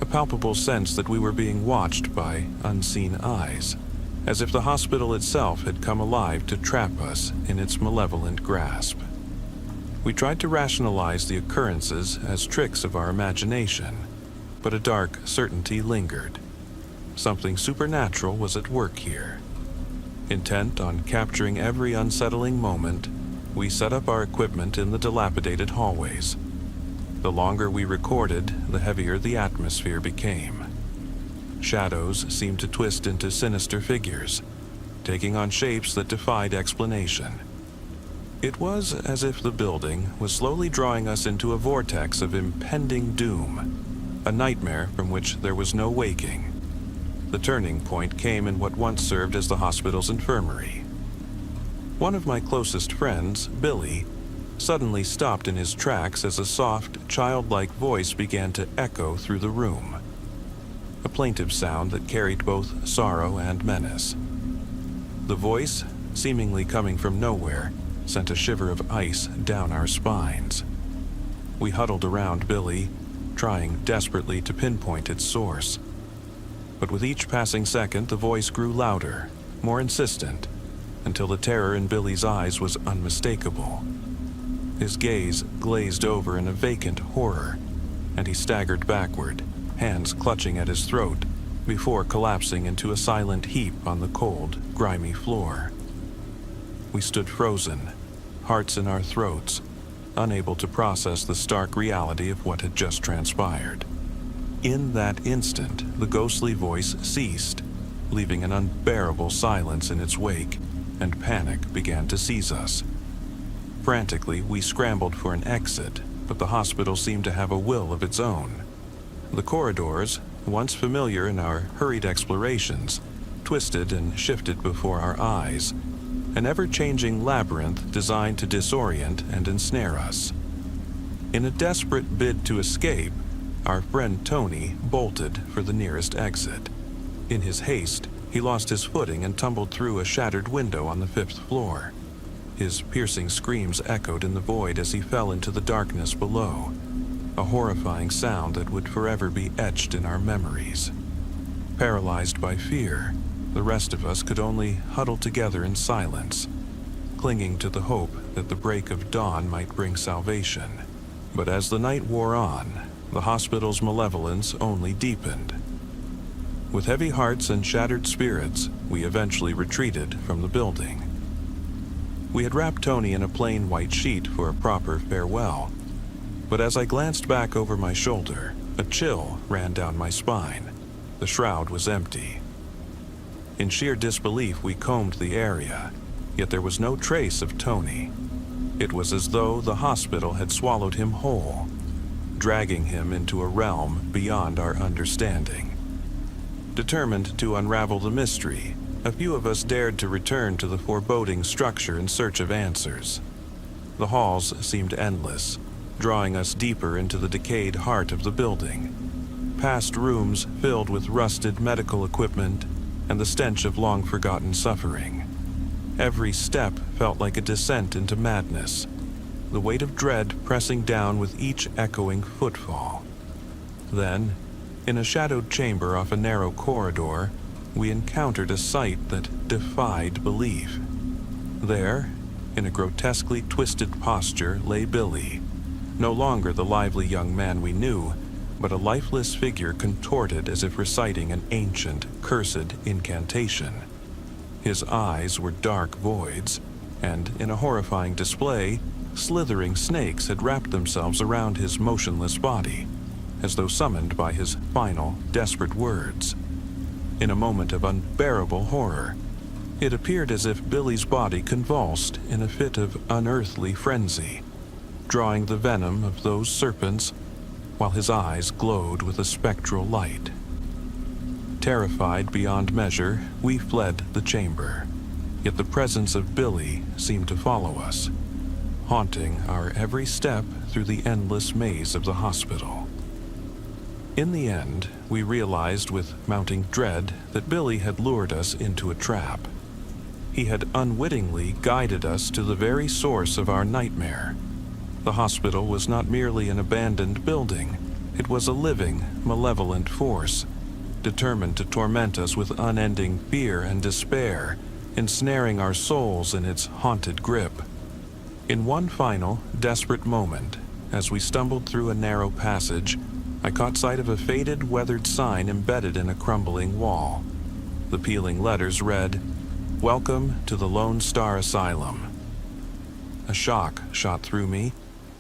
a palpable sense that we were being watched by unseen eyes, as if the hospital itself had come alive to trap us in its malevolent grasp. We tried to rationalize the occurrences as tricks of our imagination, but a dark certainty lingered. Something supernatural was at work here. Intent on capturing every unsettling moment, we set up our equipment in the dilapidated hallways. The longer we recorded, the heavier the atmosphere became. Shadows seemed to twist into sinister figures, taking on shapes that defied explanation. It was as if the building was slowly drawing us into a vortex of impending doom, a nightmare from which there was no waking. The turning point came in what once served as the hospital's infirmary. One of my closest friends, Billy, suddenly stopped in his tracks as a soft, childlike voice began to echo through the room. A plaintive sound that carried both sorrow and menace. The voice, seemingly coming from nowhere, sent a shiver of ice down our spines. We huddled around Billy, trying desperately to pinpoint its source. But with each passing second, the voice grew louder, more insistent, until the terror in Billy's eyes was unmistakable. His gaze glazed over in a vacant horror, and he staggered backward, hands clutching at his throat, before collapsing into a silent heap on the cold, grimy floor. We stood frozen, hearts in our throats, unable to process the stark reality of what had just transpired. In that instant, the ghostly voice ceased, leaving an unbearable silence in its wake, and panic began to seize us. Frantically, we scrambled for an exit, but the hospital seemed to have a will of its own. The corridors, once familiar in our hurried explorations, twisted and shifted before our eyes, an ever-changing labyrinth designed to disorient and ensnare us. In a desperate bid to escape, our friend Tony bolted for the nearest exit. In his haste, he lost his footing and tumbled through a shattered window on the 5th floor. His piercing screams echoed in the void as he fell into the darkness below, a horrifying sound that would forever be etched in our memories. Paralyzed by fear, the rest of us could only huddle together in silence, clinging to the hope that the break of dawn might bring salvation. But as the night wore on, the hospital's malevolence only deepened. With heavy hearts and shattered spirits, we eventually retreated from the building. We had wrapped Tony in a plain white sheet for a proper farewell, but as I glanced back over my shoulder, a chill ran down my spine. The shroud was empty. In sheer disbelief, we combed the area, yet there was no trace of Tony. It was as though the hospital had swallowed him whole, dragging him into a realm beyond our understanding. Determined to unravel the mystery, a few of us dared to return to the foreboding structure in search of answers. The halls seemed endless, drawing us deeper into the decayed heart of the building, past rooms filled with rusted medical equipment and the stench of long-forgotten suffering. Every step felt like a descent into madness, the weight of dread pressing down with each echoing footfall. Then, in a shadowed chamber off a narrow corridor, we encountered a sight that defied belief. There, in a grotesquely twisted posture, lay Billy, no longer the lively young man we knew, but a lifeless figure contorted as if reciting an ancient, cursed incantation. His eyes were dark voids, and in a horrifying display, slithering snakes had wrapped themselves around his motionless body, as though summoned by his final, desperate words. In a moment of unbearable horror, it appeared as if Billy's body convulsed in a fit of unearthly frenzy, drawing the venom of those serpents, while his eyes glowed with a spectral light. Terrified beyond measure, we fled the chamber, yet the presence of Billy seemed to follow us, haunting our every step through the endless maze of the hospital. In the end, we realized with mounting dread that Billy had lured us into a trap. He had unwittingly guided us to the very source of our nightmare. The hospital was not merely an abandoned building. It was a living, malevolent force, determined to torment us with unending fear and despair, ensnaring our souls in its haunted grip. In one final, desperate moment, as we stumbled through a narrow passage, I caught sight of a faded, weathered sign embedded in a crumbling wall. The peeling letters read, "Welcome to the Lone Star Asylum." A shock shot through me,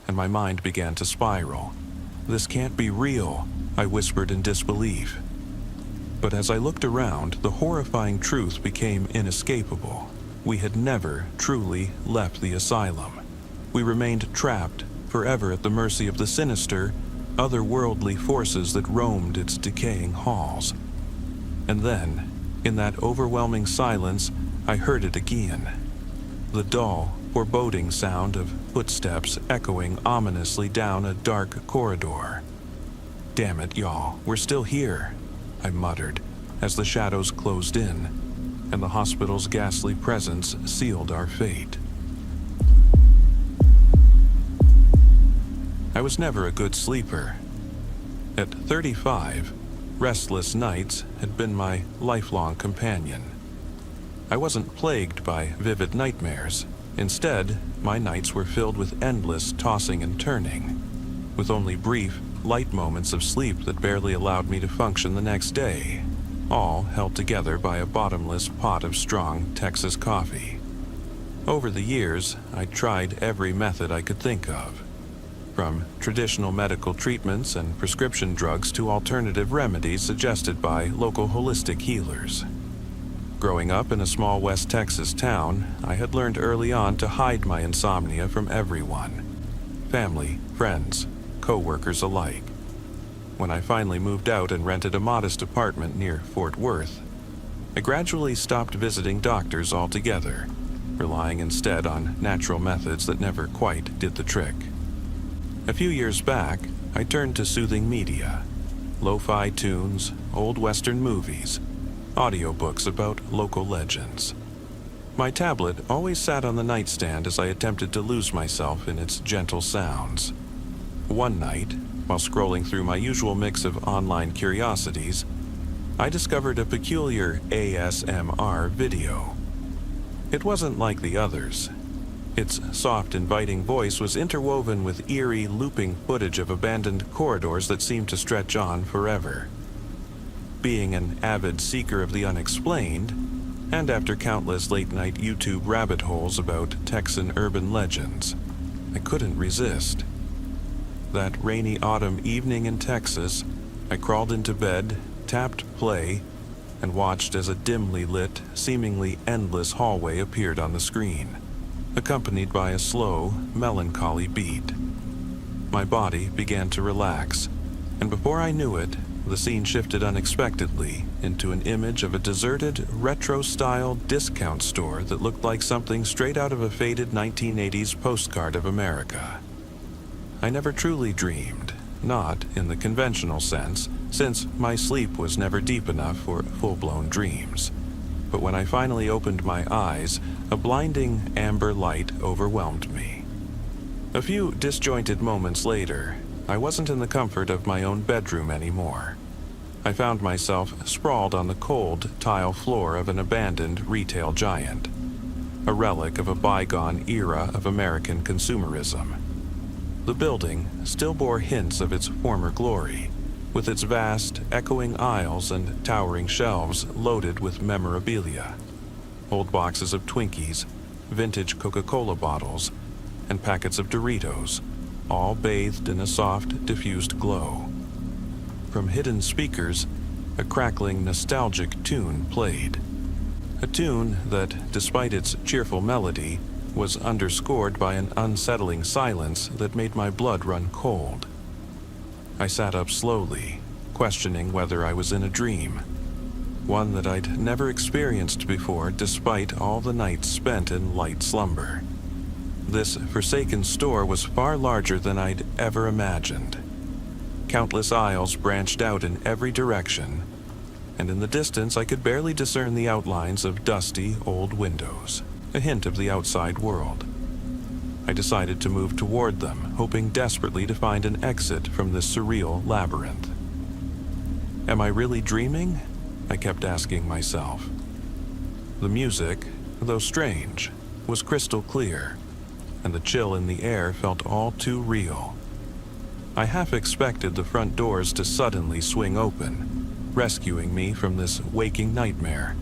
and my mind began to spiral. "This can't be real," I whispered in disbelief. But as I looked around, the horrifying truth became inescapable. We had never truly left the asylum. We remained trapped, forever at the mercy of the sinister, otherworldly forces that roamed its decaying halls. And then, in that overwhelming silence, I heard it again. The dull, foreboding sound of footsteps echoing ominously down a dark corridor. "Damn it, y'all, we're still here," I muttered, as the shadows closed in, and the hospital's ghastly presence sealed our fate. I was never a good sleeper. At 35, restless nights had been my lifelong companion. I wasn't plagued by vivid nightmares. Instead, my nights were filled with endless tossing and turning, with only brief, light moments of sleep that barely allowed me to function the next day, all held together by a bottomless pot of strong Texas coffee. Over the years, I tried every method I could think of, from traditional medical treatments and prescription drugs to alternative remedies suggested by local holistic healers. Growing up in a small West Texas town, I had learned early on to hide my insomnia from everyone, family, friends, co-workers alike. When I finally moved out and rented a modest apartment near Fort Worth, I gradually stopped visiting doctors altogether, relying instead on natural methods that never quite did the trick. A few years back, I turned to soothing media, lo-fi tunes, old Western movies, audiobooks about local legends. My tablet always sat on the nightstand as I attempted to lose myself in its gentle sounds. One night, while scrolling through my usual mix of online curiosities, I discovered a peculiar ASMR video. It wasn't like the others. Its soft, inviting voice was interwoven with eerie, looping footage of abandoned corridors that seemed to stretch on forever. Being an avid seeker of the unexplained, and after countless late-night YouTube rabbit holes about Texan urban legends, I couldn't resist. That rainy autumn evening in Texas, I crawled into bed, tapped play, and watched as a dimly lit, seemingly endless hallway appeared on the screen, accompanied by a slow, melancholy beat. My body began to relax, and before I knew it, the scene shifted unexpectedly into an image of a deserted, retro-style discount store that looked like something straight out of a faded 1980s postcard of America. I never truly dreamed, not in the conventional sense, since my sleep was never deep enough for full-blown dreams. But when I finally opened my eyes, a blinding amber light overwhelmed me. A few disjointed moments later, I wasn't in the comfort of my own bedroom anymore. I found myself sprawled on the cold tile floor of an abandoned retail giant, a relic of a bygone era of American consumerism. The building still bore hints of its former glory, with its vast, echoing aisles and towering shelves loaded with memorabilia, old boxes of Twinkies, vintage Coca-Cola bottles, and packets of Doritos, all bathed in a soft, diffused glow. From hidden speakers, a crackling, nostalgic tune played. A tune that, despite its cheerful melody, was underscored by an unsettling silence that made my blood run cold. I sat up slowly, questioning whether I was in a dream, one that I'd never experienced before despite all the nights spent in light slumber. This forsaken store was far larger than I'd ever imagined. Countless aisles branched out in every direction, and in the distance I could barely discern the outlines of dusty old windows, a hint of the outside world. I decided to move toward them, hoping desperately to find an exit from this surreal labyrinth. Am I really dreaming? I kept asking myself. The music, though strange, was crystal clear, and the chill in the air felt all too real. I half expected the front doors to suddenly swing open, rescuing me from this waking nightmare.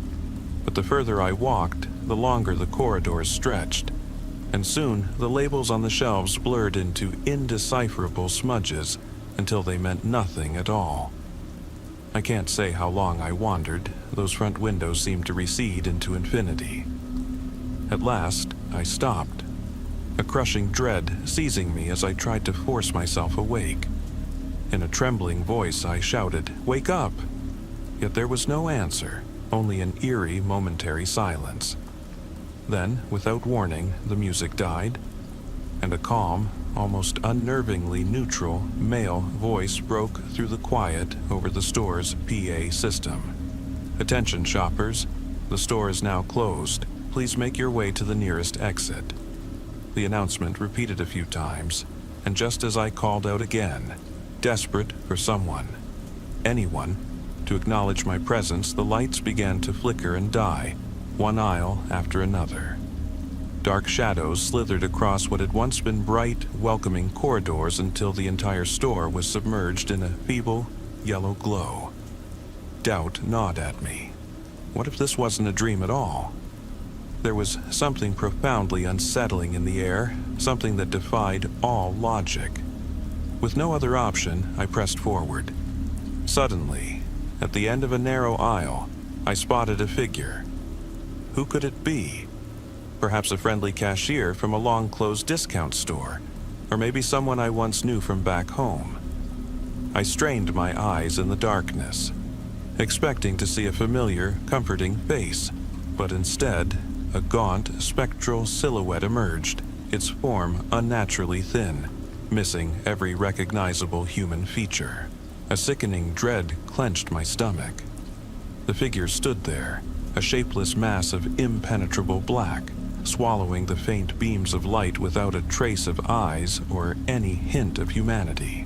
But the further I walked, the longer the corridors stretched, and soon the labels on the shelves blurred into indecipherable smudges until they meant nothing at all. I can't say how long I wandered. Those front windows seemed to recede into infinity. At last, I stopped, a crushing dread seizing me as I tried to force myself awake. In a trembling voice, I shouted, "Wake up!" Yet there was no answer, only an eerie, momentary silence. Then, without warning, the music died, and a calm, almost unnervingly neutral, male voice broke through the quiet over the store's PA system. "Attention shoppers, the store is now closed. Please make your way to the nearest exit." The announcement repeated a few times, and just as I called out again, desperate for someone, anyone, to acknowledge my presence, the lights began to flicker and die, one aisle after another. Dark shadows slithered across what had once been bright, welcoming corridors until the entire store was submerged in a feeble, yellow glow. Doubt gnawed at me. What if this wasn't a dream at all? There was something profoundly unsettling in the air, something that defied all logic. With no other option, I pressed forward. Suddenly, at the end of a narrow aisle, I spotted a figure. Who could it be? Perhaps a friendly cashier from a long-closed discount store, or maybe someone I once knew from back home. I strained my eyes in the darkness, expecting to see a familiar, comforting face, but instead, a gaunt, spectral silhouette emerged, its form unnaturally thin, missing every recognizable human feature. A sickening dread clenched my stomach. The figure stood there, a shapeless mass of impenetrable black, swallowing the faint beams of light without a trace of eyes or any hint of humanity.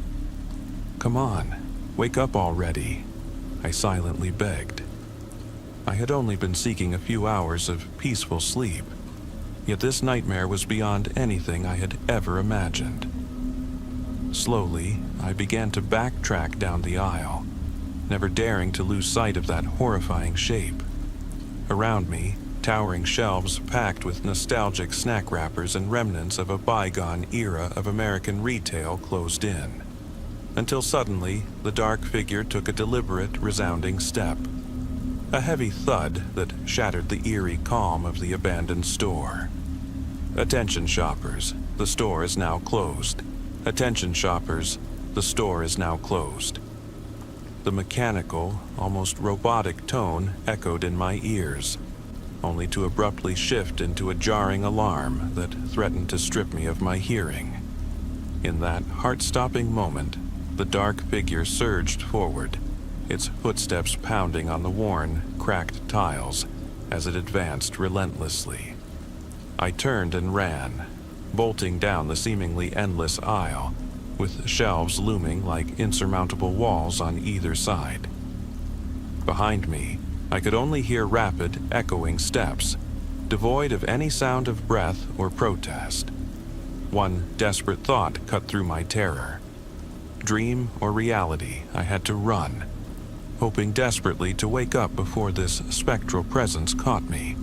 "Come on, wake up already," I silently begged. I had only been seeking a few hours of peaceful sleep, yet this nightmare was beyond anything I had ever imagined. Slowly, I began to backtrack down the aisle, never daring to lose sight of that horrifying shape. Around me, towering shelves packed with nostalgic snack wrappers and remnants of a bygone era of American retail closed in, until suddenly the dark figure took a deliberate, resounding step. A heavy thud that shattered the eerie calm of the abandoned store. "Attention shoppers, the store is now closed. Attention shoppers, the store is now closed." The mechanical, almost robotic tone echoed in my ears, only to abruptly shift into a jarring alarm that threatened to strip me of my hearing. In that heart-stopping moment, the dark figure surged forward, its footsteps pounding on the worn, cracked tiles as it advanced relentlessly. I turned and ran, bolting down the seemingly endless aisle, with shelves looming like insurmountable walls on either side. Behind me, I could only hear rapid, echoing steps, devoid of any sound of breath or protest. One desperate thought cut through my terror. Dream or reality, I had to run, hoping desperately to wake up before this spectral presence caught me.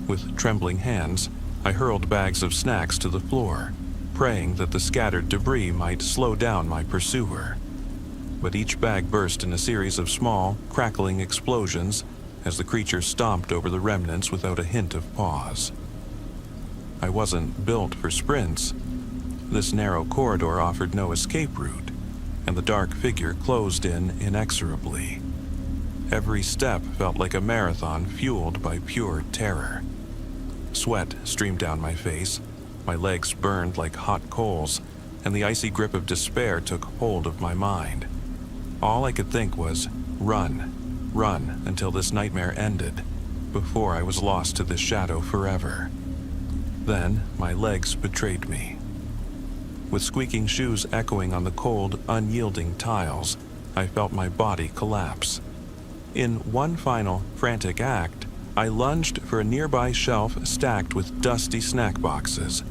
With trembling hands, I hurled bags of snacks to the floor, praying that the scattered debris might slow down my pursuer. But each bag burst in a series of small, crackling explosions as the creature stomped over the remnants without a hint of pause. I wasn't built for sprints. This narrow corridor offered no escape route, and the dark figure closed in inexorably. Every step felt like a marathon fueled by pure terror. Sweat streamed down my face, my legs burned like hot coals, and the icy grip of despair took hold of my mind. All I could think was, run, run until this nightmare ended, before I was lost to this shadow forever. Then my legs betrayed me. With squeaking shoes echoing on the cold, unyielding tiles, I felt my body collapse. In one final, frantic act, I lunged for a nearby shelf stacked with dusty snack boxes.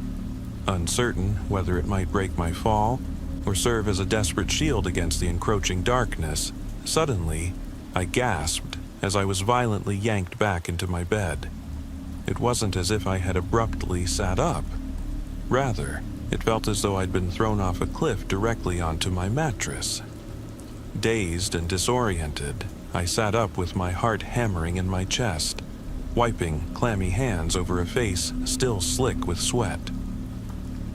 Uncertain whether it might break my fall or serve as a desperate shield against the encroaching darkness, suddenly, I gasped as I was violently yanked back into my bed. It wasn't as if I had abruptly sat up. Rather, it felt as though I'd been thrown off a cliff directly onto my mattress. Dazed and disoriented, I sat up with my heart hammering in my chest, wiping clammy hands over a face still slick with sweat.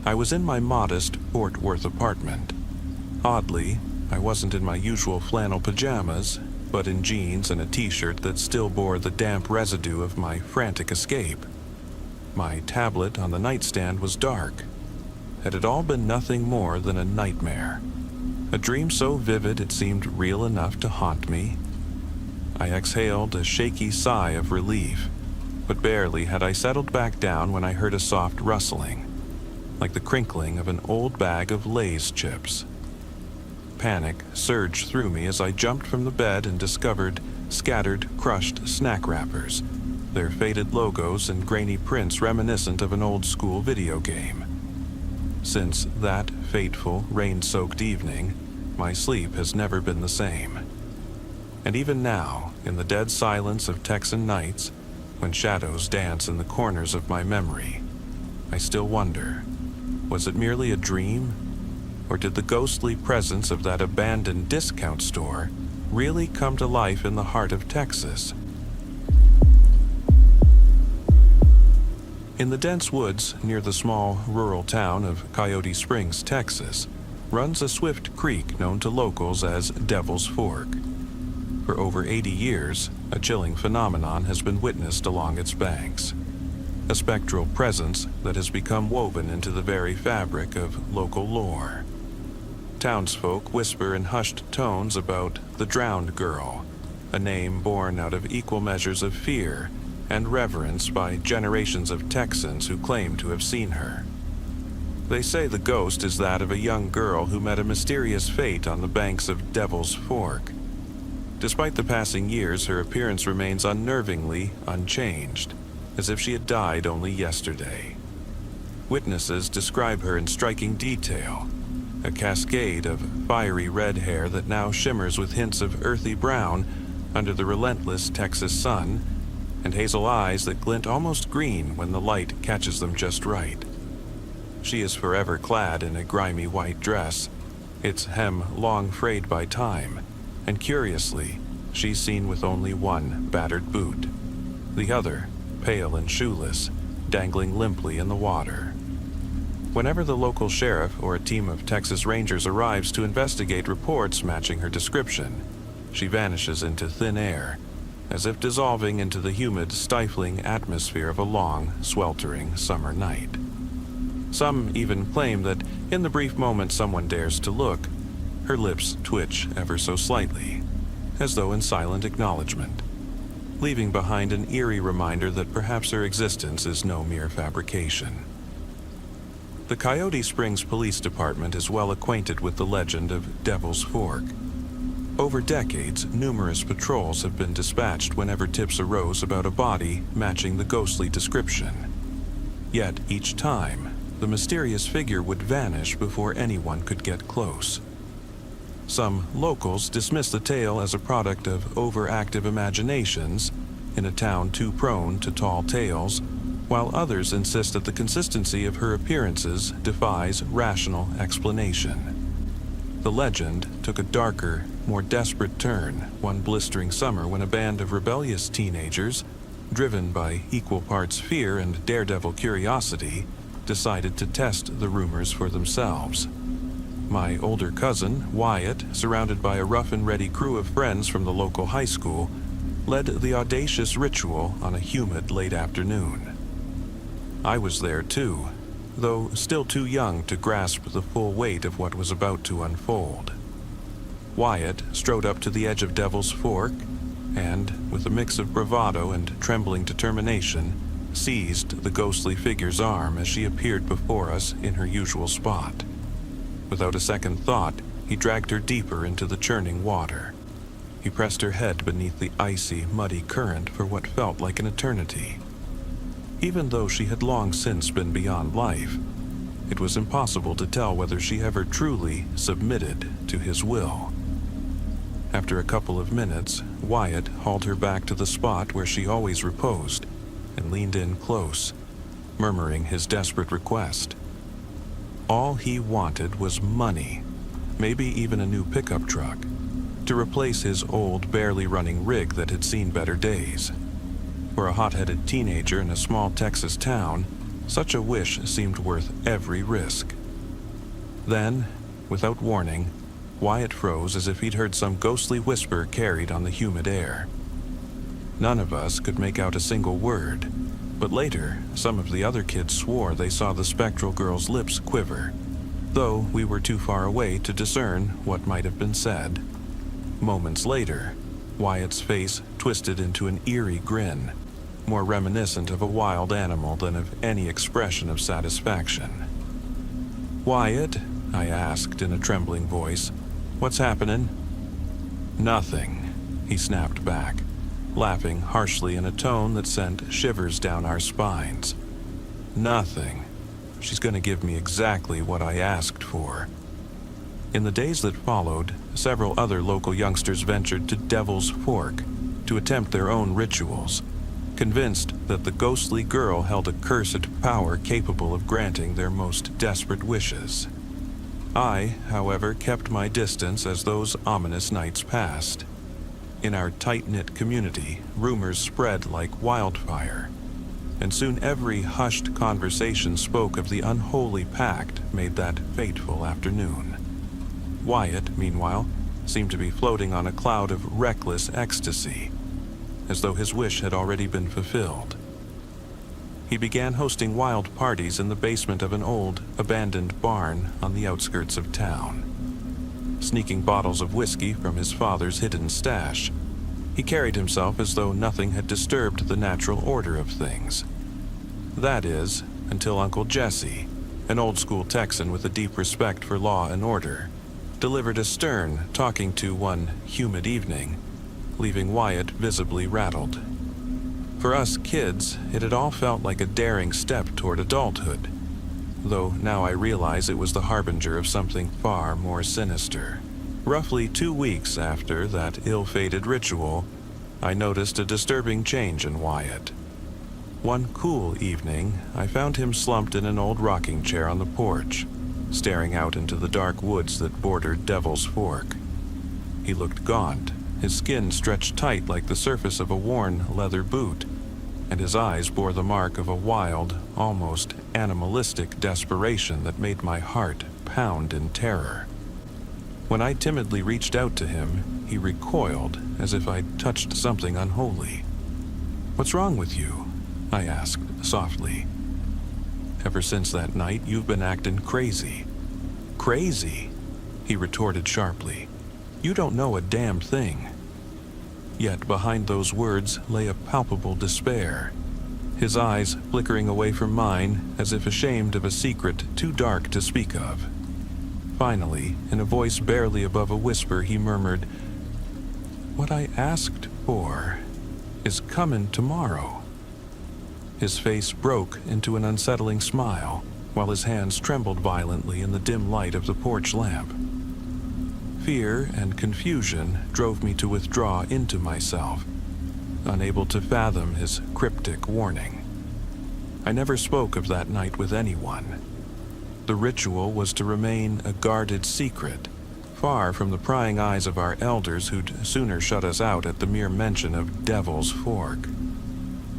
I was in my modest Fort Worth apartment. Oddly, I wasn't in my usual flannel pajamas, but in jeans and a t-shirt that still bore the damp residue of my frantic escape. My tablet on the nightstand was dark. Had it all been nothing more than a nightmare? A dream so vivid it seemed real enough to haunt me? I exhaled a shaky sigh of relief, but barely had I settled back down when I heard a soft rustling, like the crinkling of an old bag of Lay's chips. Panic surged through me as I jumped from the bed and discovered scattered, crushed snack wrappers, their faded logos and grainy prints reminiscent of an old-school video game. Since that fateful, rain-soaked evening, my sleep has never been the same. And even now, in the dead silence of Texan nights, when shadows dance in the corners of my memory, I still wonder, was it merely a dream? Or did the ghostly presence of that abandoned discount store really come to life in the heart of Texas? In the dense woods near the small rural town of Coyote Springs, Texas, runs a swift creek known to locals as Devil's Fork. For over 80 years, a chilling phenomenon has been witnessed along its banks. A spectral presence that has become woven into the very fabric of local lore. Townsfolk whisper in hushed tones about the drowned girl, a name born out of equal measures of fear and reverence by generations of Texans who claim to have seen her. They say the ghost is that of a young girl who met a mysterious fate on the banks of Devil's Fork. Despite the passing years, her appearance remains unnervingly unchanged, as if she had died only yesterday. Witnesses describe her in striking detail, a cascade of fiery red hair that now shimmers with hints of earthy brown under the relentless Texas sun, and hazel eyes that glint almost green when the light catches them just right. She is forever clad in a grimy white dress, its hem long frayed by time, and curiously, she's seen with only one battered boot, the other, pale and shoeless, dangling limply in the water. Whenever the local sheriff or a team of Texas Rangers arrives to investigate reports matching her description, she vanishes into thin air, as if dissolving into the humid, stifling atmosphere of a long, sweltering summer night. Some even claim that in the brief moment someone dares to look, her lips twitch ever so slightly, as though in silent acknowledgement, leaving behind an eerie reminder that perhaps her existence is no mere fabrication. The Coyote Springs Police Department is well acquainted with the legend of Devil's Fork. Over decades, numerous patrols have been dispatched whenever tips arose about a body matching the ghostly description. Yet each time, the mysterious figure would vanish before anyone could get close. Some locals dismiss the tale as a product of overactive imaginations in a town too prone to tall tales, while others insist that the consistency of her appearances defies rational explanation. The legend took a darker, more desperate turn one blistering summer when a band of rebellious teenagers, driven by equal parts fear and daredevil curiosity, decided to test the rumors for themselves. My older cousin, Wyatt, surrounded by a rough-and-ready crew of friends from the local high school, led the audacious ritual on a humid late afternoon. I was there too, though still too young to grasp the full weight of what was about to unfold. Wyatt strode up to the edge of Devil's Fork and, with a mix of bravado and trembling determination, seized the ghostly figure's arm as she appeared before us in her usual spot. Without a second thought, he dragged her deeper into the churning water. He pressed her head beneath the icy, muddy current for what felt like an eternity. Even though she had long since been beyond life, it was impossible to tell whether she ever truly submitted to his will. After a couple of minutes, Wyatt hauled her back to the spot where she always reposed and leaned in close, murmuring his desperate request. All he wanted was money, maybe even a new pickup truck, to replace his old, barely running rig that had seen better days. For a hot-headed teenager in a small Texas town, such a wish seemed worth every risk. Then, without warning, Wyatt froze as if he'd heard some ghostly whisper carried on the humid air. None of us could make out a single word, but later, some of the other kids swore they saw the spectral girl's lips quiver, though we were too far away to discern what might have been said. Moments later, Wyatt's face twisted into an eerie grin, more reminiscent of a wild animal than of any expression of satisfaction. "Wyatt?" I asked in a trembling voice. "What's happening?" "Nothing," he snapped back. laughing harshly in a tone that sent shivers down our spines. Nothing. She's going to give me exactly what I asked for. In the days that followed, several other local youngsters ventured to Devil's Fork to attempt their own rituals, convinced that the ghostly girl held a cursed power capable of granting their most desperate wishes. I, however, kept my distance as those ominous nights passed. In our tight-knit community, rumors spread like wildfire, and soon every hushed conversation spoke of the unholy pact made that fateful afternoon. Wyatt, meanwhile, seemed to be floating on a cloud of reckless ecstasy, as though his wish had already been fulfilled. He began hosting wild parties in the basement of an old, abandoned barn on the outskirts of town. Sneaking bottles of whiskey from his father's hidden stash, he carried himself as though nothing had disturbed the natural order of things. That is, until Uncle Jesse, an old-school Texan with a deep respect for law and order, delivered a stern talking to one humid evening, leaving Wyatt visibly rattled. For us kids, it had all felt like a daring step toward adulthood, though now I realize it was the harbinger of something far more sinister. Roughly 2 weeks after that ill-fated ritual, I noticed a disturbing change in Wyatt. One cool evening, I found him slumped in an old rocking chair on the porch, staring out into the dark woods that bordered Devil's Fork. He looked gaunt, his skin stretched tight like the surface of a worn leather boot, and his eyes bore the mark of a wild, almost animalistic desperation that made my heart pound in terror. When I timidly reached out to him, he recoiled as if I'd touched something unholy. "What's wrong with you?" I asked softly. "Ever since that night, you've been acting crazy." "Crazy?" he retorted sharply. "You don't know a damn thing." Yet behind those words lay a palpable despair, his eyes flickering away from mine as if ashamed of a secret too dark to speak of. Finally, in a voice barely above a whisper, he murmured, "What I asked for is coming tomorrow." His face broke into an unsettling smile, while his hands trembled violently in the dim light of the porch lamp. Fear and confusion drove me to withdraw into myself, unable to fathom his cryptic warning. I never spoke of that night with anyone. The ritual was to remain a guarded secret, far from the prying eyes of our elders who'd sooner shut us out at the mere mention of Devil's Fork.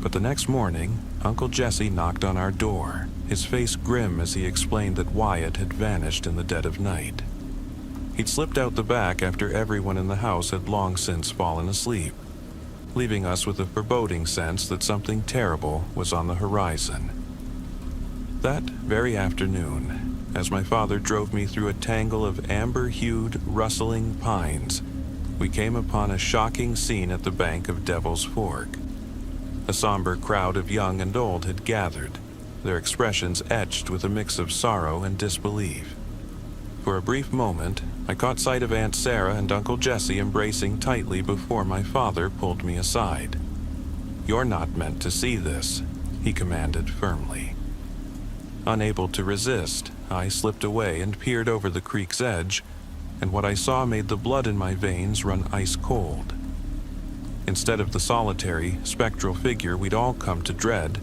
But the next morning, Uncle Jesse knocked on our door, his face grim as he explained that Wyatt had vanished in the dead of night. He'd slipped out the back after everyone in the house had long since fallen asleep, leaving us with a foreboding sense that something terrible was on the horizon. That very afternoon, as my father drove me through a tangle of amber-hued, rustling pines, we came upon a shocking scene at the bank of Devil's Fork. A somber crowd of young and old had gathered, their expressions etched with a mix of sorrow and disbelief. For a brief moment, I caught sight of Aunt Sarah and Uncle Jesse embracing tightly before my father pulled me aside. "You're not meant to see this," he commanded firmly. Unable to resist, I slipped away and peered over the creek's edge, and what I saw made the blood in my veins run ice cold. Instead of the solitary, spectral figure we'd all come to dread,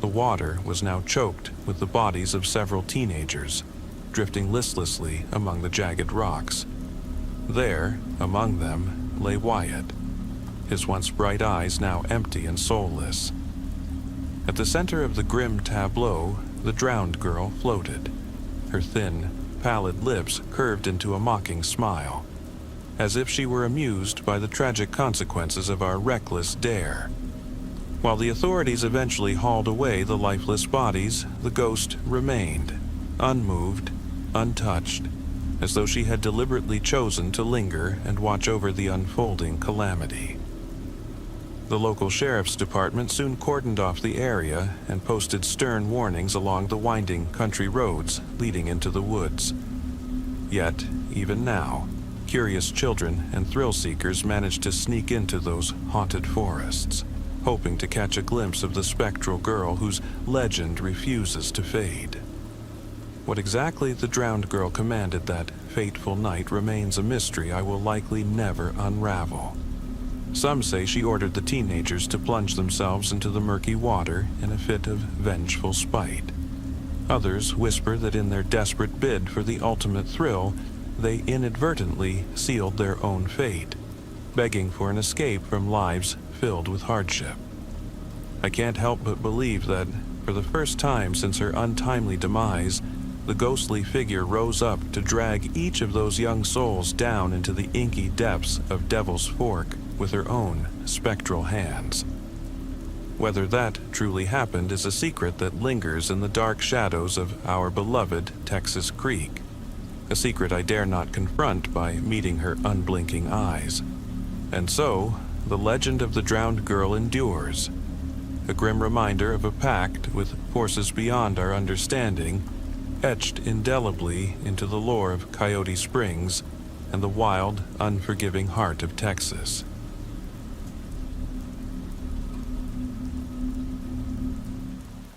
the water was now choked with the bodies of several teenagers, drifting listlessly among the jagged rocks. There, among them, lay Wyatt, his once bright eyes now empty and soulless. At the center of the grim tableau, the drowned girl floated, her thin, pallid lips curved into a mocking smile, as if she were amused by the tragic consequences of our reckless dare. While the authorities eventually hauled away the lifeless bodies, the ghost remained, unmoved, untouched, as though she had deliberately chosen to linger and watch over the unfolding calamity. The local sheriff's department soon cordoned off the area and posted stern warnings along the winding country roads leading into the woods. Yet, even now, Curious children and thrill seekers manage to sneak into those haunted forests, hoping to catch a glimpse of the spectral girl whose legend refuses to fade. What exactly the drowned girl commanded that fateful night remains a mystery I will likely never unravel. Some say she ordered the teenagers to plunge themselves into the murky water in a fit of vengeful spite. Others whisper that in their desperate bid for the ultimate thrill, they inadvertently sealed their own fate, begging for an escape from lives filled with hardship. I can't help but believe that, for the first time since her untimely demise, the ghostly figure rose up to drag each of those young souls down into the inky depths of Devil's Fork with her own spectral hands. Whether that truly happened is a secret that lingers in the dark shadows of our beloved Texas Creek, a secret I dare not confront by meeting her unblinking eyes. And so, the legend of the drowned girl endures, a grim reminder of a pact with forces beyond our understanding, etched indelibly into the lore of Coyote Springs and the wild, unforgiving heart of Texas.